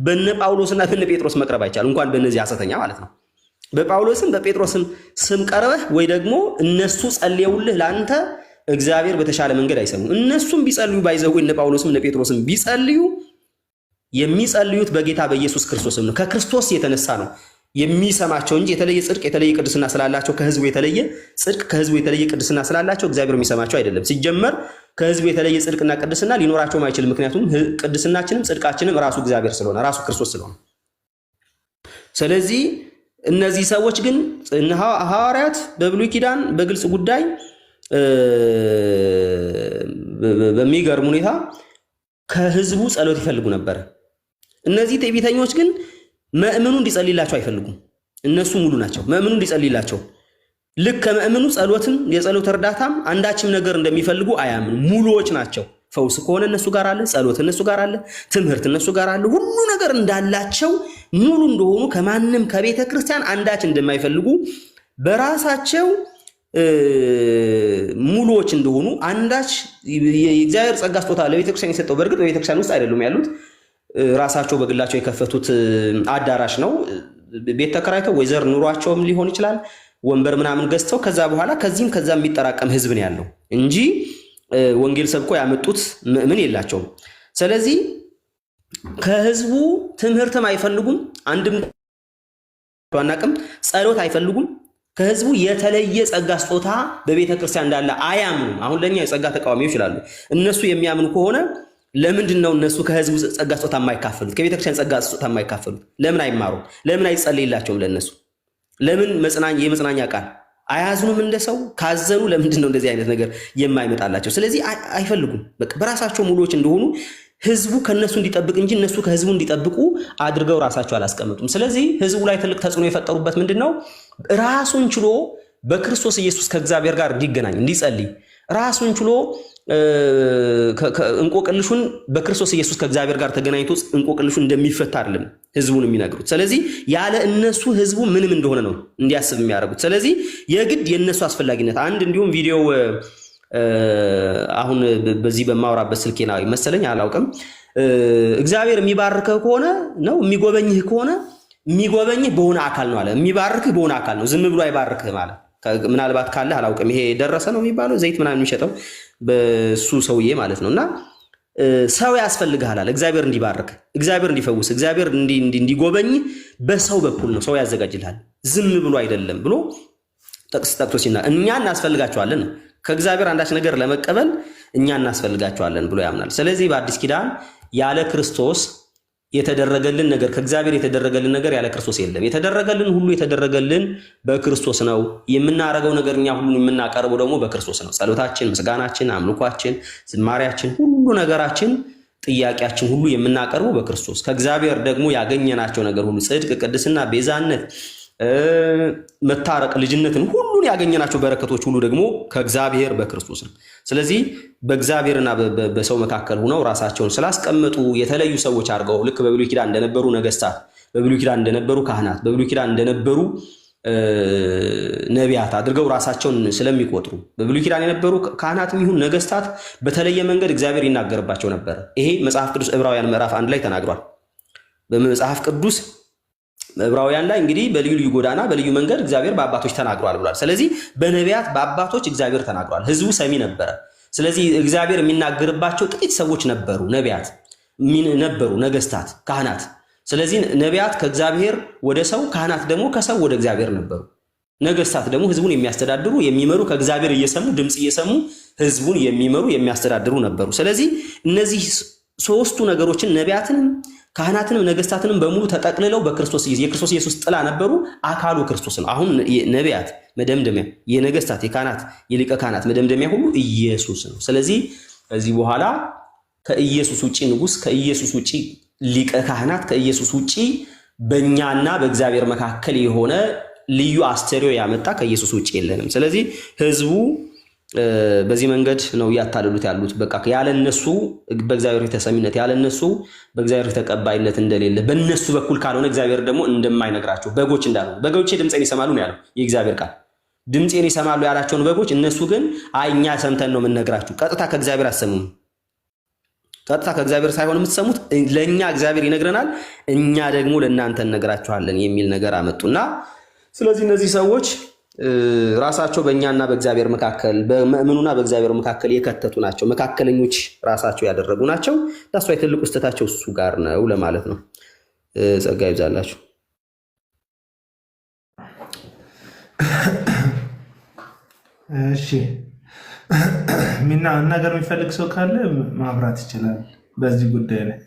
በእነ ጳውሎስና በእነ ጴጥሮስ መቅረብ አይቻል። እንኳን በእነዚህ ሐሰተኛ ማለት ነው በጳውሎስም በጴጥሮስም ስም ቀርበህ ወይ ደግሞ እነሱ ጸልየውልህ ላንተ እግዚአብሔር በተሻለ መንገድ አይሰሙም። እነሱም ቢጸልዩ ባይዘው እነ ጳውሎስም እነ ጴጥሮስም ቢጸልዩ የሚጸልዩት በጌታ በኢየሱስ ክርስቶስም ነው። ከክርስቶስ የተነሳ ነው የሚሰማቸው እንጂ የተለየ ጽድቅ የተለየ ቅድስና ስላላቸው ከህዝቡ የተለየ ጽድቅ ከህዝቡ የተለየ ቅድስና ስላላቸው እግዚአብሔር የሚሰማቸው አይደለም። ሲጀመር ከህዝቡ የተለየ ጽድቅና ቅድስና ሊኖራቸው አይችልም። ምክንያቱም ቅድስናችንም ጽድቃችንም ራሱ እግዚአብሔር ስለሆነ ራሱ ክርስቶስ ስለሆነ ስለዚህ እነዚህ ሰዎች ግን ሐዋርያት በብሉይ ኪዳን በግልጽ ጉዳይ በሚገርም ሁኔታ ከህዝቡ ጸሎት ይፈልጉ ነበር። እነዚህ ትዕቢተኞች ግን ምእምኑ እንዲጸልይላቸው አይፈልጉም። እነሱ ሙሉ ናቸው። ምእምኑ እንዲጸልይላቸው ልክ ከመእምኑ ጸሎትም የጸሎት እርዳታም አንዳችም ነገር እንደሚፈልጉ አያምኑ። ሙሉዎች ናቸው። ፈውስ ከሆነ እነሱ ጋር አለ፣ ጸሎት እነሱ ጋር አለ፣ ትምህርት እነሱ ጋር አለ። ሁሉ ነገር እንዳላቸው ሙሉ እንደሆኑ ከማንም ከቤተ ክርስቲያን አንዳች እንደማይፈልጉ በራሳቸው ሙሉዎች እንደሆኑ አንዳች የእግዚአብሔር ጸጋ ስጦታ ለቤተ ክርስቲያን የሰጠው በእርግጥ በቤተ ክርስቲያን ውስጥ አይደሉም ያሉት፣ ራሳቸው በግላቸው የከፈቱት አዳራሽ ነው። ቤት ተከራይተው ወይዘር ኑሯቸውም ሊሆን ይችላል ወንበር ምናምን ገዝተው ከዛ በኋላ ከዚህም ከዛ የሚጠራቀም ህዝብ ነው ያለው እንጂ ወንጌል ሰብኮ ያመጡት ምእምን የላቸውም። ስለዚህ ከህዝቡ ትምህርትም አይፈልጉም፣ አንድም ዋናቅም ጸሎት አይፈልጉም። ከህዝቡ የተለየ ጸጋ ስጦታ በቤተ ክርስቲያን እንዳለ አያምኑም። አሁን ለኛ የጸጋ ተቃዋሚዎች ይችላሉ። እነሱ የሚያምኑ ከሆነ ለምንድን ነው እነሱ ከህዝቡ ጸጋ ስጦታ የማይካፈሉት? ከቤተ ክርስቲያን ጸጋ ስጦታ የማይካፈሉት ለምን አይማሩም? ለምን አይጸልይላቸውም? ለነሱ ለምን የመጽናኛ ቃል አያዝኑም? እንደሰው ካዘኑ ለምንድን ነው እንደዚህ አይነት ነገር የማይመጣላቸው? ስለዚህ አይፈልጉም። በቃ በራሳቸው ሙሉዎች እንደሆኑ ህዝቡ ከነሱ እንዲጠብቅ እንጂ እነሱ ከህዝቡ እንዲጠብቁ አድርገው ራሳቸው አላስቀመጡም። ስለዚህ ህዝቡ ላይ ትልቅ ተጽዕኖ የፈጠሩበት ምንድነው? ራሱን ችሎ በክርስቶስ ኢየሱስ ከእግዚአብሔር ጋር እንዲገናኝ እንዲጸልይ ራሱን ችሎ እንቆቅልሹን በክርስቶስ ኢየሱስ ከእግዚአብሔር ጋር ተገናኝቶ እንቆቅልሹን እንደሚፈታ አይደለም ህዝቡን የሚነግሩት። ስለዚህ ያለ እነሱ ህዝቡ ምንም እንደሆነ ነው እንዲያስብ የሚያደርጉት። ስለዚህ የግድ የነሱ አስፈላጊነት አንድ እንዲሁም ቪዲዮ አሁን በዚህ በማወራበት ስልኬና መሰለኝ አላውቅም። እግዚአብሔር የሚባርከው ከሆነ ነው የሚጎበኝህ ከሆነ የሚጎበኝህ በሆነ አካል ነው አለ። የሚባርክህ በሆነ አካል ነው፣ ዝም ብሎ አይባርክህ ማለት ምናልባት ካለ አላውቅም። ይሄ ደረሰ ነው የሚባለው ዘይት ምናምን የሚሸጠው በሱ ሰውዬ ማለት ነውና ሰው ያስፈልግሃል አለ። እግዚአብሔር እንዲባርክ፣ እግዚአብሔር እንዲፈውስ፣ እግዚአብሔር እንዲጎበኝ በሰው በኩል ነው ሰው ያዘጋጅልሃል፣ ዝም ብሎ አይደለም ብሎ ጠቅሶ ሲና እኛ እናስፈልጋቸዋለን ነው ከእግዚአብሔር አንዳች ነገር ለመቀበል እኛ እናስፈልጋቸዋለን ብሎ ያምናል። ስለዚህ በአዲስ ኪዳን ያለ ክርስቶስ የተደረገልን ነገር ከእግዚአብሔር የተደረገልን ነገር ያለ ክርስቶስ የለም። የተደረገልን ሁሉ የተደረገልን በክርስቶስ ነው። የምናረገው ነገር እኛ ሁሉን የምናቀርበው ደግሞ በክርስቶስ ነው። ጸሎታችን፣ ምስጋናችን፣ አምልኳችን፣ ዝማሪያችን፣ ሁሉ ነገራችን፣ ጥያቄያችን ሁሉ የምናቀርበው በክርስቶስ ከእግዚአብሔር ደግሞ ያገኘናቸው ነገር ሁሉ ጽድቅ፣ ቅድስና፣ ቤዛነት፣ መታረቅ፣ ልጅነትን ሁሉን ያገኘናቸው በረከቶች ሁሉ ደግሞ ከእግዚአብሔር በክርስቶስ ነው። ስለዚህ በእግዚአብሔርና በሰው መካከል ሆነው ራሳቸውን ስላስቀመጡ የተለዩ ሰዎች አድርገው ልክ በብሉይ ኪዳን እንደነበሩ ነገስታት፣ በብሉይ ኪዳን እንደነበሩ ካህናት፣ በብሉይ ኪዳን እንደነበሩ ነቢያት አድርገው ራሳቸውን ስለሚቆጥሩ በብሉይ ኪዳን የነበሩ ካህናትም ይሁን ነገስታት በተለየ መንገድ እግዚአብሔር ይናገርባቸው ነበር። ይሄ መጽሐፍ ቅዱስ ዕብራውያን ምዕራፍ 1 ላይ ተናግሯል። በመጽሐፍ ቅዱስ ዕብራውያን ላይ እንግዲህ በልዩ ልዩ ጎዳና በልዩ መንገድ እግዚአብሔር በአባቶች ተናግሯል ብሏል። ስለዚህ በነቢያት በአባቶች እግዚአብሔር ተናግሯል። ህዝቡ ሰሚ ነበረ። ስለዚህ እግዚአብሔር የሚናገርባቸው ጥቂት ሰዎች ነበሩ፣ ነቢያት ነበሩ፣ ነገስታት፣ ካህናት። ስለዚህ ነቢያት ከእግዚአብሔር ወደ ሰው፣ ካህናት ደግሞ ከሰው ወደ እግዚአብሔር ነበሩ። ነገስታት ደግሞ ህዝቡን የሚያስተዳድሩ የሚመሩ፣ ከእግዚአብሔር እየሰሙ ድምፅ እየሰሙ ህዝቡን የሚመሩ የሚያስተዳድሩ ነበሩ። ስለዚህ እነዚህ ሶስቱ ነገሮችን ነቢያትንም ካህናትንም ነገስታትንም በሙሉ ተጠቅልለው በክርስቶስ ኢየሱስ የክርስቶስ ኢየሱስ ጥላ ነበሩ። አካሉ ክርስቶስ ነው። አሁን ነቢያት መደምደሚያ፣ የነገስታት የካህናት የሊቀ ካህናት መደምደሚያ ሁሉ ኢየሱስ ነው። ስለዚህ ከዚህ በኋላ ከኢየሱስ ውጪ ንጉስ፣ ከኢየሱስ ውጪ ሊቀ ካህናት፣ ከኢየሱስ ውጪ በእኛና በእግዚአብሔር መካከል የሆነ ልዩ አስተሪዮ ያመጣ ከኢየሱስ ውጪ የለንም። ስለዚህ ህዝቡ በዚህ መንገድ ነው እያታለሉት ያሉት። በቃ ያለነሱ በእግዚአብሔር ተሰሚነት ያለነሱ በእግዚአብሔር ተቀባይነት እንደሌለ በእነሱ በኩል ካልሆነ እግዚአብሔር ደግሞ እንደማይነግራቸው በጎች እንዳሉ በጎቼ ድምፄን ይሰማሉ ነው ያለው የእግዚአብሔር ቃል። ድምፄን ይሰማሉ ያላቸውን በጎች እነሱ ግን አይ እኛ ሰምተን ነው የምንነግራችሁ። ቀጥታ ከእግዚአብሔር አሰሙም። ቀጥታ ከእግዚአብሔር ሳይሆን የምትሰሙት ለእኛ እግዚአብሔር ይነግረናል፣ እኛ ደግሞ ለእናንተ እነግራችኋለን የሚል ነገር አመጡና ስለዚህ እነዚህ ሰዎች ራሳቸው በእኛና በእግዚአብሔር መካከል በመእምኑና በእግዚአብሔር መካከል የከተቱ ናቸው። መካከለኞች ራሳቸው ያደረጉ ናቸው። ታስፋ የትልቁ ስተታቸው እሱ ጋር ነው ለማለት ነው። ጸጋ ይብዛላችሁ። እሺ ሚና ነገር የሚፈልግ ሰው ካለ ማብራት ይችላል በዚህ ጉዳይ ላይ።